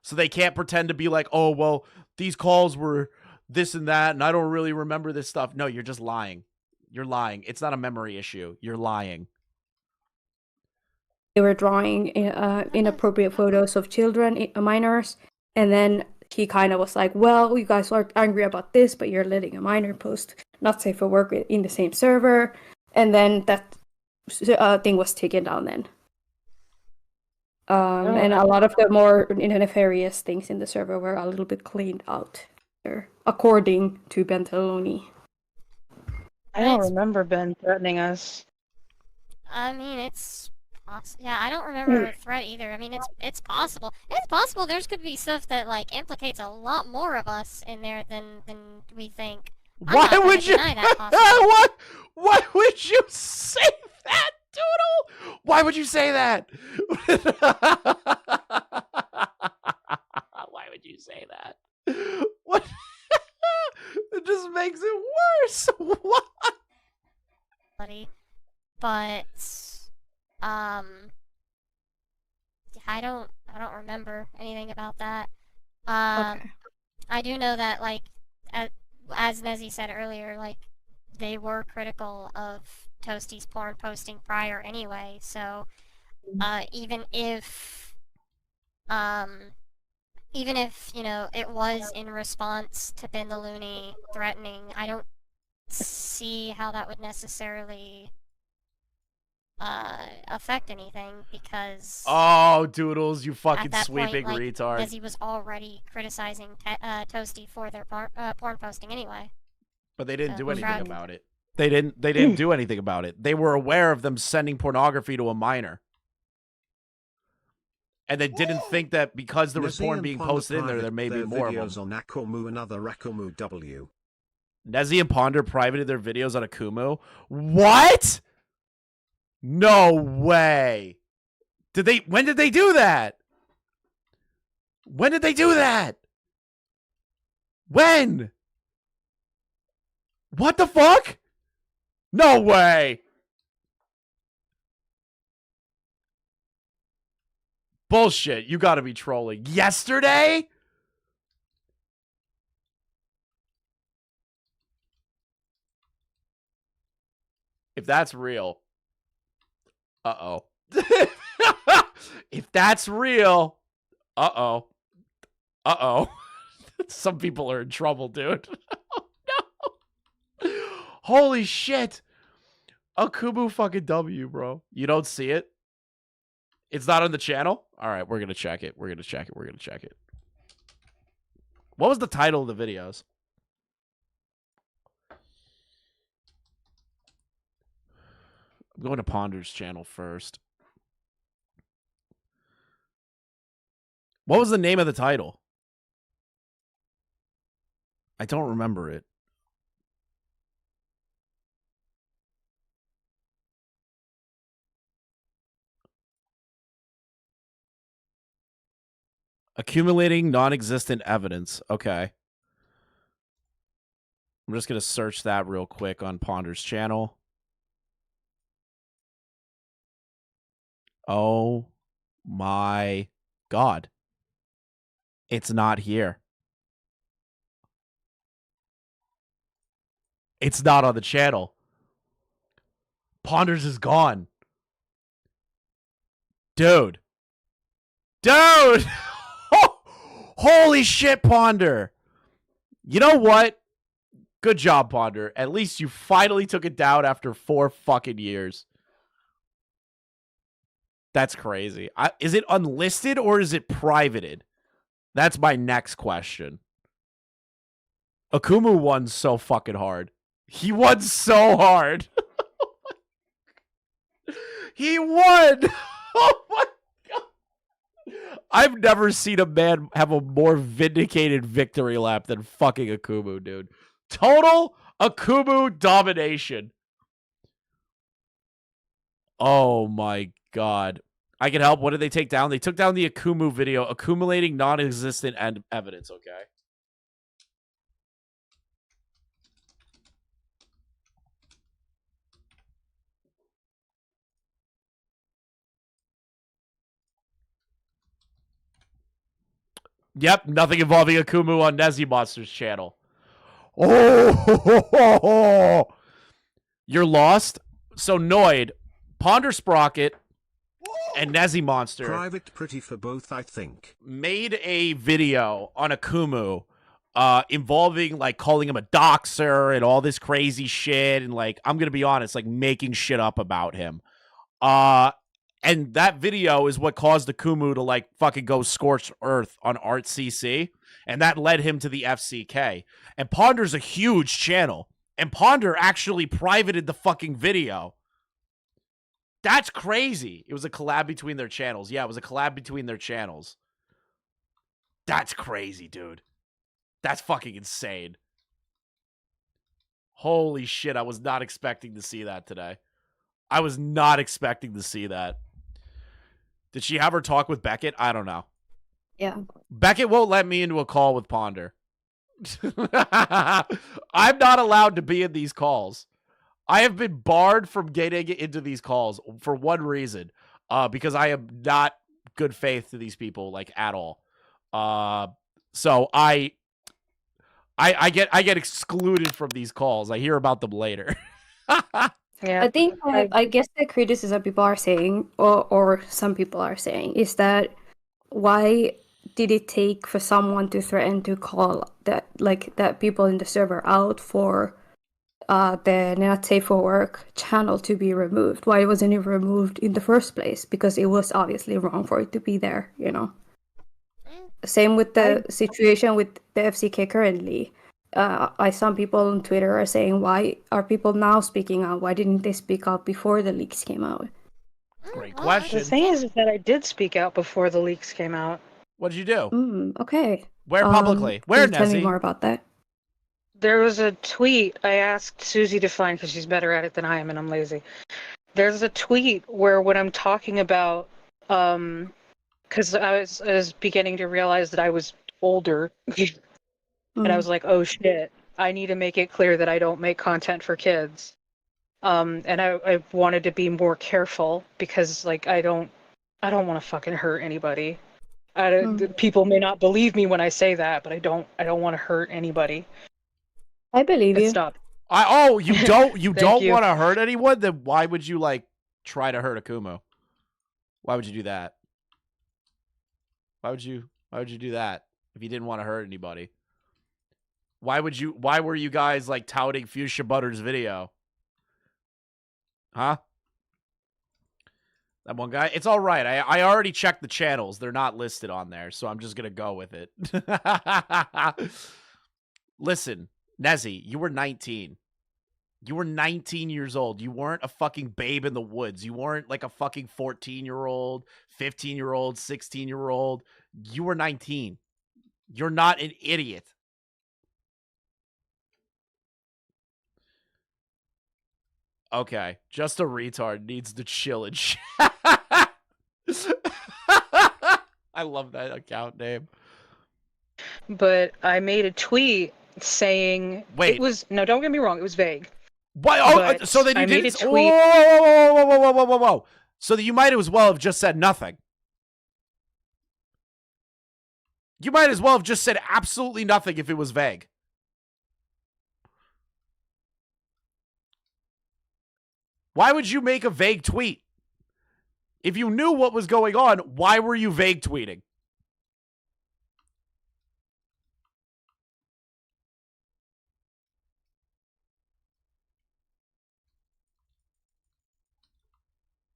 So they can't pretend to be like, oh, well, these calls were this and that, and I don't really remember this stuff. No, you're just lying. You're lying. It's not a memory issue. You're lying. They were drawing inappropriate photos of children, minors, and then he kind of was like, well, you guys are angry about this, but you're letting a minor post not safe for work in the same server. And then that thing was taken down then. And a lot of the more nefarious things in the server were a little bit cleaned out there, according to Bentaloni. I don't remember Ben threatening us. I mean, it's... Yeah, I don't remember a threat either. I mean, it's possible. It's possible there's could be stuff that, like, implicates a lot more of us in there than we think. Why would you... Why would you say that, Doodle! Why would you say that? Why would you say that? What? It just makes it worse. What? But I don't remember anything about that. Okay. I do know that, like, as Nezy said earlier, like, they were critical of Toasty's porn posting prior anyway, so even if you know, it was in response to Ben the Looney threatening, I don't see how that would necessarily affect anything, because Oh, Doodles, you fucking at that sweeping point, like, retard. Nezy was already criticizing Toasty for their porn posting anyway. But they didn't do anything Right. about it. They didn't do anything about it. They were aware of them sending pornography to a minor. And they didn't think that because there was Nezy porn and being Ponder posted in there, there private may be their more of videos them. on Akumu and other Akumu W. Nezy and Ponder privated their videos on Akumu. What? No way. When did they do that? When did they do that? When? What the fuck? No way. Bullshit. You gotta be trolling. Yesterday? If that's real. Uh-oh. If that's real. Uh-oh. Uh-oh. Some people are in trouble, dude. Oh, no. Holy shit. Akumu fucking W, bro. You don't see it? It's not on the channel? All right, we're going to check it. We're going to check it. We're going to check it. What was the title of the videos? I'm going to Ponder's channel first. What was the name of the title? I don't remember it. Accumulating non-existent evidence. Okay. I'm just going to search that real quick on Ponder's channel. Oh my God. It's not here. It's not on the channel. Ponders is gone. Dude. Dude! Holy shit, Ponder. You know what? Good job, Ponder. At least you finally took it down after 4 fucking years. That's crazy. Is it unlisted or is it privated? That's my next question. Akumu won so fucking hard. He won so hard. He won. Oh my God. I've never seen a man have a more vindicated victory lap than fucking Akumu, dude. Total Akumu domination. Oh my God. I can help. What did they take down? They took down the Akumu video, accumulating non-existent evidence, okay? Yep, nothing involving Akumu on Nezziemonster's channel. Oh, you're lost? So Noid, Ponder Sprocket, and Nezziemonster Private pretty for both, I think. made a video on Akumu involving, like, calling him a doxer and all this crazy shit, and, like, I'm gonna be honest, like, making shit up about him. And that video is what caused Akumu to, like, fucking go scorched earth on ArtCC, and that led him to the FCK. And Ponder's a huge channel, and Ponder actually privated the fucking video. That's crazy. It was a collab between their channels. Yeah, it was a collab between their channels. That's crazy, dude. That's fucking insane. Holy shit, I was not expecting to see that today. I was not expecting to see that. Did she have her talk with Beckett? I don't know. Yeah. Beckett won't let me into a call with Ponder. I'm not allowed to be in these calls. I have been barred from getting into these calls for one reason. Because I am not good faith to these people, like, at all. So I get excluded from these calls. I hear about them later. Yeah. I think I guess the criticism people are saying, or some people are saying, is that why did it take for someone to threaten to call that people in the server out for the Not Safe for Work channel to be removed? Why wasn't it removed in the first place? Because it was obviously wrong for it to be there, you know. Same with the situation with the FCK currently. Some people on Twitter are saying, why are people now speaking out? Why didn't they speak out before the leaks came out? Great The question. thing is that I did speak out before the leaks came out. What did you do? Okay. Where publicly? Where, Can you tell me Nezy? more about that? There was a tweet I asked Susie to find because she's better at it than I am and I'm lazy. There's a tweet where when I'm talking about, because I was beginning to realize that I was older, and I was like, oh shit, I need to make it clear that I don't make content for kids. And I wanted to be more careful because, like, I don't want to fucking hurt anybody. People may not believe me when I say that, but I don't want to hurt anybody. I believe you. Stop. You don't Thank you. want to hurt anyone? Then why would you, like, try to hurt Akumu? Why would you do that? Why would you do that if you didn't want to hurt anybody? Why were you guys, like, touting Fuchsia Butter's video? Huh? That one guy? It's all right. I already checked the channels. They're not listed on there, so I'm just going to go with it. Listen, Nezy, you were 19. You were 19 years old. You weren't a fucking babe in the woods. You weren't like a fucking 14-year-old, 15-year-old, 16-year-old. You were 19. You're not an idiot. Okay, just a retard needs to chill and shit. I love that account name. But I made a tweet saying Wait. it was don't get me wrong, it was vague. What? Oh, But so then you I made didn't. a tweet. Whoa. So that you might as well have just said nothing. You might as well have just said absolutely nothing if it was vague. Why would you make a vague tweet? If you knew what was going on, why were you vague tweeting?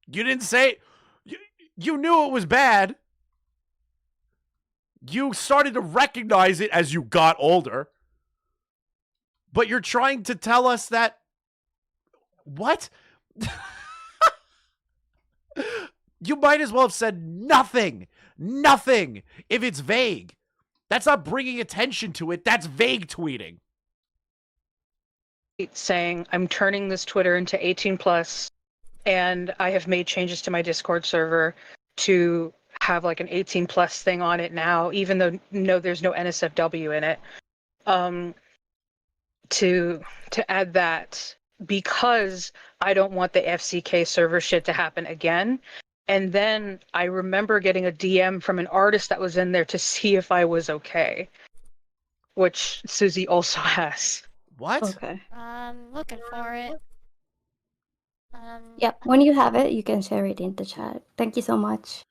You didn't say... You knew it was bad. You started to recognize it as you got older. But you're trying to tell us that... What? You might as well have said nothing. Nothing. If it's vague. That's not bringing attention to it. That's vague tweeting. Saying I'm turning this Twitter into 18 plus, and I have made changes to my Discord server to have like an 18 plus thing on it now, even though there's no NSFW in it. To add that because I don't want the FCK server shit to happen again. And then I remember getting a DM from an artist that was in there to see if I was okay, which Susie also has. What? Okay. I'm looking for it. Yeah, when you have it, you can share it in the chat. Thank you so much.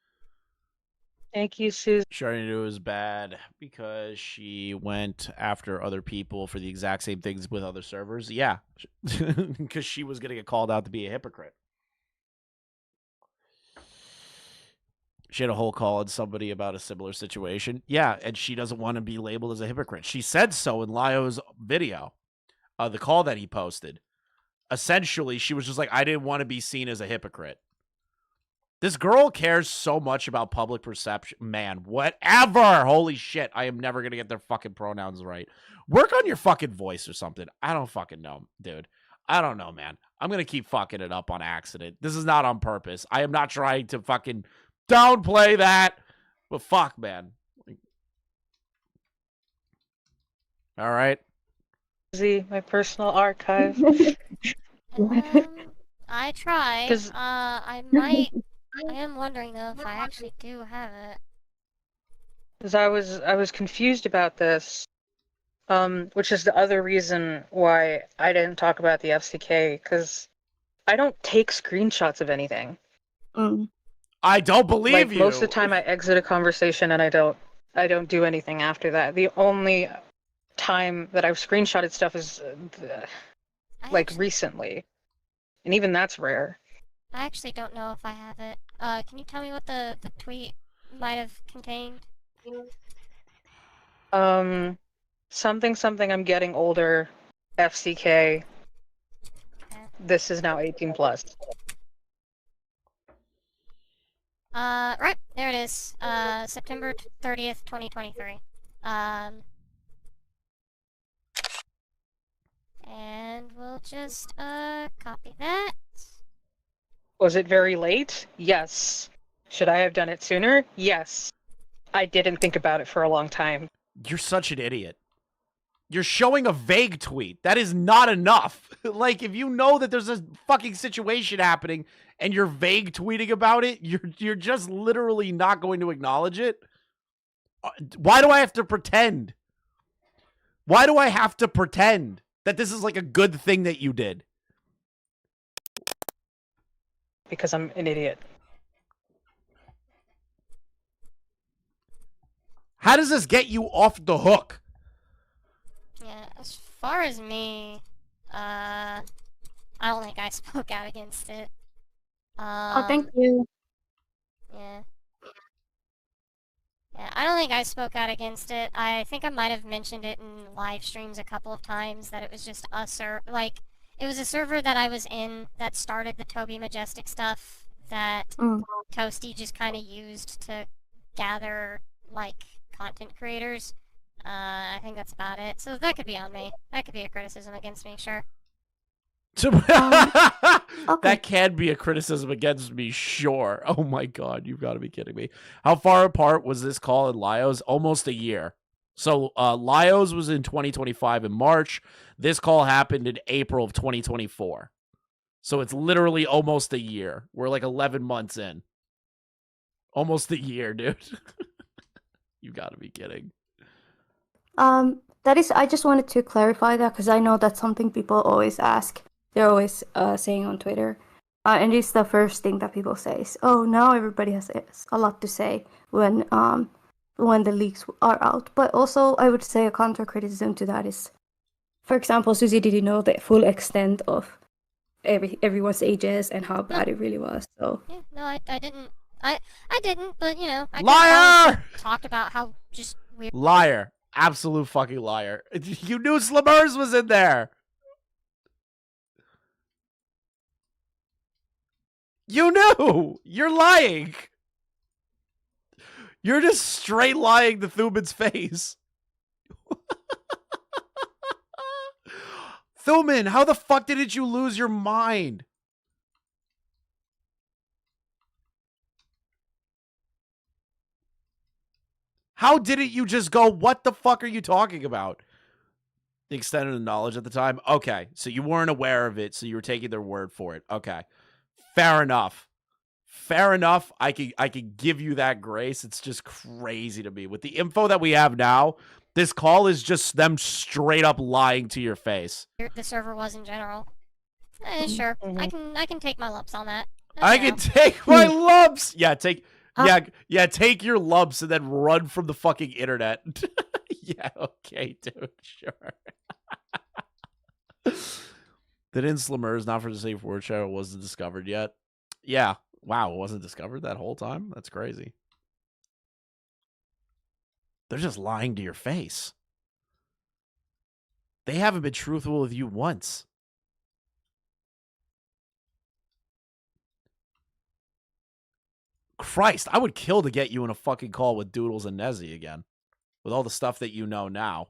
Thank you, Susie. She already knew it was bad because she went after other people for the exact same things with other servers. Yeah, because she was going to get called out to be a hypocrite. She had a whole call on somebody about a similar situation. Yeah, and she doesn't want to be labeled as a hypocrite. She said so in Lyo's video, the call that he posted. Essentially, she was just like, I didn't want to be seen as a hypocrite. This girl cares so much about public perception. Man, whatever. Holy shit. I am never going to get their fucking pronouns right. Work on your fucking voice or something. I don't fucking know, dude. I don't know, man. I'm going to keep fucking it up on accident. This is not on purpose. I am not trying to fucking downplay that. But fuck, man. All right. Nezy, my personal archive. I tried. 'Cause- I am wondering though if I actually do have it. Because I was confused about this, which is the other reason why I didn't talk about the FCK, because I don't take screenshots of anything. I don't believe Like, you. most of the time I exit a conversation and I don't do anything after that. The only time that I've screenshotted stuff is recently. And even that's rare. I actually don't know if I have it. Can you tell me what the tweet might have contained? Something I'm getting older, FCK. This is now 18 plus. Right, there it is. September 30th, 2023. And we'll just, copy that. Was it very late? Yes. Should I have done it sooner? Yes. I didn't think about it for a long time. You're such an idiot. You're showing a vague tweet. That is not enough. Like, if you know that there's a fucking situation happening and you're vague tweeting about it, you're just literally not going to acknowledge it. Why do I have to pretend? Why do I have to pretend that this is like a good thing that you did? Because I'm an idiot. How does this get you off the hook? Yeah, as far as me, I don't think I spoke out against it. Oh, thank you. Yeah. Yeah, I don't think I spoke out against it. I think I might have mentioned it in live streams a couple of times that it was just it was a server that I was in that started the Toby Majestic stuff that Toasty just kind of used to gather, content creators. I think that's about it. So that could be on me. That could be a criticism against me, sure. That can be a criticism against me, sure. Oh my god, you've got to be kidding me. How far apart was this call and Lyos? Almost a year. So Lyos was in 2025 in March. This call happened in April of 2024. So it's literally almost a year. We're like 11 months in. Almost a year, dude. You got to be kidding. I just wanted to clarify that because I know that's something people always ask. They're always saying on Twitter. And it's the first thing that people say is, oh, now everybody has a lot to say when the leaks are out. But also, I would say a counter criticism to that is, for example, Susie didn't know the full extent of everyone's ages and how bad it really was. So yeah, no, I didn't. I didn't, but I Liar! Talked about how just weird. Liar. Absolute fucking liar. You knew Slimmers was in there. You knew. You're lying. You're just straight lying to Thuman's face. Thuman, how the fuck didn't you lose your mind? How didn't you just go, what the fuck are you talking about? The extent of the knowledge at the time? Okay, so you weren't aware of it, so you were taking their word for it. Okay, fair enough. Fair enough. I could give you that grace. It's just crazy to me. With the info that we have now, this call is just them straight up lying to your face. The server was in general. Sure, I can take my lumps on that. I can take my lumps. Yeah, take your lumps and then run from the fucking internet. Yeah, okay, dude, sure. The Inslimer is not for the safe word shadow wasn't discovered yet. Yeah, wow, it wasn't discovered that whole time? That's crazy. They're just lying to your face. They haven't been truthful with you once. Christ, I would kill to get you in a fucking call with Doodles and Nezy again. With all the stuff that you know now.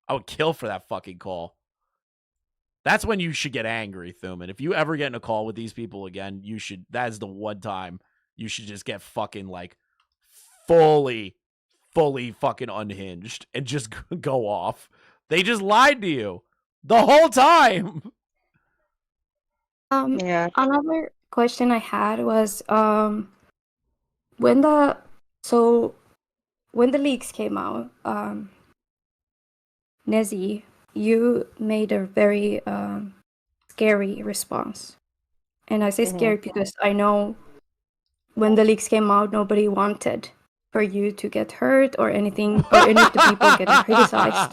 I would kill for that fucking call. That's when you should get angry, Thuman. If you ever get in a call with these people again, you should. That is the one time you should just get fucking like fully fucking unhinged and just go off. They just lied to you the whole time. Yeah. Another question I had was when the leaks came out, Nezy, you made a very scary response. And I say scary because I know when the leaks came out, nobody wanted for you to get hurt or anything, or any of the people getting criticized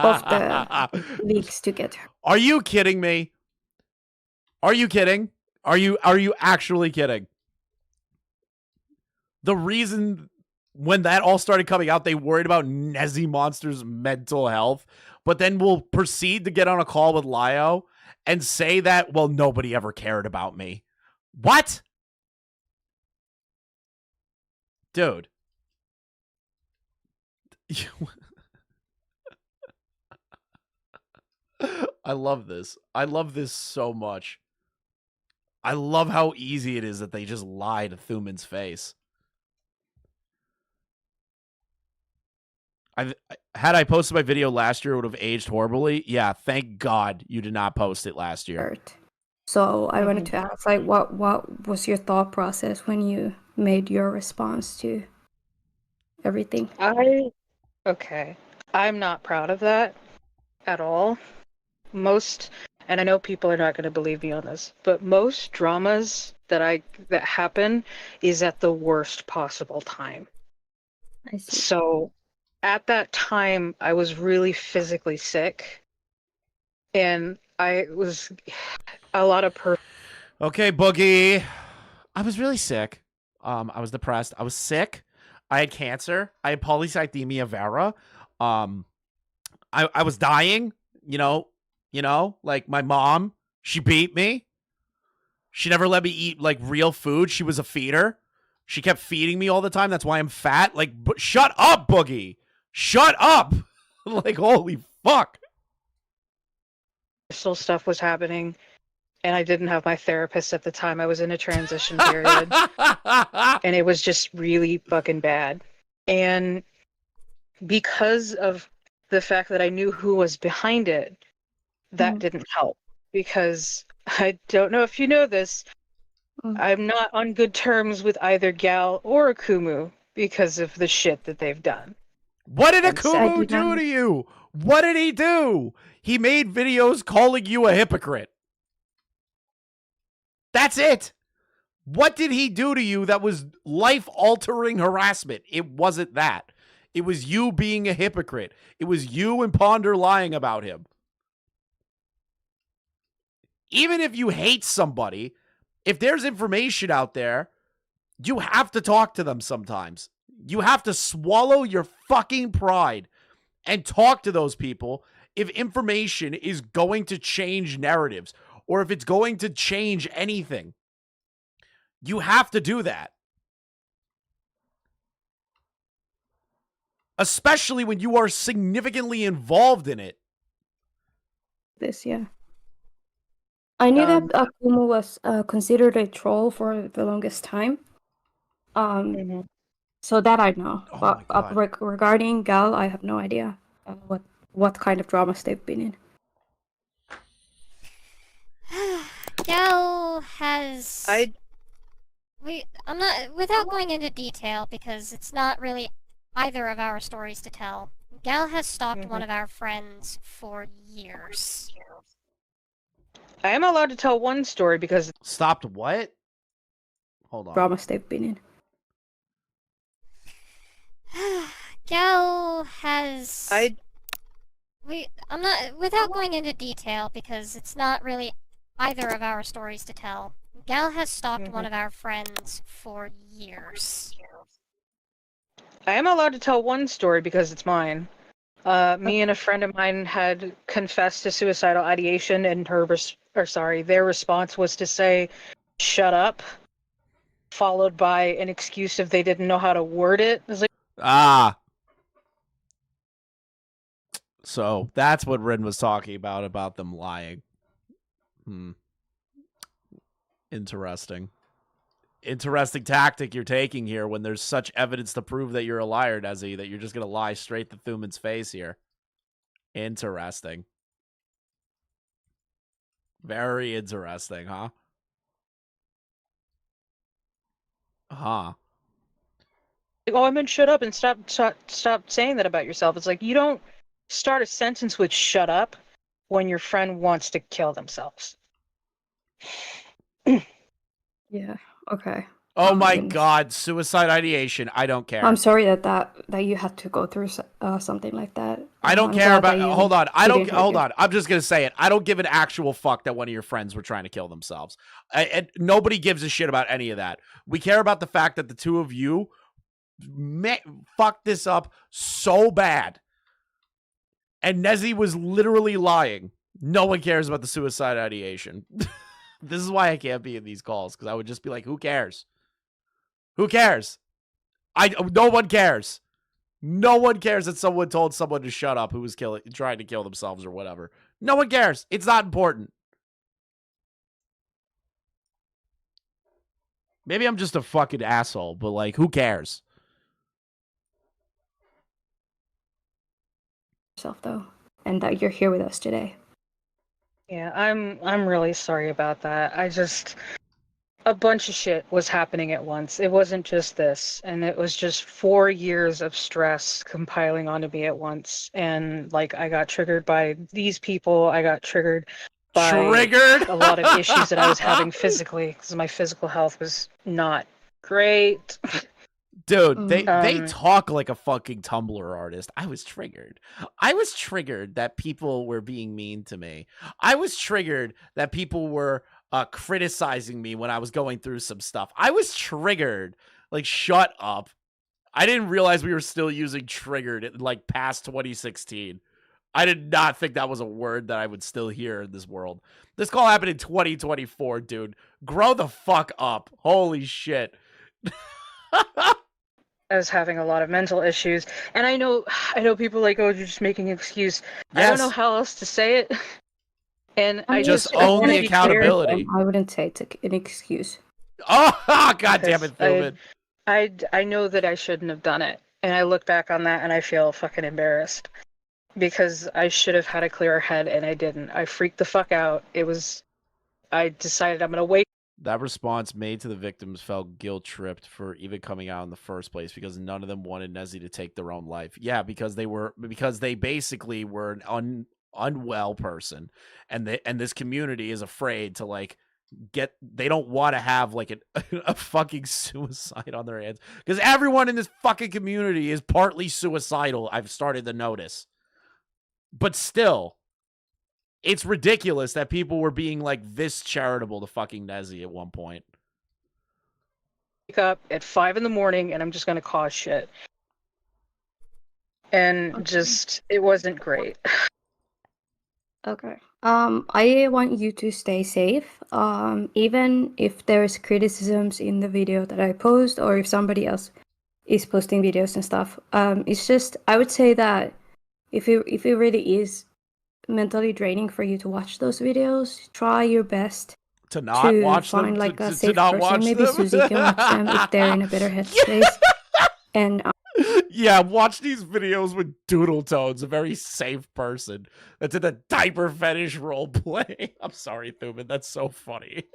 of the leaks to get hurt. Are you kidding me? Are you kidding? Are you actually kidding? The reason when that all started coming out, they worried about Nezziemonster's mental health, but then will proceed to get on a call with Lio and say that, well, nobody ever cared about me. What? Dude. I love this. I love this so much. I love how easy it is that they just lie to Thuman's face. Had I posted my video last year, it would have aged horribly. Yeah, thank God you did not post it last year. So I wanted to ask, like, what was your thought process when you made your response to everything? Okay. I'm not proud of that at all. And I know people are not going to believe me on this, but most dramas that happen is at the worst possible time. I see. So at that time, I was really physically sick, and I was a lot of Okay, Boogie. I was really sick. I was depressed. I was sick. I had cancer. I had polycythemia vera. I was dying. You know, like my mom, she beat me. She never let me eat like real food. She was a feeder. She kept feeding me all the time. That's why I'm fat. Like, shut up, Boogie. Shut up. Like, holy fuck. Still stuff was happening, and I didn't have my therapist at the time. I was in a transition period, and it was just really fucking bad. And because of the fact that I knew who was behind it, that didn't help, because I don't know if you know this, I'm not on good terms with either Gal or Akumu because of the shit that they've done. What did Akumu do to you? What did he do? He made videos calling you a hypocrite. That's it. What did he do to you that was life-altering harassment? It wasn't that. It was you being a hypocrite. It was you and Ponder lying about him. Even if you hate somebody, if there's information out there, you have to talk to them sometimes. You have to swallow your fucking pride and talk to those people if information is going to change narratives or if it's going to change anything. You have to do that. Especially when you are significantly involved in it. Yeah. I knew that Akumu was considered a troll for the longest time. So that I know. Oh But regarding Gal, I have no idea what kind of dramas they've been in. Gal has... I'm not... Without going into detail, because it's not really either of our stories to tell, Gal has stalked one of our friends for years. I am allowed to tell one story because... Stopped what? Hold on. Dramas they've been in. Gal has... I'm not... Without going into detail, because it's not really either of our stories to tell, Gal has stalked one of our friends for years. I am allowed to tell one story because it's mine. Me and a friend of mine had confessed to suicidal ideation, and their response was to say, "Shut up," followed by an excuse if they didn't know how to word it. It was like, So that's what Rin was talking about them lying. Interesting. Interesting tactic you're taking here when there's such evidence to prove that you're a liar, Nezy, that you're just going to lie straight to Thuman's face here. Interesting. Very interesting, huh? Huh. Like, oh, I meant shut up and stop saying that about yourself. It's like you don't start a sentence with "shut up" when your friend wants to kill themselves. Yeah. Okay. Oh my goodness. God, suicide ideation. I don't care. I'm sorry that you had to go through something like that. I don't I'm care glad about. that Hold on. I don't. didn't hurt Hold you. on. I'm just gonna say it. I don't give an actual fuck that one of your friends were trying to kill themselves. And nobody gives a shit about any of that. We care about the fact that the two of you fucked this up so bad. And Nezy was literally lying. No one cares about the suicide ideation. This is why I can't be in these calls, because I would just be like, who cares? Who cares? No one cares. No one cares that someone told someone to shut up who was trying to kill themselves or whatever. No one cares. It's not important. Maybe I'm just a fucking asshole, but like, who cares? Yourself though, and that you're here with us today. Yeah, I'm really sorry about that. A bunch of shit was happening at once. It wasn't just this, and it was just 4 years of stress compiling onto me at once. And like, I got triggered by these people. I got triggered by a lot of issues that I was having physically, because my physical health was not great. Dude, they talk like a fucking Tumblr artist. I was triggered. I was triggered that people were being mean to me. I was triggered that people were criticizing me when I was going through some stuff. I was triggered. Like, shut up. I didn't realize we were still using triggered like past 2016. I did not think that was a word that I would still hear in this world. This call happened in 2024, dude. Grow the fuck up. Holy shit. I was having a lot of mental issues, and I know people are like, oh, you're just making an excuse. Yes. I don't know how else to say it. And I just own the accountability. I wouldn't say it's an excuse. Oh, God damn it, Thuman. I know that I shouldn't have done it, and I look back on that and I feel fucking embarrassed because I should have had a clearer head and I didn't. I freaked the fuck out. I decided I'm gonna wait. That response made to the victims felt guilt-tripped for even coming out in the first place because none of them wanted Nezy to take their own life. Yeah, because they basically were an unwell person, and this community is afraid to like they don't want to have like a fucking suicide on their hands because everyone in this fucking community is partly suicidal. I've started to notice, but still. It's ridiculous that people were being like this charitable to fucking Nezy at one point. Wake up at 5 a.m. and I'm just gonna cause shit. And just, it wasn't great. Okay. I want you to stay safe. Even if there's criticisms in the video that I post, or if somebody else is posting videos and stuff. It's just, I would say that if it really is mentally draining for you to watch those videos, try your best to not watch find them. like a to safe not person. Watch Maybe them. Susie can watch them if they're in a better headspace. And yeah, watch these videos with Doodle Tones, a very safe person that's in a diaper fetish role play. I'm sorry, Thuman. That's so funny.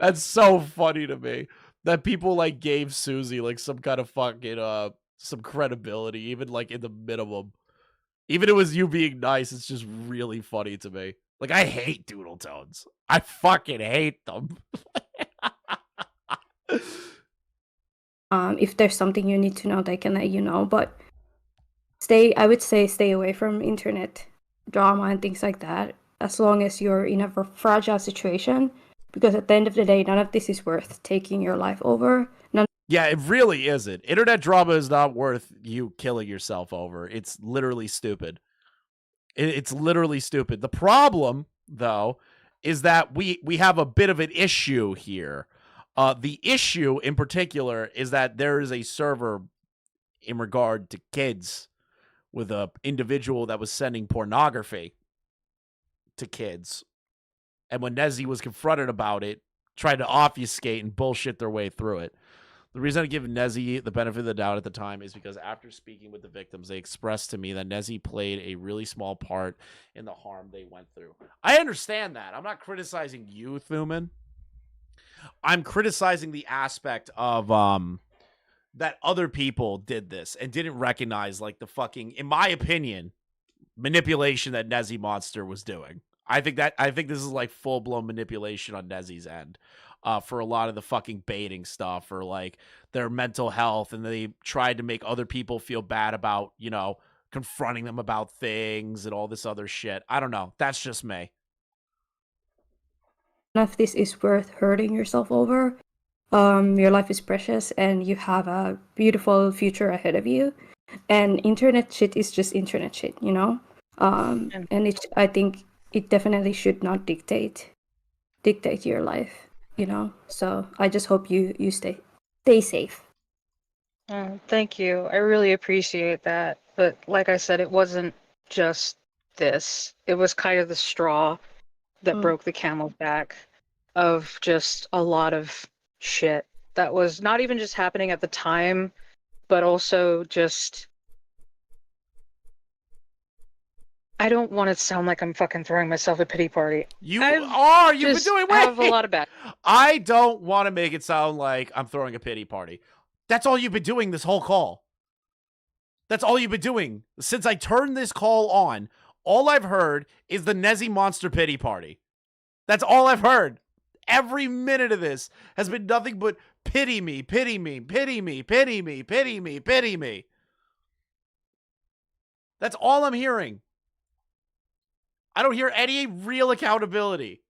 That's so funny to me that people like gave Susie like some kind of fucking some credibility, even like in the minimum. Even if it was you being nice, it's just really funny to me. Like, I hate Doodle Tones. I fucking hate them. if there's something you need to know, they can let you know. But I would say stay away from internet drama and things like that, as long as you're in a fragile situation. Because at the end of the day, none of this is worth taking your life over. Yeah, it really isn't. Internet drama is not worth you killing yourself over. It's literally stupid. It's literally stupid. The problem, though, is that we have a bit of an issue here. The issue in particular is that there is a server in regard to kids with a individual that was sending pornography to kids. And when Nezy was confronted about it, tried to obfuscate and bullshit their way through it. The reason I give Nezy the benefit of the doubt at the time is because after speaking with the victims, they expressed to me that Nezy played a really small part in the harm they went through. I understand that. I'm not criticizing you, Thuman. I'm criticizing the aspect of that other people did this and didn't recognize like the fucking, in my opinion, manipulation that Nezziemonster was doing. I think this is like full-blown manipulation on Nezzy's end. For a lot of the fucking baiting stuff or like their mental health, and they tried to make other people feel bad about, you know, confronting them about things and all this other shit. I don't know. That's just me. None of this is worth hurting yourself over. Your life is precious and you have a beautiful future ahead of you. And internet shit is just internet shit, you know? And I think it definitely should not dictate your life. You know, so I just hope you stay safe. Thank you. I really appreciate that. But like I said, it wasn't just this. It was kind of the straw that broke the camel's back of just a lot of shit that was not even just happening at the time, but also just... I don't want to sound like I'm fucking throwing myself a pity party. You've been doing I have a lot of bad. I don't want to make it sound like I'm throwing a pity party. That's all you've been doing this whole call. That's all you've been doing. Since I turned this call on, all I've heard is the Nezziemonster pity party. That's all I've heard. Every minute of this has been nothing but pity me, pity me, pity me, pity me, pity me, pity me. That's all I'm hearing. I don't hear any real accountability.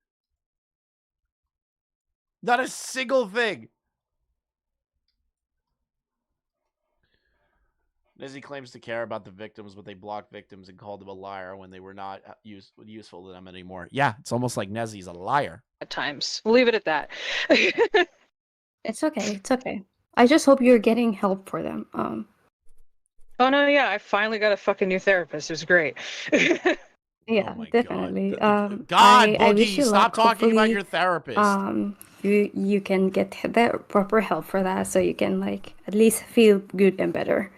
Not a single thing. Nezy claims to care about the victims, but they blocked victims and called them a liar when they were not useful to them anymore. Yeah, it's almost like Nezzy's a liar. At times. We'll leave it at that. It's okay. It's okay. I just hope you're getting help for them. Oh no, yeah, I finally got a fucking new therapist. It was great. Yeah, Oh definitely. God, I wish Boogie, you stop luck. talking about Hopefully, your therapist. you can get the proper help for that, so you can like at least feel good and better.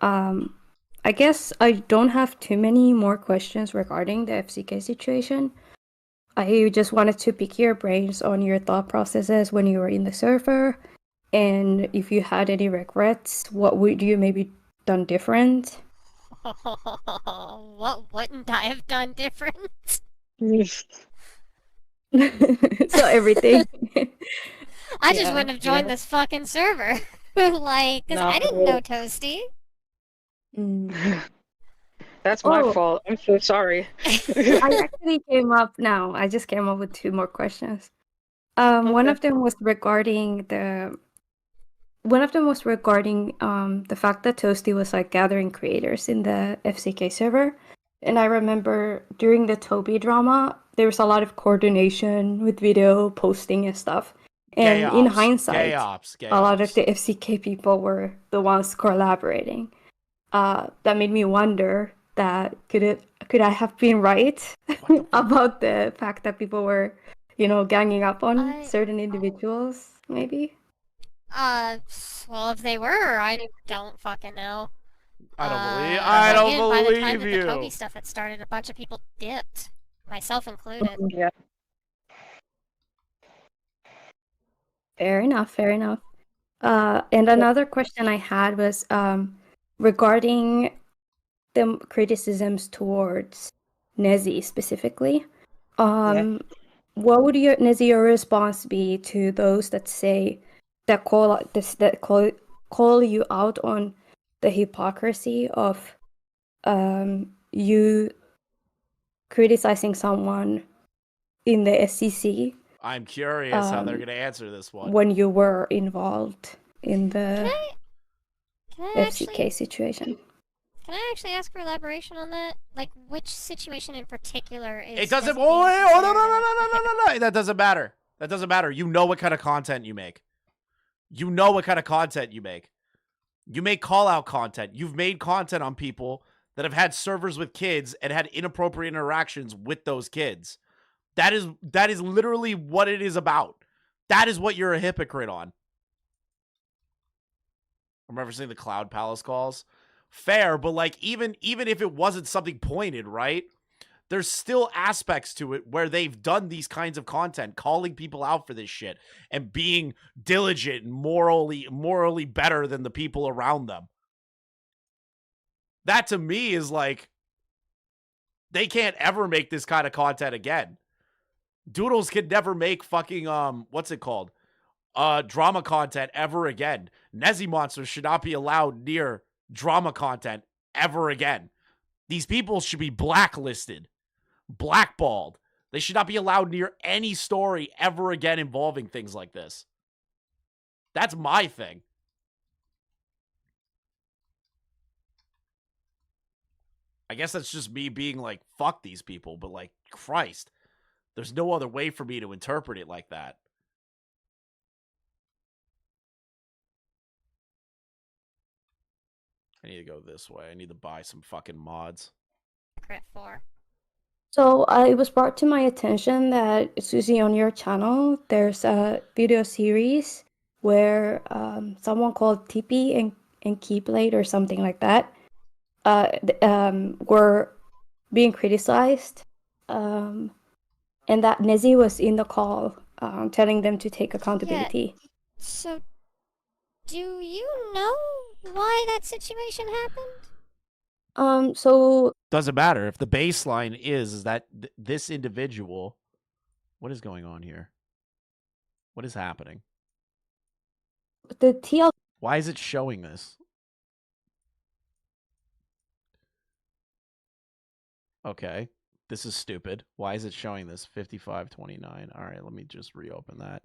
I guess I don't have too many more questions regarding the FCK situation. I just wanted to pick your brains on your thought processes when you were in the server, and if you had any regrets, what would you maybe done different? What wouldn't I have done different? So everything. I just wouldn't have joined this fucking server. Like, because I didn't know Toasty. That's my fault. I'm so sorry. I actually came up now. I just came up with 2 more questions. One of them was regarding the fact that Toasty was like gathering creators in the FCK server. And I remember during the Toby drama, there was a lot of coordination with video posting and stuff. And in hindsight, a lot of the FCK people were the ones collaborating. That made me wonder that could I have been right about the fact that people were, you know, ganging up on certain individuals, maybe? Well, if they were, I don't fucking know. I don't believe by the time that you. the Toby stuff had started, a bunch of people dipped, myself included. Yeah. Fair enough. And another question I had was regarding the criticisms towards Nezy specifically. What would your response be to those that say that call you out on the hypocrisy of you criticizing someone in the SCC? I'm curious how they're going to answer this one. When you were involved in the FCK situation. Can I actually ask for elaboration on that? Like, which situation in particular is... It doesn't... no. That doesn't matter. That doesn't matter. You know what kind of content you make. You know what kind of content you make. You make call-out content. You've made content on people that have had servers with kids and had inappropriate interactions with those kids. That is literally what it is about. That is what you're a hypocrite on. I'm referencing the Cloud Palace calls. Fair, but like even if it wasn't something pointed, right? There's still aspects to it where they've done these kinds of content, calling people out for this shit and being diligent and morally better than the people around them. That to me is like, they can't ever make this kind of content again. Doodles can never make fucking what's it called? Drama content ever again. Nezziemonster should not be allowed near drama content ever again. These people should be blacklisted, blackballed. They should not be allowed near any story ever again involving things like this. That's my thing. I guess that's just me being like, fuck these people, but like, Christ, there's no other way for me to interpret it like that. I need to go this way. I need to buy some fucking mods. Crit 4. So it was brought to my attention that, Susie, on your channel, there's a video series where someone called Tippy and Keyblade or something like that were being criticized, and that Nezy was in the call telling them to take accountability. Yeah. So, do you know why that situation happened? So Doesn't matter if the baseline is that this individual. What is going on here? What is happening? the TL Why is it showing this? Okay, this is stupid. Why is it showing this? 5529. All right, let me just reopen that.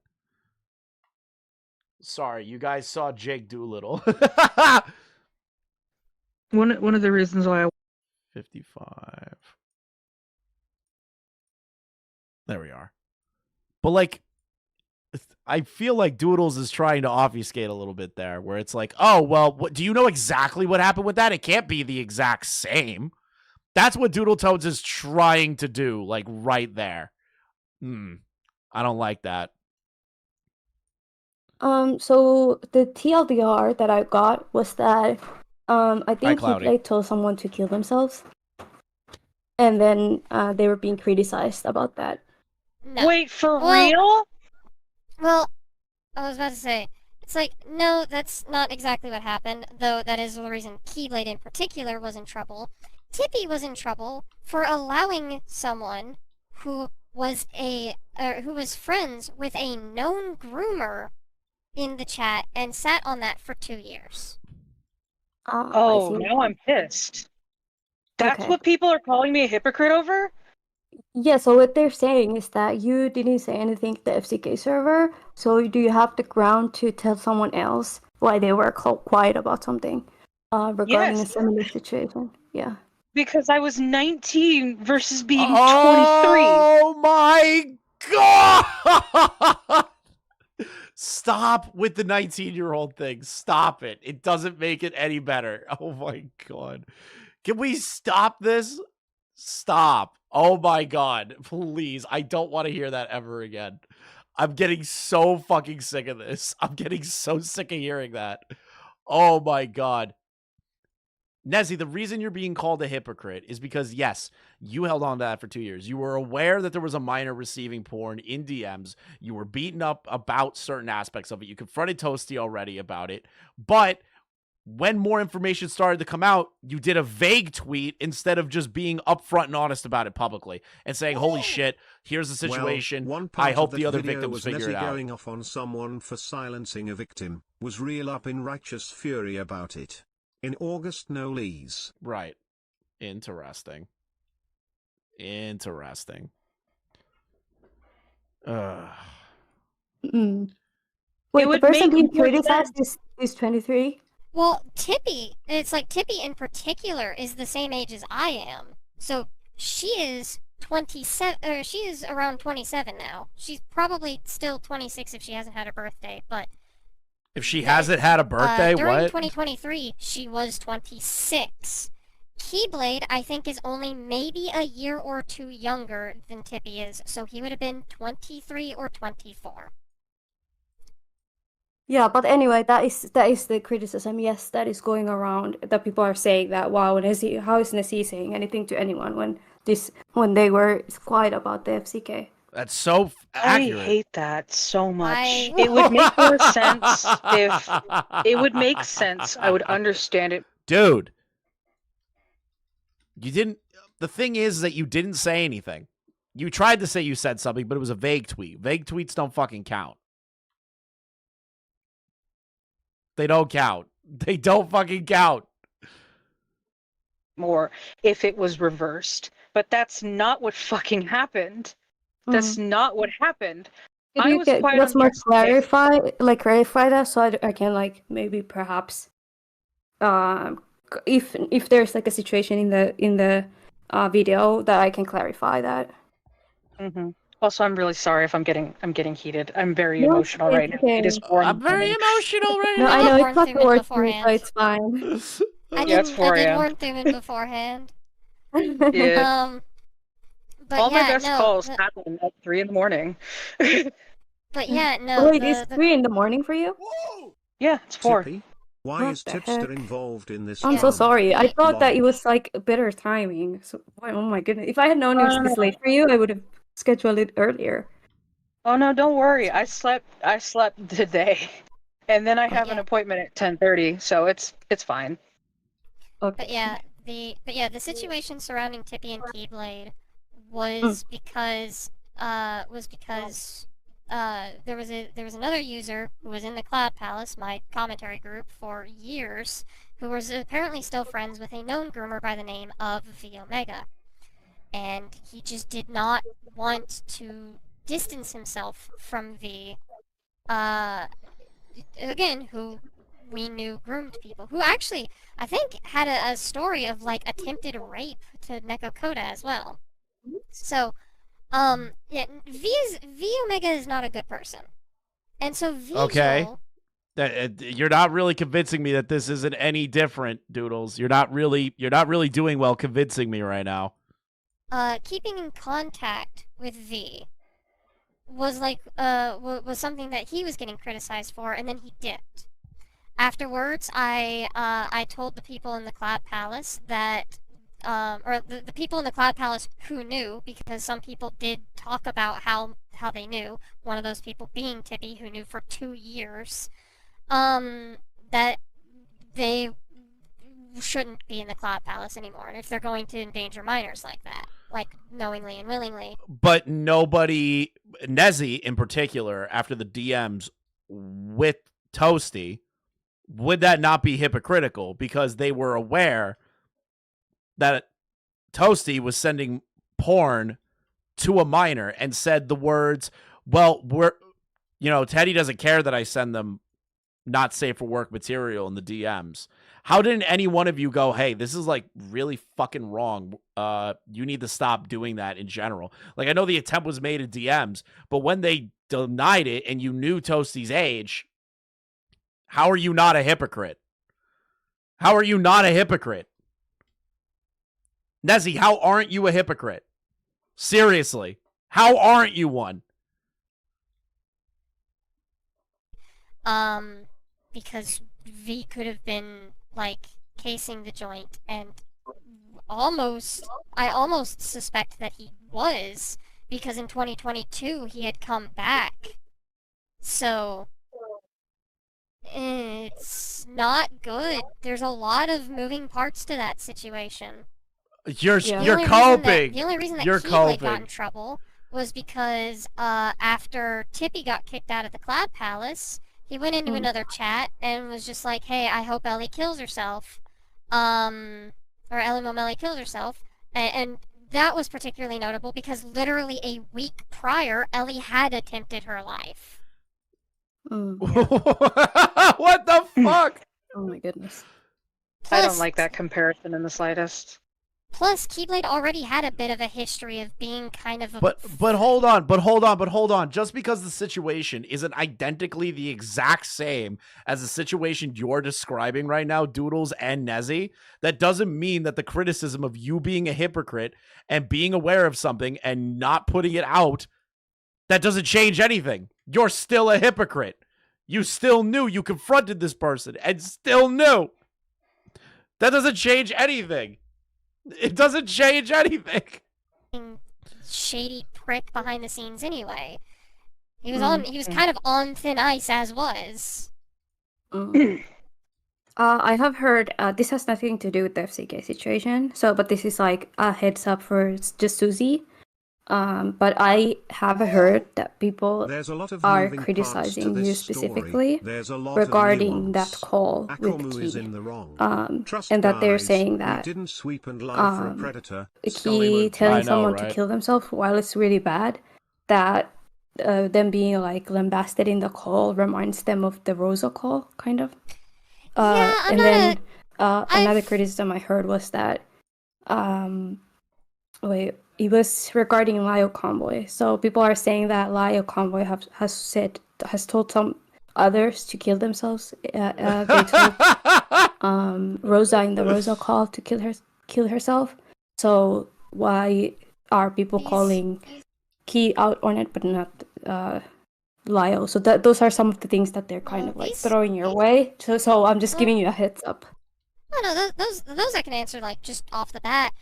Sorry, you guys saw Jake Doolittle. One of the reasons why 55. There we are. But like, I feel like Doodles is trying to obfuscate a little bit there, where it's like, oh, well, do you know exactly what happened with that? It can't be the exact same. That's what Doodle Tones is trying to do, like right there. I don't like that. So the TLDR that I got was that I think Cloudy. Keyblade told someone to kill themselves, and then they were being criticized about that. No. Wait, for real? Well, I was about to say, it's like, no, that's not exactly what happened, though that is the reason Keyblade in particular was in trouble. Tippy was in trouble for allowing someone who was friends with a known groomer in the chat and sat on that for 2 years. Oh, now I'm pissed. That's Okay. what people are calling me a hypocrite over? Yeah, so what they're saying is that you didn't say anything to the FCK server, so do you have the ground to tell someone else why they were quiet about something regarding a Yes. similar situation? Yeah. Because I was 19 versus being 23. Oh my god! Stop with the 19-year-old thing. Stop it. It doesn't make it any better. Oh my god. Can we stop this? Stop. Oh my god. Please. I don't want to hear that ever again. I'm getting so fucking sick of this. I'm getting so sick of hearing that. Oh my god. Nezy, the reason you're being called a hypocrite is because, yes, you held on to that for 2 years. You were aware that there was a minor receiving porn in DMs. You were beaten up about certain aspects of it. You confronted Toasty already about it. But when more information started to come out, you did a vague tweet instead of just being upfront and honest about it publicly and saying, holy shit, here's the situation. Well, one part I hope of the that other video victims was figure it Nezy out. going off on someone for silencing a victim, was real up in righteous fury about it. In August, no lease. Right. Interesting. Interesting. Wait, It the would person make being more criticized is 23? Well, Tippy, it's like Tippy in particular is the same age as I am. So she is 27, or she is around 27 now. She's probably still 26 if she hasn't had a birthday, but If she hasn't had a birthday, during what? 2023, she was 26. Keyblade, I think, is only maybe a year or two younger than Tippy is, so he would have been 23 or 24. Yeah, but anyway, that is the criticism. Yes, that is going around. That people are saying that, wow, Nezy, how is Nezy saying anything to anyone when they were quiet about the FCK? That's so accurate. I hate that so much. It would make more sense if it would make sense. I would understand it. Dude, you didn't. The thing is that you didn't say anything. You tried to say you said something, but it was a vague tweet. Vague tweets don't fucking count. They don't count. They don't fucking count. More if it was reversed, but that's not what fucking happened. That's not what happened. Could you let's more clarify that so I can like maybe perhaps if there's like a situation in the video that I can clarify that. Also, I'm really sorry if I'm getting heated. I'm very emotional right now. It is 4 I'm very emotional right now. No, I know it's not Warn the word, beforehand. so it's fine. I Yeah, it's did 4 a.m. warn Thuman beforehand. Yeah. But All yeah, my best no, calls happen at 3 in the morning. But yeah, no. Wait, it's 3 in the morning for you? Yeah, it's 4. Tippy? Why What is the Tipster heck? involved in this I'm so drama? sorry. I thought that it Lol. was like better timing. So, oh my goodness. If I had known it was this late for you, I would have scheduled it earlier. Oh no, don't worry. I slept today. And then I have an appointment at 10:30, so it's fine. Okay. But yeah, the situation surrounding Tippy and Keyblade was because there was another user who was in the Cloud Palace, my commentary group, for years, who was apparently still friends with a known groomer by the name of V Omega, and he just did not want to distance himself from V. Again, who we knew groomed people, who actually, I think, had a story of, like, attempted rape to Neko Koda as well. So, yeah, V Omega is not a good person. And so Visual... Okay. You're not really convincing me that this isn't any different, Doodles. You're not really doing well convincing me right now. Keeping in contact with V was was something that he was getting criticized for, and then he dipped. Afterwards, I told the people in the Cloud Palace that, or the people in the Cloud Palace who knew, because some people did talk about how they knew, one of those people being Tippy, who knew for 2 years, that they shouldn't be in the Cloud Palace anymore, and if they're going to endanger minors like that, like knowingly and willingly. But nobody, Nezy in particular, after the DMs with Toasty, would that not be hypocritical? Because they were aware that Toasty was sending porn to a minor and said the words, well, Teddy doesn't care that I send them not safe for work material in the DMs. How didn't any one of you go, hey, this is like really fucking wrong. You need to stop doing that in general. Like, I know the attempt was made in DMs, but when they denied it and you knew Toasty's age, how are you not a hypocrite? How are you not a hypocrite? Nezy, how aren't you a hypocrite? Seriously, how aren't you one? Because V could have been, like, casing the joint, and I almost suspect that he was, because in 2022 he had come back. So, it's not good. There's a lot of moving parts to that situation. You're coping. The only reason that You're Keyblade got coping. in trouble was because after Tippy got kicked out of the Cloud Palace, he went into another chat and was just like, hey, I hope Ellie kills herself. Or Ellie Momelli kills herself. And that was particularly notable because literally a week prior, Ellie had attempted her life. What the fuck? Oh my goodness. I don't like that comparison in the slightest. Plus, Keyblade already had a bit of a history of being kind of a... But hold on. Just because the situation isn't identically the exact same as the situation you're describing right now, Doodles and Nezy, that doesn't mean that the criticism of you being a hypocrite and being aware of something and not putting it out, that doesn't change anything. You're still a hypocrite. You still knew you confronted this person and still knew. That doesn't change anything. It doesn't change anything. Shady prick behind the scenes anyway. He was kind of on thin ice as was. I have heard, this has nothing to do with the FCK situation, but this is like a heads up for just Susie. But I have heard that people are criticizing you specifically regarding that call with Key. And that they're saying that Key telling someone to kill themselves, while it's really bad, that them being like lambasted in the call reminds them of the Rosa call, kind of. Another criticism I heard was that it was regarding Lio Convoy. So people are saying that Lio Convoy has told some others to kill themselves. They told Rosa in the Rosa call to kill herself. So why are people calling Key out on it, but not Lio? So those are some of the things that they're kind of like throwing your way. So I'm just giving you a heads up. No, those I can answer like just off the bat.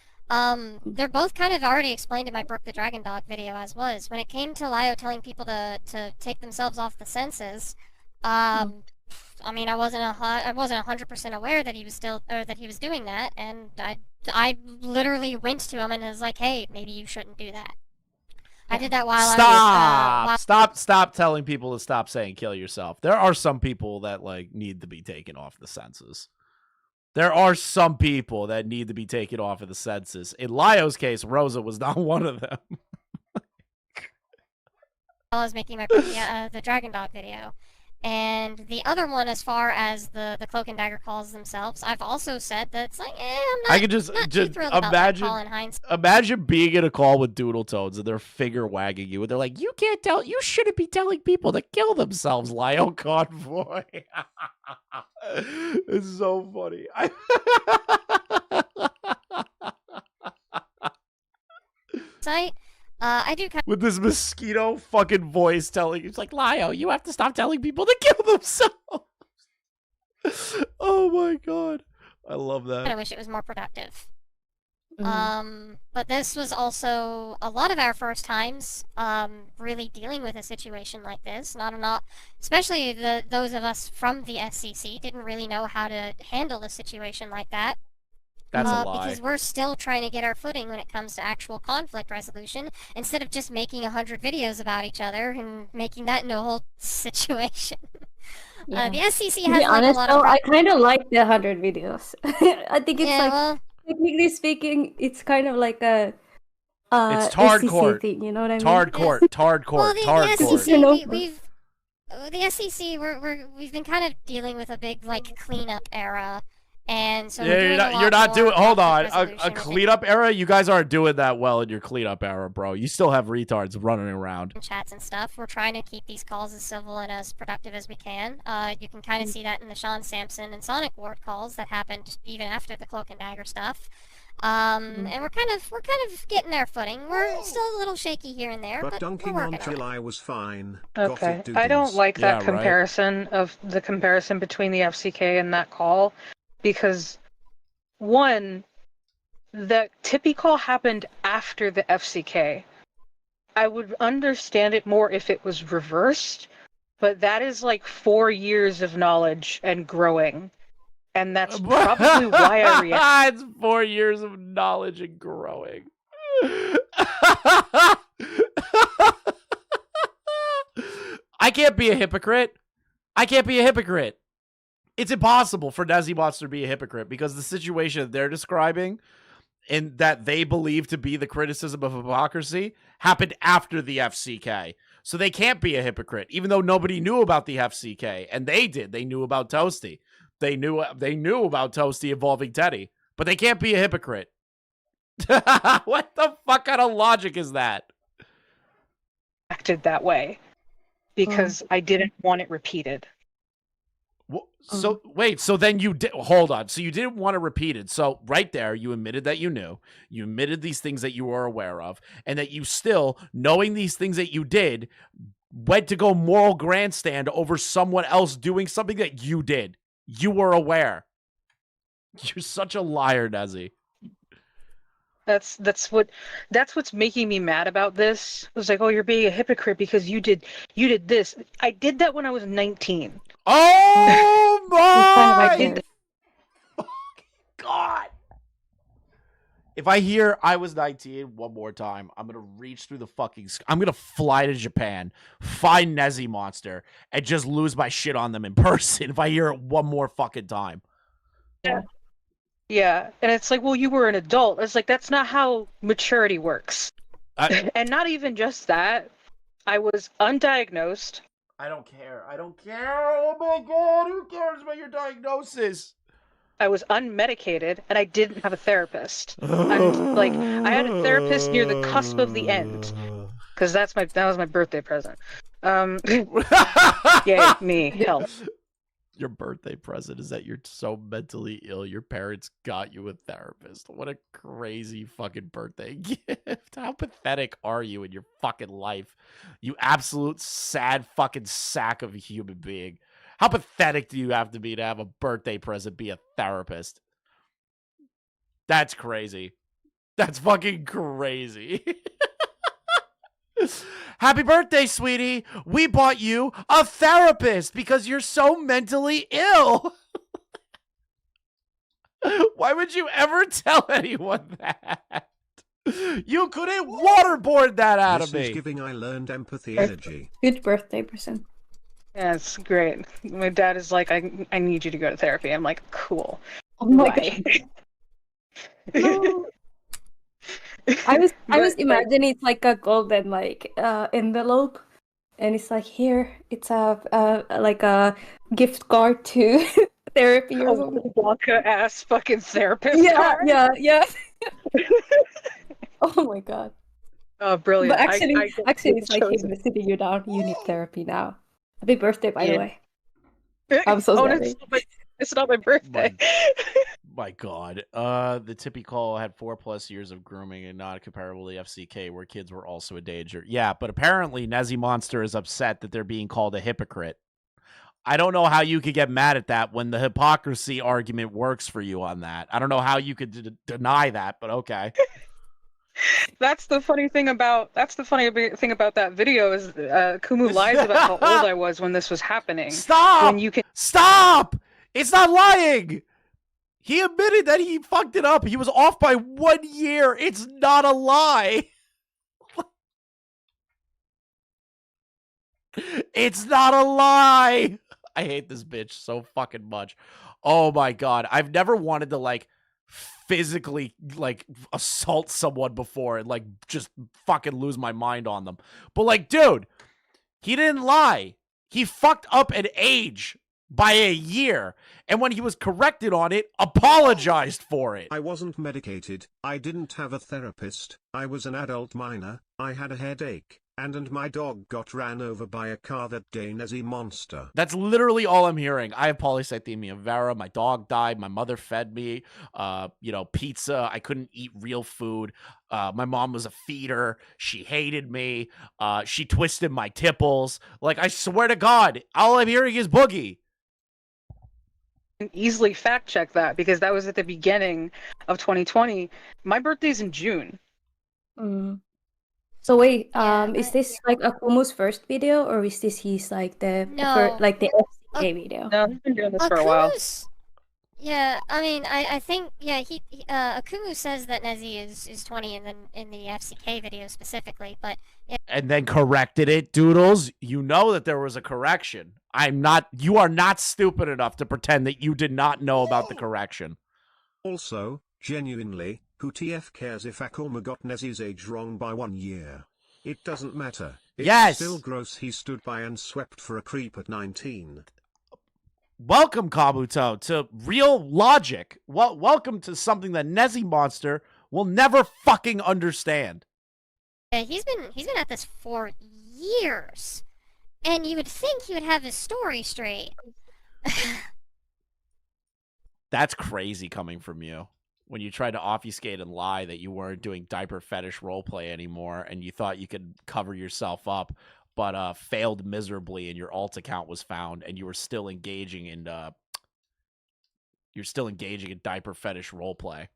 They're both kind of already explained in my Brook the Dragon Dog video as was. When it came to Lio telling people to take themselves off the senses, I mean, I wasn't 100% aware that he was doing that, and I literally went to him and was like, hey, maybe you shouldn't do that. I did that while Stop telling people to stop saying kill yourself. There are some people that like need to be taken off the senses. There are some people that need to be taken off of the census. In Lio's case, Rosa was not one of them. I was making my the Dragon Dog video. And the other one, as far as the Cloak and Dagger calls themselves, I've also said that it's like, I'm not, I could just imagine being in a call with Doodle Tones and they're finger wagging you and they're like, you shouldn't be telling people to kill themselves, Lio Convoy. It's so funny. I do kind of... with this mosquito fucking voice telling you, it's like, Lio, you have to stop telling people to kill themselves. Oh my god. I love that. I wish it was more productive. But this was also a lot of our first times really dealing with a situation like this. Not especially those of us from the FCC didn't really know how to handle a situation like that. That's a lie. Because we're still trying to get our footing when it comes to actual conflict resolution, instead of just making 100 videos about each other and making that into a whole situation. Yeah. The SCC has to be honest, a lot of... I kind of like the 100 videos. I think it's technically speaking, it's kind of like a it's hardcore thing, you know what I mean? Hardcore. Well, the SCC, the SCC, we've been kind of dealing with a big like cleanup era. And so you're not doing. Hold on, a cleanup era. You guys aren't doing that well in your cleanup era, bro. You still have retards running around. Chats and stuff. We're trying to keep these calls as civil and as productive as we can. You can kind of see that in the Sean Sampson and Sonic Ward calls that happened even after the Cloak and Dagger stuff. And we're kind of getting our footing. We're still a little shaky here and there, but dunking we're on working on it. I was fine. Okay, I don't like that comparison of the comparison between the FCK and that call. Because, one, the Tippy call happened after the FCK. I would understand it more if it was reversed, but that is like 4 years of knowledge and growing. And that's probably why I react. It's 4 years of knowledge and growing. I can't be a hypocrite. It's impossible for Nezziemonster to be a hypocrite because the situation that they're describing and that they believe to be the criticism of hypocrisy happened after the FCK. So they can't be a hypocrite, even though nobody knew about the FCK. And they did. They knew about Toasty. They knew about Toasty involving Teddy. But they can't be a hypocrite. What the fuck kind of logic is that? Acted that way because I didn't want it repeated. So wait, so then you did hold on. So you didn't want to repeat it. So right there, you admitted that you knew. You admitted these things that you were aware of, and that you still, knowing these things that you did, went to go moral grandstand over someone else doing something that you did. You were aware. You're such a liar, Nezy. That's what's making me mad about this. It was like, oh, you're being a hypocrite because you did this. I did that when I was 19. Oh my God. If I hear I was 19 one more time, I'm going to reach through the fucking... I'm going to fly to Japan, find Nezziemonster, and just lose my shit on them in person if I hear it one more fucking time. Yeah. Yeah, and it's like, well, you were an adult. It's like, that's not how maturity works. And not even just that. I was undiagnosed. I don't care. I don't care. Oh my God, who cares about your diagnosis? I was unmedicated, and I didn't have a therapist. I had a therapist near the cusp of the end, because that was my birthday present. Yay, me, health. Your birthday present is that you're so mentally ill your parents got you a therapist. What a crazy fucking birthday gift. How pathetic are you in your fucking life? You absolute sad fucking sack of a human being. How pathetic do you have to be to have a birthday present be a therapist? That's crazy. That's fucking crazy. Happy birthday, sweetie. We bought you a therapist because you're so mentally ill. Why would you ever tell anyone that? You couldn't waterboard that out of me. This is giving I learned empathy energy. Good birthday present. Yeah, it's great. My dad is like, I need you to go to therapy. I'm like, cool. Oh my God. No. I was imagining it's like a golden envelope, and it's like, here it's like a gift card to therapy or something. Wonka ass fucking therapist. Yeah. Oh my God. Oh, brilliant! But actually, it's like he's sitting you down. You need therapy now. Happy birthday, by the way. I'm so sorry. It's not my birthday. My God. The Tippy Call had 4+ years of grooming and not comparable to FCK, where kids were also a danger. Yeah, but apparently Nezziemonster is upset that they're being called a hypocrite. I don't know how you could get mad at that when the hypocrisy argument works for you on that. I don't know how you could deny that, but okay. That's the funny thing about that video is Akumu lies about how old I was when this was happening. Stop! It's not lying! He admitted that he fucked it up. He was off by 1 year. It's not a lie. It's not a lie. I hate this bitch so fucking much. Oh my God. I've never wanted to physically assault someone before and just fucking lose my mind on them. But dude, he didn't lie. He fucked up an age by a year, and when he was corrected on it, apologized for it. I wasn't medicated, I didn't have a therapist, I was an adult minor, I had a headache, and my dog got ran over by a car that day. Nezziemonster. That's literally all I'm hearing. I have polycythemia vera, my dog died, my mother fed me, pizza, I couldn't eat real food, my mom was a feeder, she hated me, she twisted my tipples, I swear to God, all I'm hearing is boogie. Easily fact check that because that was at the beginning of 2020. My birthday's in June. So wait, is this Akumu's first video, or is this his the FCK video? No, he's been doing this for a while. Yeah, I mean, I think he Akumu says that Nezy is 20 in the FCK video specifically, but yeah. And then corrected it, Doodles. You know that there was a correction. You are not stupid enough to pretend that you did not know about the correction. Also, genuinely, who TF cares if Akumu got Nezzy's age wrong by 1 year? It doesn't matter. It's still gross he stood by and swept for a creep at 19. Welcome, Kabuto, to real logic. Welcome to something that Nezziemonster will never fucking understand. Yeah, he's been at this for years, and you would think he would have his story straight. That's crazy coming from you. When you tried to obfuscate and lie that you weren't doing diaper fetish roleplay anymore, and you thought you could cover yourself up, but failed miserably, and your alt account was found, and you were still engaging in diaper fetish roleplay.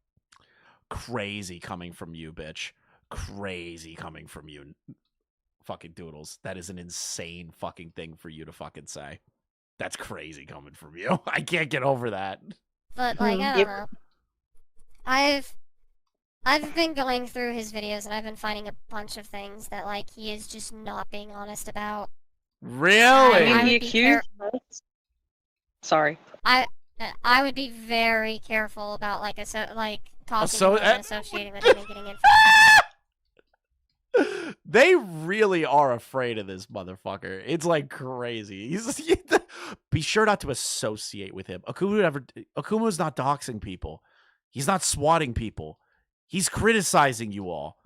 Crazy coming from you, bitch. Crazy coming from you, fucking Doodles. That is an insane fucking thing for you to fucking say. That's crazy coming from you. I can't get over that. But like, I don't know. I've been going through his videos and I've been finding a bunch of things that like he is just not being honest about. Really? I mean, the accused. Sorry. I would be very careful about like talking to him and associating with him and getting information. They really are afraid of this motherfucker. It's like crazy. Be sure not to associate with him. Akumu's not doxing people. He's not swatting people. He's criticizing you all.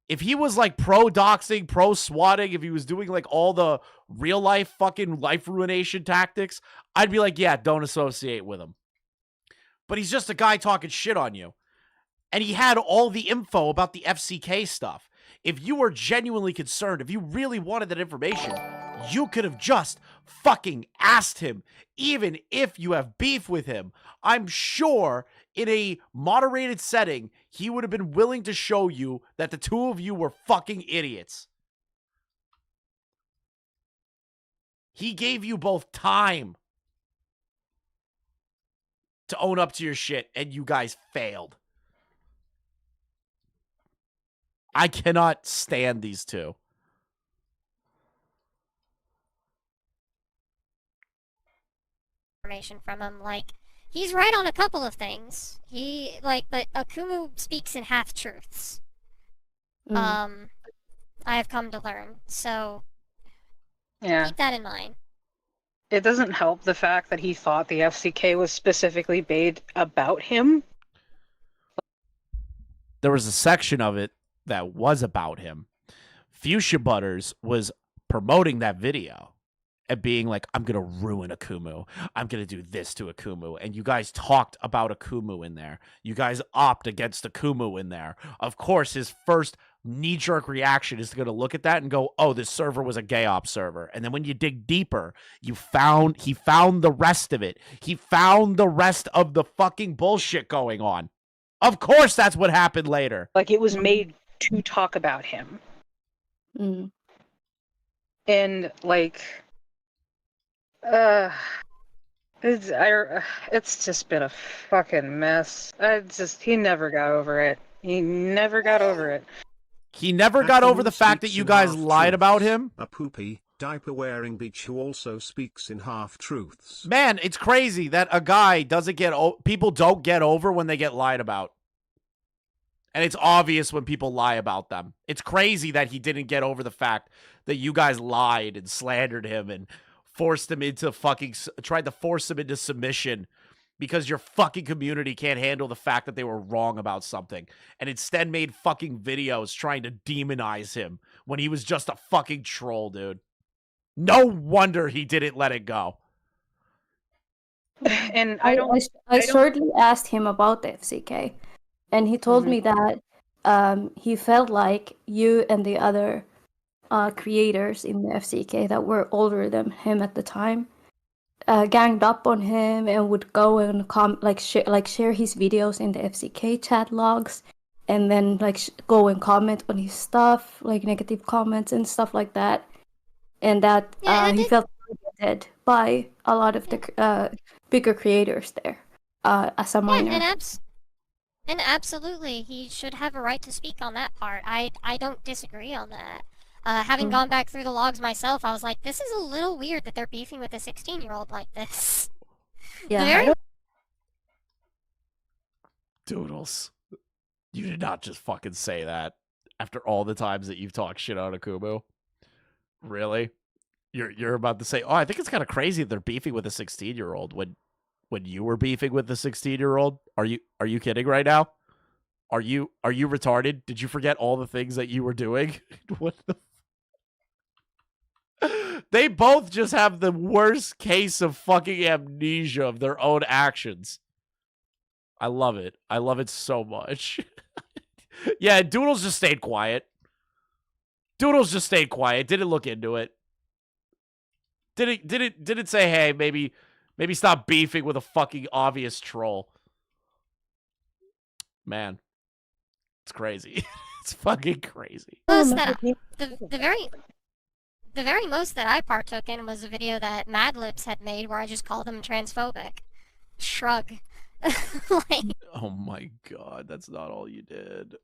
If he was like pro-doxing, pro-swatting, if he was doing like all the real-life fucking life ruination tactics, I'd be like, yeah, don't associate with him. But he's just a guy talking shit on you. And he had all the info about the FCK stuff. If you were genuinely concerned, if you really wanted that information, you could have just fucking asked him, even if you have beef with him. I'm sure in a moderated setting, he would have been willing to show you that the two of you were fucking idiots. He gave you both time to own up to your shit, and you guys failed. I cannot stand these two. Information from him, like, he's right on a couple of things. But Akumu speaks in half-truths. I have come to learn, so Yeah. keep that in mind. It doesn't help the fact that he thought the FCK was specifically made about him. There was a section of it that was about him. Fuchsia Butters was promoting that video and being like, I'm going to ruin Akumu. I'm going to do this to Akumu. And you guys talked about Akumu in there. You guys opt against Akumu in there. Of course, his first knee-jerk reaction is going to look at that and go, oh, this server was a gay op server. And then when you dig deeper, he found the rest of it. He found the rest of the fucking bullshit going on. Of course, that's what happened later. Like, it was made to talk about him. Mm. And, like, it's just been a fucking mess. He never got over it. He never got over it. He never got over the fact that you guys lied about him. A poopy, diaper-wearing bitch who also speaks in half-truths. Man, it's crazy that a guy people don't get over when they get lied about. And it's obvious when people lie about them. It's crazy that he didn't get over the fact that you guys lied and slandered him and tried to force him into submission because your fucking community can't handle the fact that they were wrong about something. And instead made fucking videos trying to demonize him when he was just a fucking troll, dude. No wonder he didn't let it go. And I shortly asked him about the FCK. And he told me that he felt like you and the other creators in the FCK that were older than him at the time ganged up on him and would go and share his videos in the FCK chat logs, and then go and comment on his stuff, like negative comments and stuff like that. And that he felt targeted by a lot of the bigger creators there as a minor. And absolutely, he should have a right to speak on that part. I don't disagree on that. Having gone back through the logs myself, I was like, this is a little weird that they're beefing with a 16-year-old like this. Yeah. Doodles, you did not just fucking say that after all the times that you've talked shit on Akumu. Really? You're about to say, oh, I think it's kind of crazy that they're beefing with a 16-year-old when when you were beefing with the 16-year-old? Are you kidding right now? Are you retarded? Did you forget all the things that you were doing? What the? They both just have the worst case of fucking amnesia of their own actions. I love it. I love it so much. Yeah, Doodles just stayed quiet. Doodles just stayed quiet. Didn't look into it. Didn't say, hey, maybe stop beefing with a fucking obvious troll. Man, it's crazy. It's fucking crazy. The very most that I partook in was a video that Madlips had made where I just called him transphobic. Shrug. Like, oh my god, that's not all you did.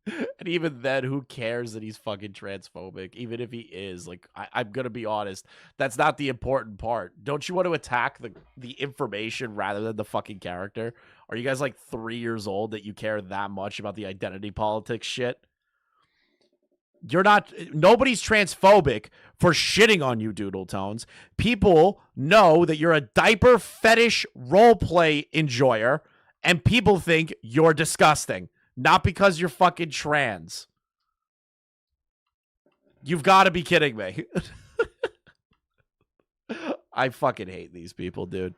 And even then, who cares that he's fucking transphobic? Even if he is, like, I'm gonna be honest, that's not the important part. Don't you want to attack the information rather than the fucking character? Are you guys like 3 years old that you care that much about the identity politics shit? You're not, nobody's transphobic for shitting on you, Doodle Tones. People know that you're a diaper fetish roleplay enjoyer, and people think you're disgusting. Not because you're fucking trans. You've got to be kidding me. I fucking hate these people, dude.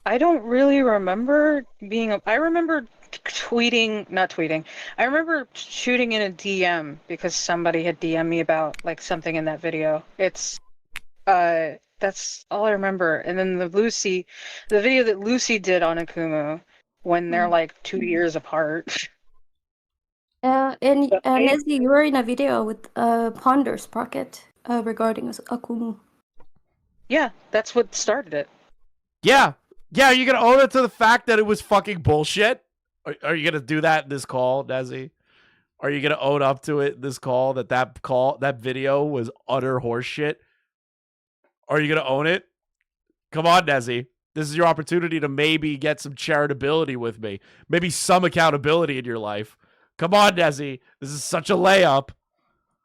I don't really remember I remember not tweeting. I remember shooting in a DM because somebody had DM'd me about like something in that video. That's all I remember. And then the video that Lucy did on Akumu when they're like 2 years apart. And Nezy, you were in a video with Ponder Sprocket regarding Akumu. Yeah, that's what started it. Yeah. Yeah, are you going to own it to the fact that it was fucking bullshit? Are you going to do that in this call, Nezy? Are you going to own up to it in this call, that video was utter horseshit? Are you going to own it? Come on, Nezy. This is your opportunity to maybe get some charitability with me. Maybe some accountability in your life. Come on, Nezy. This is such a layup.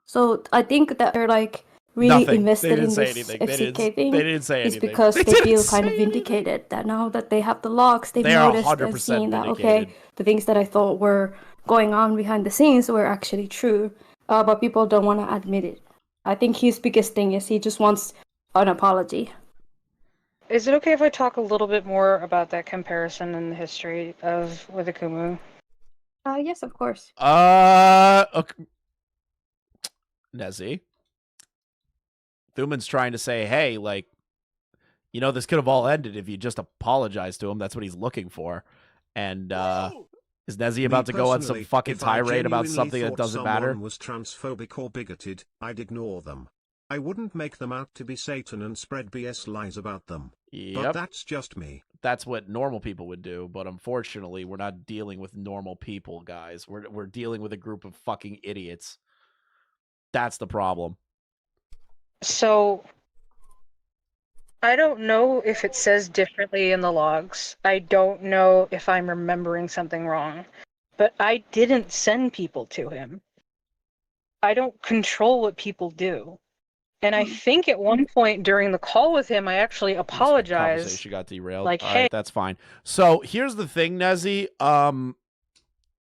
So I think that they're like really Nothing. invested in this anything. FCK thing. They didn't say anything. It's because they feel didn't kind of say vindicated that now that they have the logs, they've They are noticed and 100% seen that, okay, vindicated. the things that I thought were going on behind the scenes were actually true, but people don't want to admit it. I think his biggest thing is he just wants an apology. Is it okay if I talk a little bit more about that comparison in the history with Akumu? Yes, of course. Okay. Nezy. Thuman's trying to say, hey, like, you know, this could have all ended if you just apologized to him. That's what he's looking for. And is Nezy about to go on some fucking tirade about something that doesn't matter? If someone was transphobic or bigoted, I'd ignore them. I wouldn't make them out to be Satan and spread BS lies about them. Yep. But that's just me. That's what normal people would do, but unfortunately, we're not dealing with normal people, guys. We're dealing with a group of fucking idiots. That's the problem. So, I don't know if it says differently in the logs. I don't know if I'm remembering something wrong. But I didn't send people to him. I don't control what people do. And I think at one point during the call with him, I actually apologized. Conversation got derailed. Like, all hey, right, that's fine. So here's the thing, Nezy.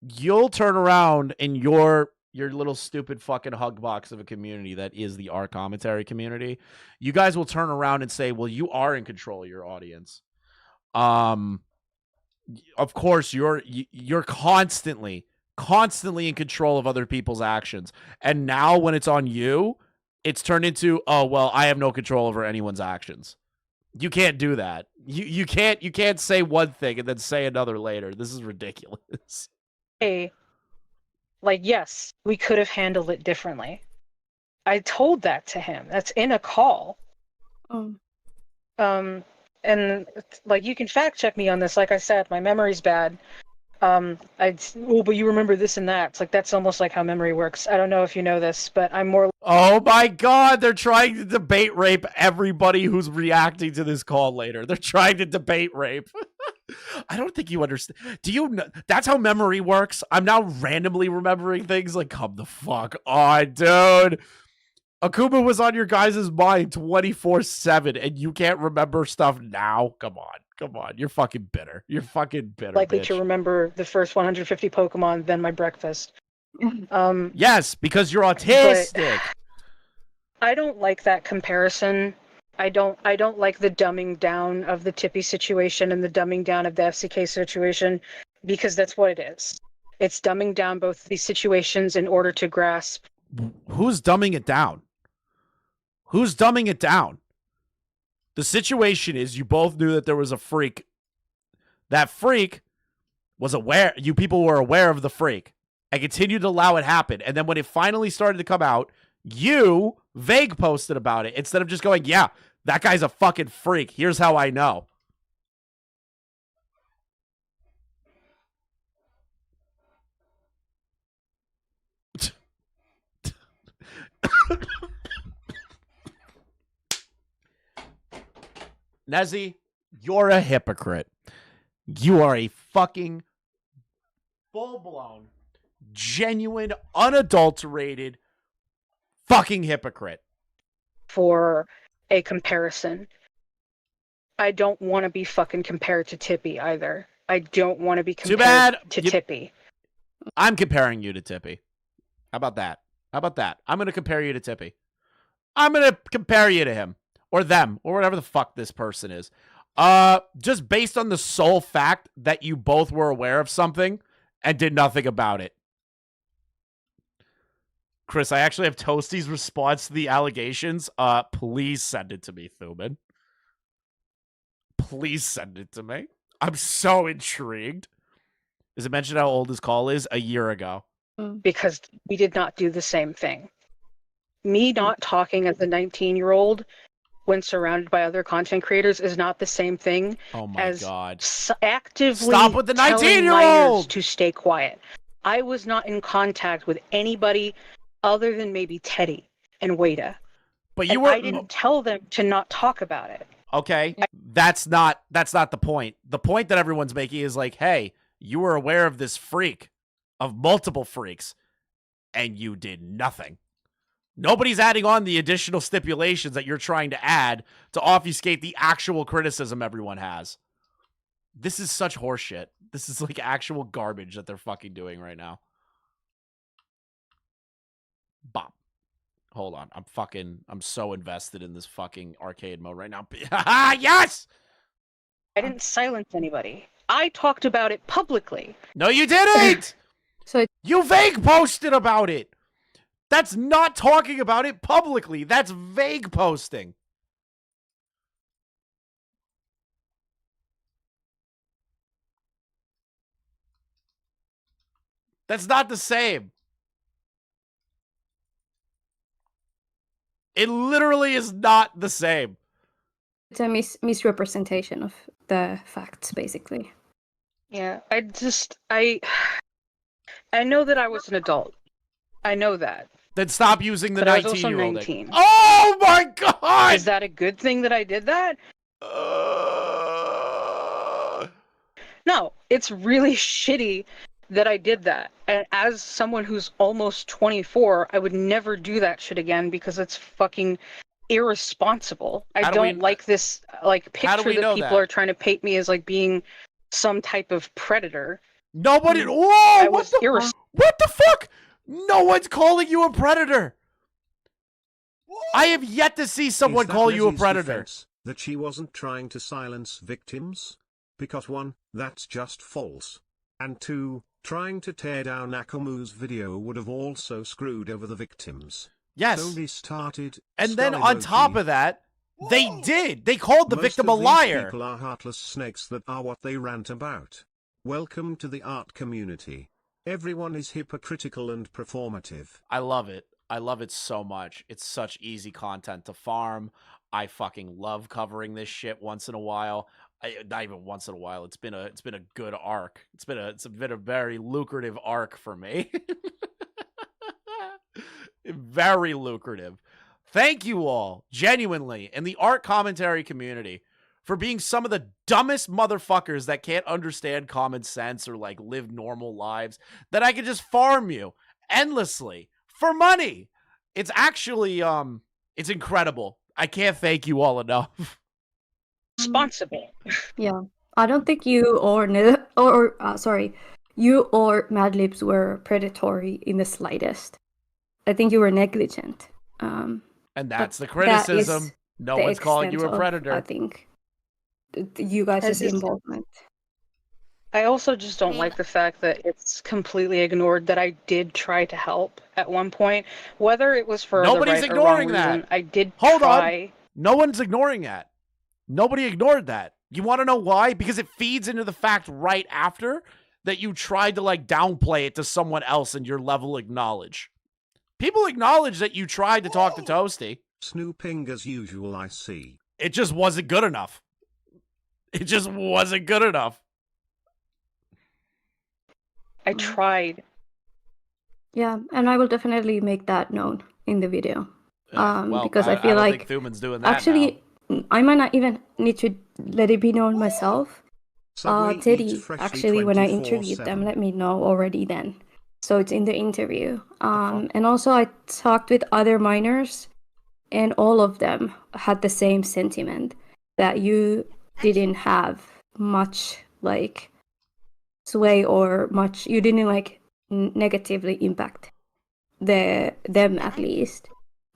You'll turn around in your little stupid fucking hug box of a community that is the R commentary community. You guys will turn around and say, well, you are in control of your audience. Of course, you're constantly in control of other people's actions. And now when it's on you, it's turned into, oh, well, I have no control over anyone's actions. You can't do that. You can't say one thing and then say another later. This is ridiculous. Hey, like, yes, we could have handled it differently. I told that to him. That's in a call. And like, you can fact check me on this. Like I said, my memory's bad. But you remember this and that. It's like, that's almost like how memory works. I don't know if you know this, but I'm more. Oh my God, they're trying to debate rape everybody who's reacting to this call later. They're trying to debate rape. I don't think you understand. Do you know? That's how memory works. I'm now randomly remembering things. Like, come the fuck on, dude. Akumu was on your guys' mind 24/7, and you can't remember stuff now? Come on. You're fucking bitter. You're fucking bitter, Likely bitch. to remember the first 150 Pokemon, then my breakfast. Yes, because you're autistic. I don't like that comparison. I don't like the dumbing down of the Tippy situation and the dumbing down of the FCK situation, because that's what it is. It's dumbing down both these situations in order to grasp. Who's dumbing it down? Who's dumbing it down? The situation is you both knew that there was a freak. That freak was aware. You people were aware of the freak and continued to allow it happen. And then when it finally started to come out, you vague posted about it instead of just going, yeah, that guy's a fucking freak. Here's how I know. Nezy, you're a hypocrite. You are a fucking full-blown, genuine, unadulterated fucking hypocrite. For a comparison. I don't want to be fucking compared to Tippy either. I don't want to be compared to Tippy. I'm comparing you to Tippy. How about that? I'm going to compare you to Tippy. I'm going to compare you to him. Or them. Or whatever the fuck this person is. Just based on the sole fact that you both were aware of something and did nothing about it. Chris, I actually have Toasty's response to the allegations. Please send it to me, Thuman. Please send it to me. I'm so intrigued. Is it mentioned how old his call is? A year ago. Because we did not do the same thing. Me not talking as a 19-year-old when surrounded by other content creators is not the same thing as actively stop with the 19-year-old to stay quiet. I was not in contact with anybody other than maybe Teddy and Wada. But I didn't tell them to not talk about it. Okay, that's not the point. The point that everyone's making is like, hey, you were aware of this freak, of multiple freaks, and you did nothing. Nobody's adding on the additional stipulations that you're trying to add to obfuscate the actual criticism everyone has. This is such horseshit. This is like actual garbage that they're fucking doing right now. Bop. Hold on. I'm so invested in this fucking arcade mode right now. Yes! I didn't silence anybody. I talked about it publicly. No, you didn't! You vague posted about it. That's not talking about it publicly. That's vague posting. That's not the same. It literally is not the same. It's a misrepresentation of the facts, basically. Yeah, I know that I was an adult. I know that. Then stop using the 19-year-old. 19. Oh my god! Is that a good thing that I did that? No, it's really shitty that I did that. And as someone who's almost 24, I would never do that shit again because it's fucking irresponsible. I don't like this picture that people are trying to paint me as like being some type of predator. Nobody. Whoa! What the fuck? No one's calling you a predator. I have yet to see someone call you a predator. That she wasn't trying to silence victims? Because 1, that's just false. And 2, trying to tear down Akumu's video would have also screwed over the victims. Yes. Only started. And then on top of that, they did. They called the victim a liar. People are heartless snakes that are what they rant about. Welcome to the art community. Everyone is hypocritical and performative. I love it. I love it so much. It's such easy content to farm. I fucking love covering this shit once in a while. Not even once in a while. It's been a good arc. It's been a very lucrative arc for me. Very lucrative. Thank you all, genuinely, in the art commentary community, for being some of the dumbest motherfuckers that can't understand common sense or like live normal lives, that I can just farm you endlessly for money. It's actually it's incredible. I can't thank you all enough. Responsible. Yeah, I don't think you or you or Madlibs were predatory in the slightest. I think you were negligent. And that's the that is criticism. No the one's calling you a extent of, predator. I think you guys' involvement. I also just don't like the fact that it's completely ignored that I did try to help at one point, whether it was for Nobody's the right or wrong ignoring that. reason. I did Hold try. on. No one's ignoring that. Nobody ignored that. You want to know why? Because it feeds into the fact right after that you tried to like downplay it to someone else and your level acknowledge. People acknowledge that you tried to talk to Toasty. Snooping as usual, I see. It just wasn't good enough. It just wasn't good enough. I tried. Yeah, and I will definitely make that known in the video. Well, Because I feel don't like think Thuman's doing that actually I might not even need to let it be known myself. Subway Teddy eats freshly actually, when I 24/7. interviewed them, let me know already then. So it's in the interview. And also I talked with other minors, and all of them had the same sentiment that you didn't have much like sway or much. You didn't like negatively impact them at least,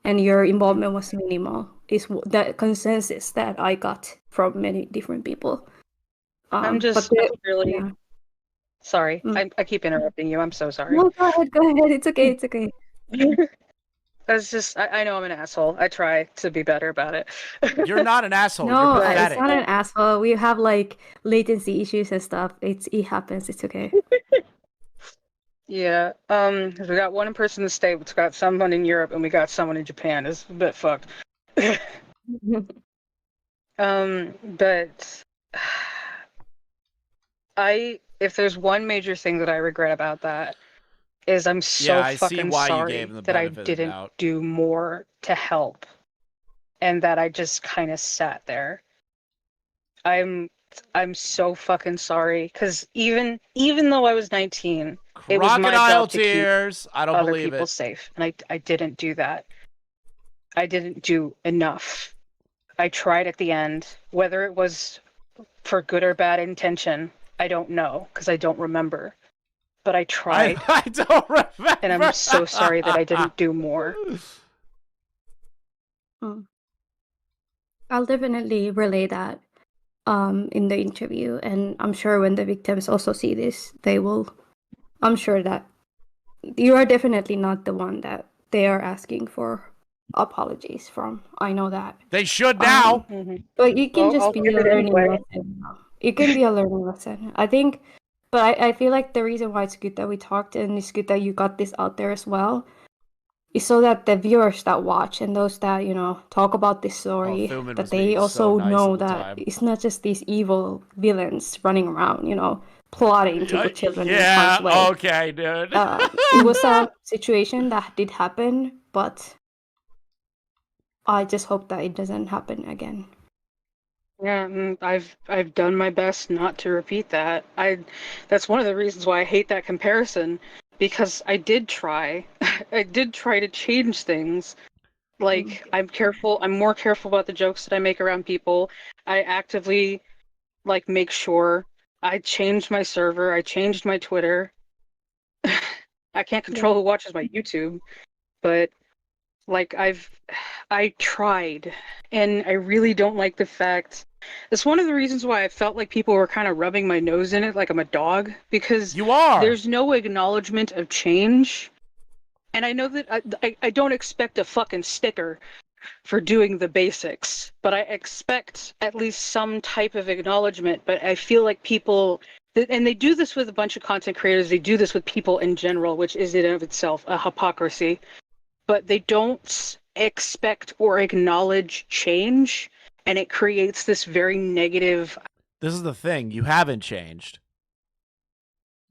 and your involvement was minimal. Is the consensus that I got from many different people. I'm just really yeah. sorry. I keep interrupting you. I'm so sorry. No, go ahead. It's okay. It's okay. That's just, I know I'm an asshole. I try to be better about it. You're not an asshole. No, You're pathetic. it's not an asshole. We have like latency issues and stuff. It happens. It's okay. Yeah. We got one person in the States, we got someone in Europe, and we got someone in Japan. It's a bit fucked. But if there's one major thing that I regret about that, is I'm so fucking sorry that I didn't do more to help, and that I just kind of sat there. I'm so fucking sorry, because even though I was 19, it was my job to keep I don't other believe people it. safe, and I didn't do that. I didn't do enough. I tried at the end, whether it was for good or bad intention, I don't know, because I don't remember. But I tried. I don't remember. And I'm so sorry that I didn't do more. I'll definitely relay that in the interview, and I'm sure when the victims also see this, I'm sure that you are definitely not the one that they are asking for apologies from. I know that. They should now. But it can just be a learning lesson. It can be a learning lesson. I think, but I feel like the reason why it's good that we talked, and it's good that you got this out there as well, is so that the viewers that watch and those that, talk about this story, that they also know that it's not just these evil villains running around, plotting to put children in harm's way. Okay, dude. It was a situation that did happen, but I just hope that it doesn't happen again. Yeah, I've done my best not to repeat that. That's one of the reasons why I hate that comparison, because I did try. I did try to change things. Like, I'm more careful about the jokes that I make around people. I actively make sure I changed my server, I changed my Twitter. I can't control who watches my YouTube, but I tried, and I really don't like the fact. It's one of the reasons why I felt like people were kind of rubbing my nose in it like I'm a dog, because there's no acknowledgement of change. And I know that I don't expect a fucking sticker for doing the basics, but I expect at least some type of acknowledgement. But I feel like people, and they do this with a bunch of content creators, they do this with people in general, which is in and of itself a hypocrisy. But they don't expect or acknowledge change, and it creates this very negative. This is the thing. You haven't changed,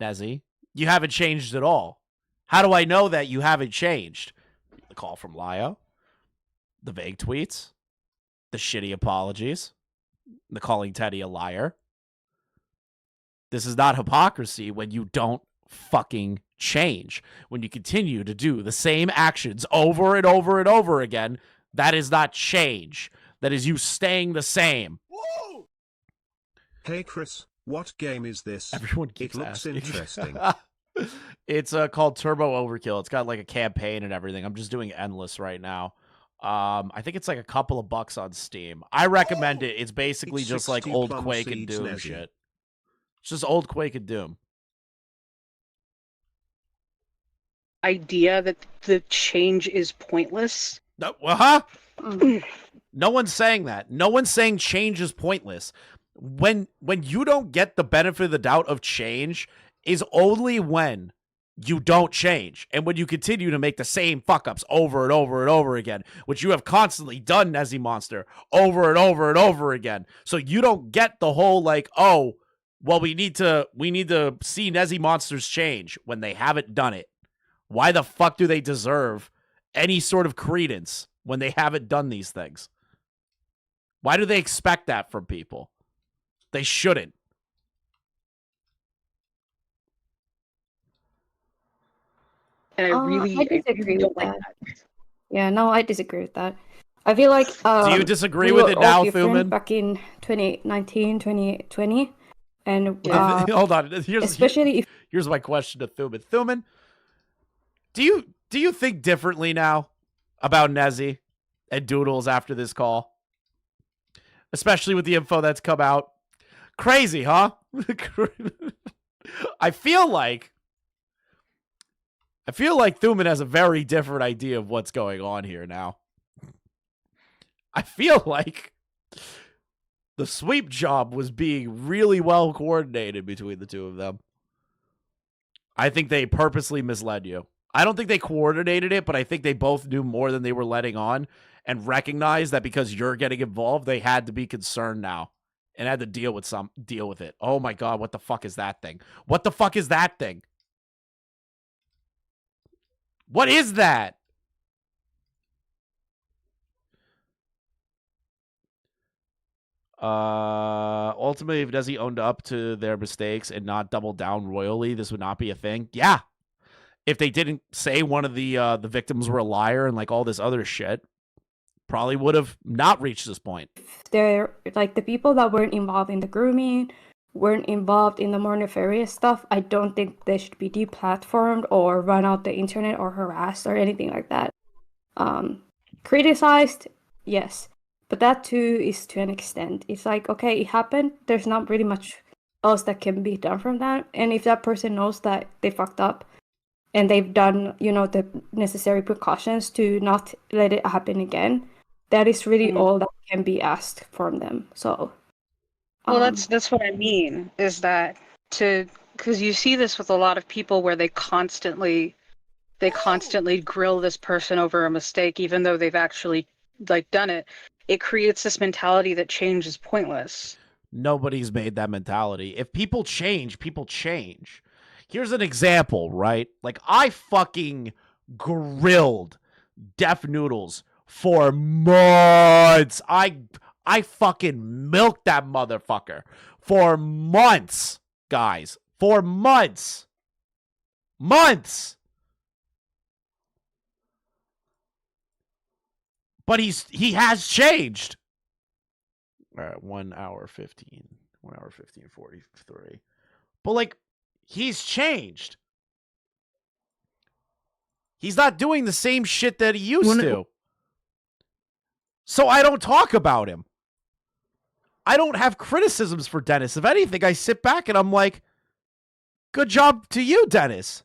Nezy. You haven't changed at all. How do I know that you haven't changed? The call from Lio, the vague tweets, the shitty apologies, the calling Teddy a liar. This is not hypocrisy when you don't fucking change. When you continue to do the same actions over and over and over again, that is not change. That is you staying the same. Whoa! Hey Chris, what game is this? Everyone keeps It looks asking. interesting. It's called Turbo Overkill. It's got like a campaign and everything. I'm just doing endless right now. I think it's like a couple of bucks on Steam. I recommend it. It's basically It's just like 60 old plum Quake and seeds, Doom Nezy. shit. It's just old Quake and Doom. Idea that the change is pointless. No, huh? Mm. No one's saying that. No one's saying change is pointless. When you don't get the benefit of the doubt of change is only when you don't change and when you continue to make the same fuck-ups over and over and over again, which you have constantly done, Nezziemonster, over and over and over again. So you don't get the whole like, oh, well, we need to see Nezziemonsters change when they haven't done it. Why the fuck do they deserve any sort of credence when they haven't done these things? Why do they expect that from people? They shouldn't. And I disagree don't with like that. Yeah, no, I disagree with that. I feel like Do you disagree we with were it all now, different Thuman? back in 2019, 2020, and Hold on. especially if Here's my question to Thuman. Thuman, do you think differently now about Nezy and Doodles after this call? Especially with the info that's come out. Crazy, huh? I feel like Thuman has a very different idea of what's going on here now. I feel like the sweep job was being really well coordinated between the two of them. I think they purposely misled you. I don't think they coordinated it, but I think they both knew more than they were letting on and recognized that because you're getting involved, they had to be concerned now and had to deal with it. Oh my God, what the fuck is that thing? What the fuck is that thing? What is that? Ultimately, if Nezy owned up to their mistakes and not doubled down royally, this would not be a thing. Yeah. If they didn't say one of the victims were a liar and like all this other shit, probably would have not reached this point. they're like the people that weren't involved in the grooming, weren't involved in the more nefarious stuff, I don't think they should be deplatformed or run out the internet or harassed or anything like that. Criticized, yes, but that too is to an extent. It's like, okay, it happened. There's not really much else that can be done from that. And if that person knows that they fucked up and they've done, the necessary precautions to not let it happen again, that is really all that can be asked from them. So, well, that's what I mean, is that because you see this with a lot of people where they constantly grill this person over a mistake, even though they've actually done it. It creates this mentality that change is pointless. Nobody's made that mentality. If people change, people change. Here's an example, right? Like, I fucking grilled Def Noodles for months. I fucking milked that motherfucker for months, guys. For months. Months. But he has changed. All right, 1 hour 15. 1 hour 15:43. But like, he's changed. He's not doing the same shit that he used to. So I don't talk about him. I don't have criticisms for Dennis. If anything, I sit back and I'm like, good job to you, Dennis.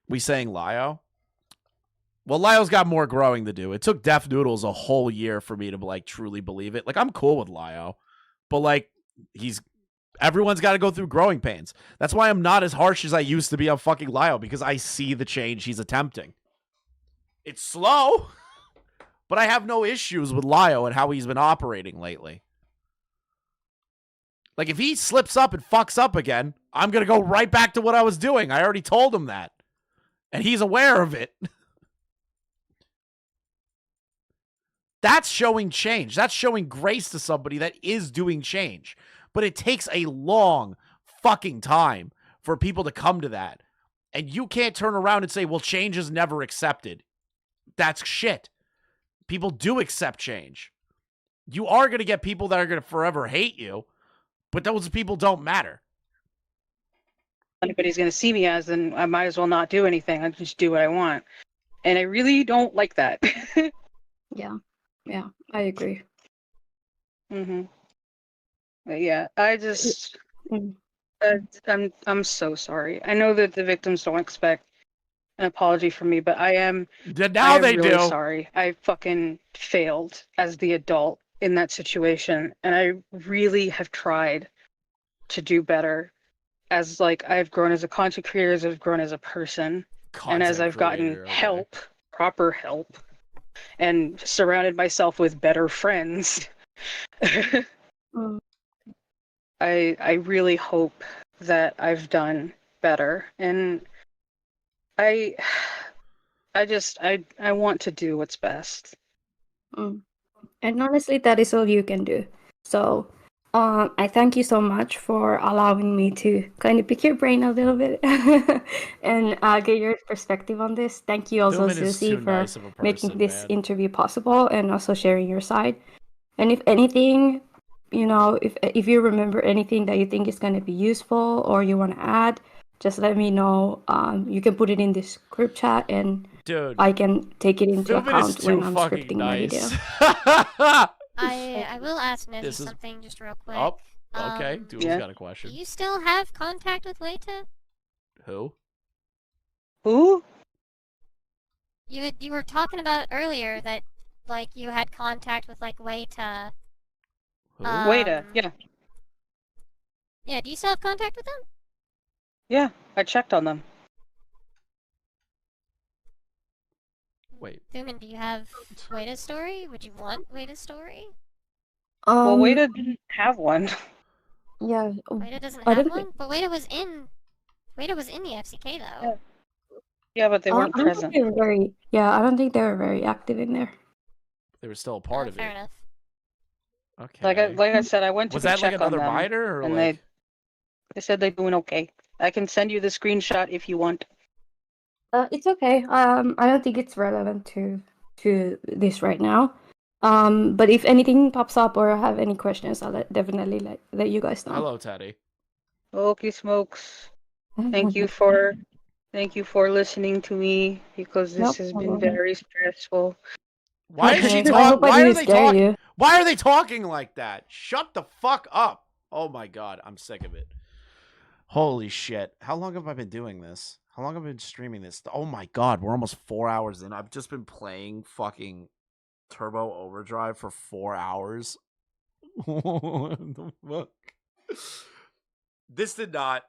We saying Lio? Well, Lio's got more growing to do. It took Def Noodles a whole year for me to like truly believe it. Like, I'm cool with Lio, but like, everyone's got to go through growing pains. That's why I'm not as harsh as I used to be on fucking Lio, because I see the change he's attempting. It's slow, but I have no issues with Lio and how he's been operating lately. Like, if he slips up and fucks up again, I'm going to go right back to what I was doing. I already told him that. And he's aware of it. That's showing change. That's showing grace to somebody that is doing change. But it takes a long fucking time for people to come to that. And you can't turn around and say, well, change is never accepted. That's shit. People do accept change. You are going to get people that are going to forever hate you, but those people don't matter. Anybody's going to see me as, then I might as well not do anything. I just do what I want. And I really don't like that. Yeah, I agree. But yeah, I just, Mm. I'm so sorry. I know that the victims don't expect an apology from me, but I am Now they really do. sorry. I fucking failed as the adult in that situation, and I really have tried to do better. As like I've grown as a content creator, as I've grown as a person, and as I've gotten help, proper help, and surrounded myself with better friends. Mm. I really hope that I've done better, and I want to do what's best. Mm. And honestly, that is all you can do. So, I thank you so much for allowing me to kind of pick your brain a little bit and get your perspective on this. Thank you also, Newman is Susie, too for nice of a making person, this man. interview possible and also sharing your side. And if anything, you know, if you remember anything that you think is going to be useful or you want to add, just let me know. You can put it in this group chat, and Dude, I can take it into Newman is account too when I'm fucking scripting my video. nice. I will ask Nezy This is- something just real quick. Oh, okay. Doodle's Yeah. got a Do question. you still have contact with Weta? Who? Who? You were talking about earlier that like you had contact with like Weta. Who? Weta. Yeah. Yeah, do you still have contact with them? Yeah. I checked on them. Wait. Thuman, do you have Weta's story? Would you want Weta's story? Well, Weta didn't have one. Yeah. Weta doesn't I have don't one, but Weta was in the FCK though. Yeah, but they weren't I don't think present. they were very. Yeah, I don't think they were very active in there. They were still a part of Fair it. enough. Okay. Like I said, I went to Was go that like check on another them, miner or and like? they said they're doing okay. I can send you the screenshot if you want. It's okay. I don't think it's relevant to this right now. But if anything pops up or I have any questions, I'll definitely let you guys know. Hello, Teddy. Okay, smokes. Thank you for listening to me, because this Nope, has no been problem. very stressful. Why is she Okay, I talking? hope I Why are didn't they scare talking? you. Why are they talking like that? Shut the fuck up. Oh my god, I'm sick of it. Holy shit. How long have I been doing this? How long have I been streaming this? Oh my god, we're almost 4 hours in. I've just been playing fucking Turbo Overdrive for 4 hours. What the fuck? This did not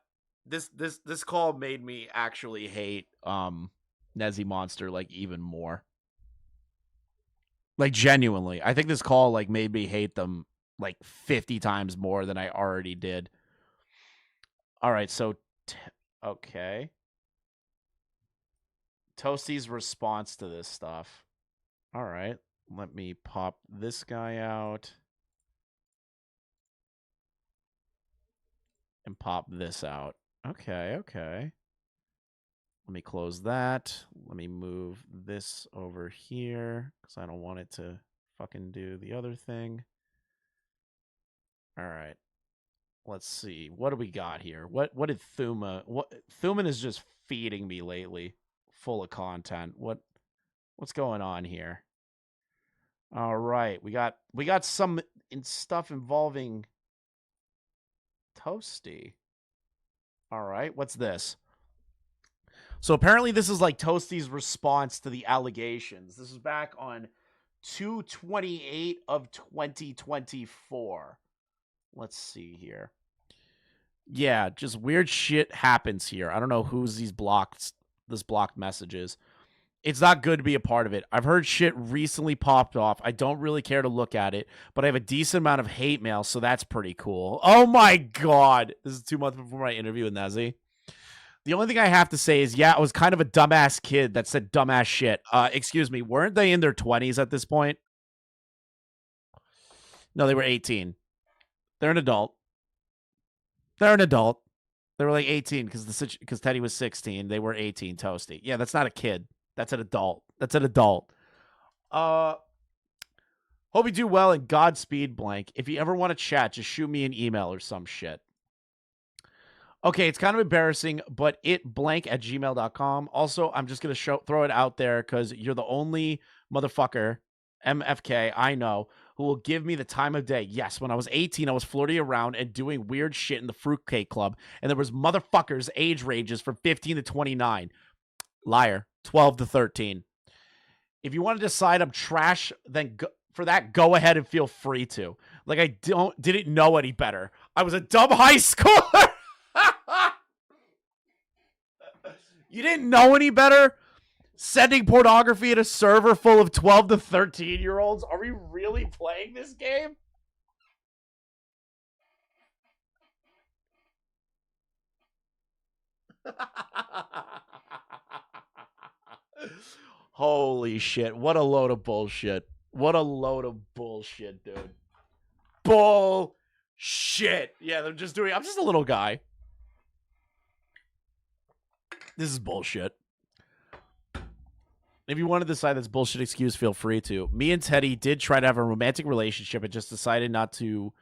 this call made me actually hate Nezziemonster like even more. Like genuinely. I think this call like made me hate them like 50 times more than I already did. All right, so okay. Toasty's response to this stuff. All right, let me pop this guy out and pop this out. Okay. Let me close that. Let me move this over here because I don't want it to fucking do the other thing. All right. Let's see. What do we got here? What did Thuman is just feeding me lately, full of content. What's going on here? All right. We got some stuff involving Toasty. All right. What's this? So apparently this is like Toasty's response to the allegations. This is back on 2/28 of 2024. Let's see here. Yeah, just weird shit happens here. I don't know who's this blocked messages. It's not good to be a part of it. I've heard shit recently popped off. I don't really care to look at it, but I have a decent amount of hate mail, so that's pretty cool. Oh my god. This is 2 months before my interview with Nezy. The only thing I have to say is, yeah, I was kind of a dumbass kid that said dumbass shit. Excuse me, weren't they in their 20s at this point? No, they were 18. They're an adult. They're an adult. They were like 18 because Teddy was 16. They were 18, Toasty. Yeah, that's not a kid. That's an adult. That's an adult. Hope you do well and Godspeed, blank. If you ever want to chat, just shoot me an email or some shit. Okay, it's kind of embarrassing, but itblank@gmail.com. Also, I'm just going to throw it out there because you're the only motherfucker, MFK, I know, who will give me the time of day. Yes, when I was 18, I was flirting around and doing weird shit in the fruitcake club, and there was motherfuckers age ranges from 15 to 29. Liar. 12 to 13. If you want to decide I'm trash, then go ahead and feel free to. Like I didn't know any better. I was a dumb high schooler. You didn't know any better? Sending pornography at a server full of 12 to 13-year-olds? Are we really playing this game? Holy shit. What a load of bullshit. What a load of bullshit, dude. Bullshit. Yeah, I'm just a little guy. This is bullshit. If you want to decide that's bullshit excuse, feel free to. Me and Teddy did try to have a romantic relationship and just decided not to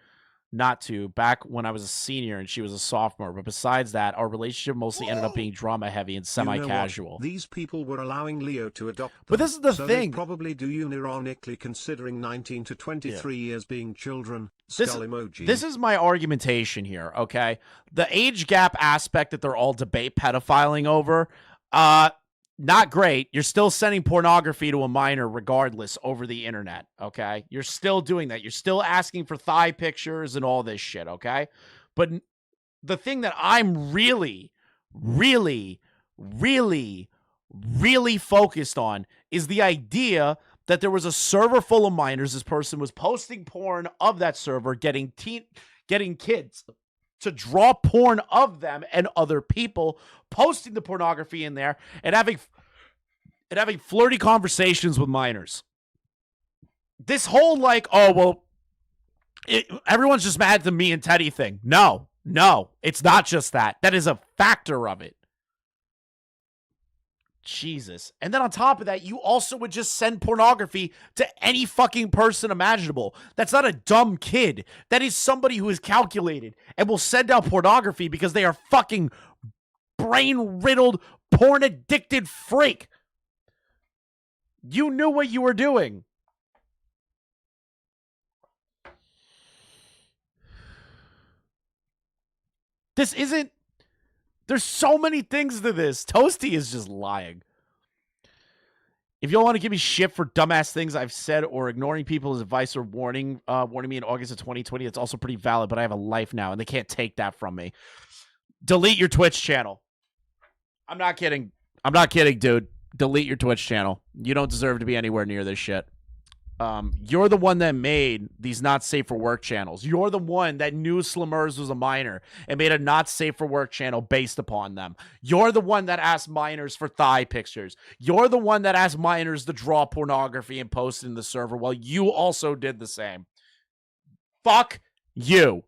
back when I was a senior and she was a sophomore. But besides that, our relationship mostly ended up being drama heavy and semi-casual. You know, these people were allowing Leo to adopt them, but this is the so thing. They probably do unironically considering 19 to 23 years being children. This emoji. This is my argumentation here, okay? The age gap aspect that they're all debate pedophiling over, not great. You're still sending pornography to a minor regardless over the internet, okay? You're still doing that. You're still asking for thigh pictures and all this shit, okay? But the thing that I'm really, really, really, really focused on is the idea that there was a server full of minors. This person was posting porn of that server, getting kids to draw porn of them and other people, posting the pornography in there, and having flirty conversations with minors. This whole like, oh, well, everyone's just mad at the me and Teddy thing. No, it's not just that. That is a factor of it. Jesus. And then on top of that, you also would just send pornography to any fucking person imaginable. That's not a dumb kid. That is somebody who is calculated and will send out pornography because they are fucking brain-riddled, porn-addicted freak. You knew what you were doing. This isn't... There's so many things to this. Toasty is just lying. If y'all want to give me shit for dumbass things I've said or ignoring people's advice or warning me in August of 2020, it's also pretty valid, but I have a life now, and they can't take that from me. Delete your Twitch channel. I'm not kidding. I'm not kidding, dude. Delete your Twitch channel. You don't deserve to be anywhere near this shit. You're the one that made these not safe for work channels. You're the one that knew Slimmers was a minor and made a not safe for work channel based upon them. You're the one that asked minors for thigh pictures. You're the one that asked minors to draw pornography and post it in the server while you also did the same. Fuck you.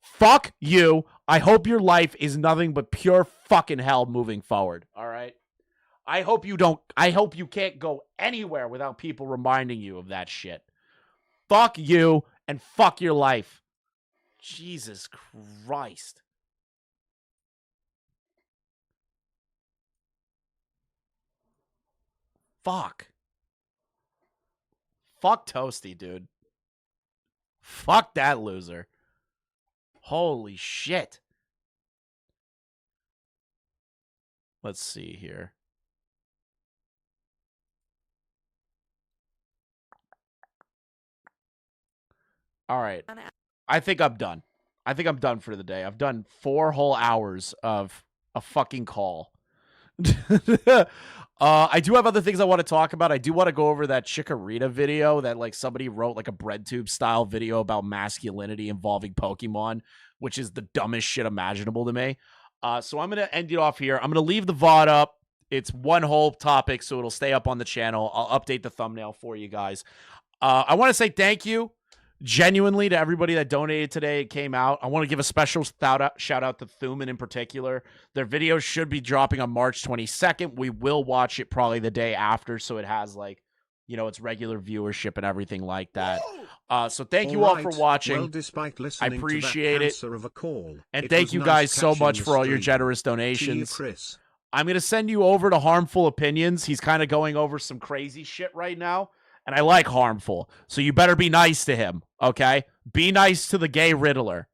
Fuck you. I hope your life is nothing but pure fucking hell moving forward. All right? I hope you can't go anywhere without people reminding you of that shit. Fuck you and fuck your life. Jesus Christ. Fuck. Fuck Toasty, dude. Fuck that loser. Holy shit. Let's see here. All right. I think I'm done. I think I'm done for the day. I've done 4 whole hours of a fucking call. I do have other things I want to talk about. I do want to go over that Chikorita video that like somebody wrote like a bread tube style video about masculinity involving Pokemon, which is the dumbest shit imaginable to me. So I'm going to end it off here. I'm going to leave the VOD up. It's one whole topic, so it'll stay up on the channel. I'll update the thumbnail for you guys. I want to say thank you genuinely, to everybody that donated today, it came out. I want to give a special shout out to Thuman in particular. Their video should be dropping on March 22nd. We will watch it probably the day after, so it has like, you know, its regular viewership and everything like that. So thank you all for watching. Well, despite I listening appreciate to that it. answer of a call, And it thank was you nice guys so catching much the for all your stream. generous To you, donations. Chris. I'm going to send you over to Harmful Opinions. He's kind of going over some crazy shit right now. And I like Harmful. So you better be nice to him, okay? Be nice to the gay Riddler.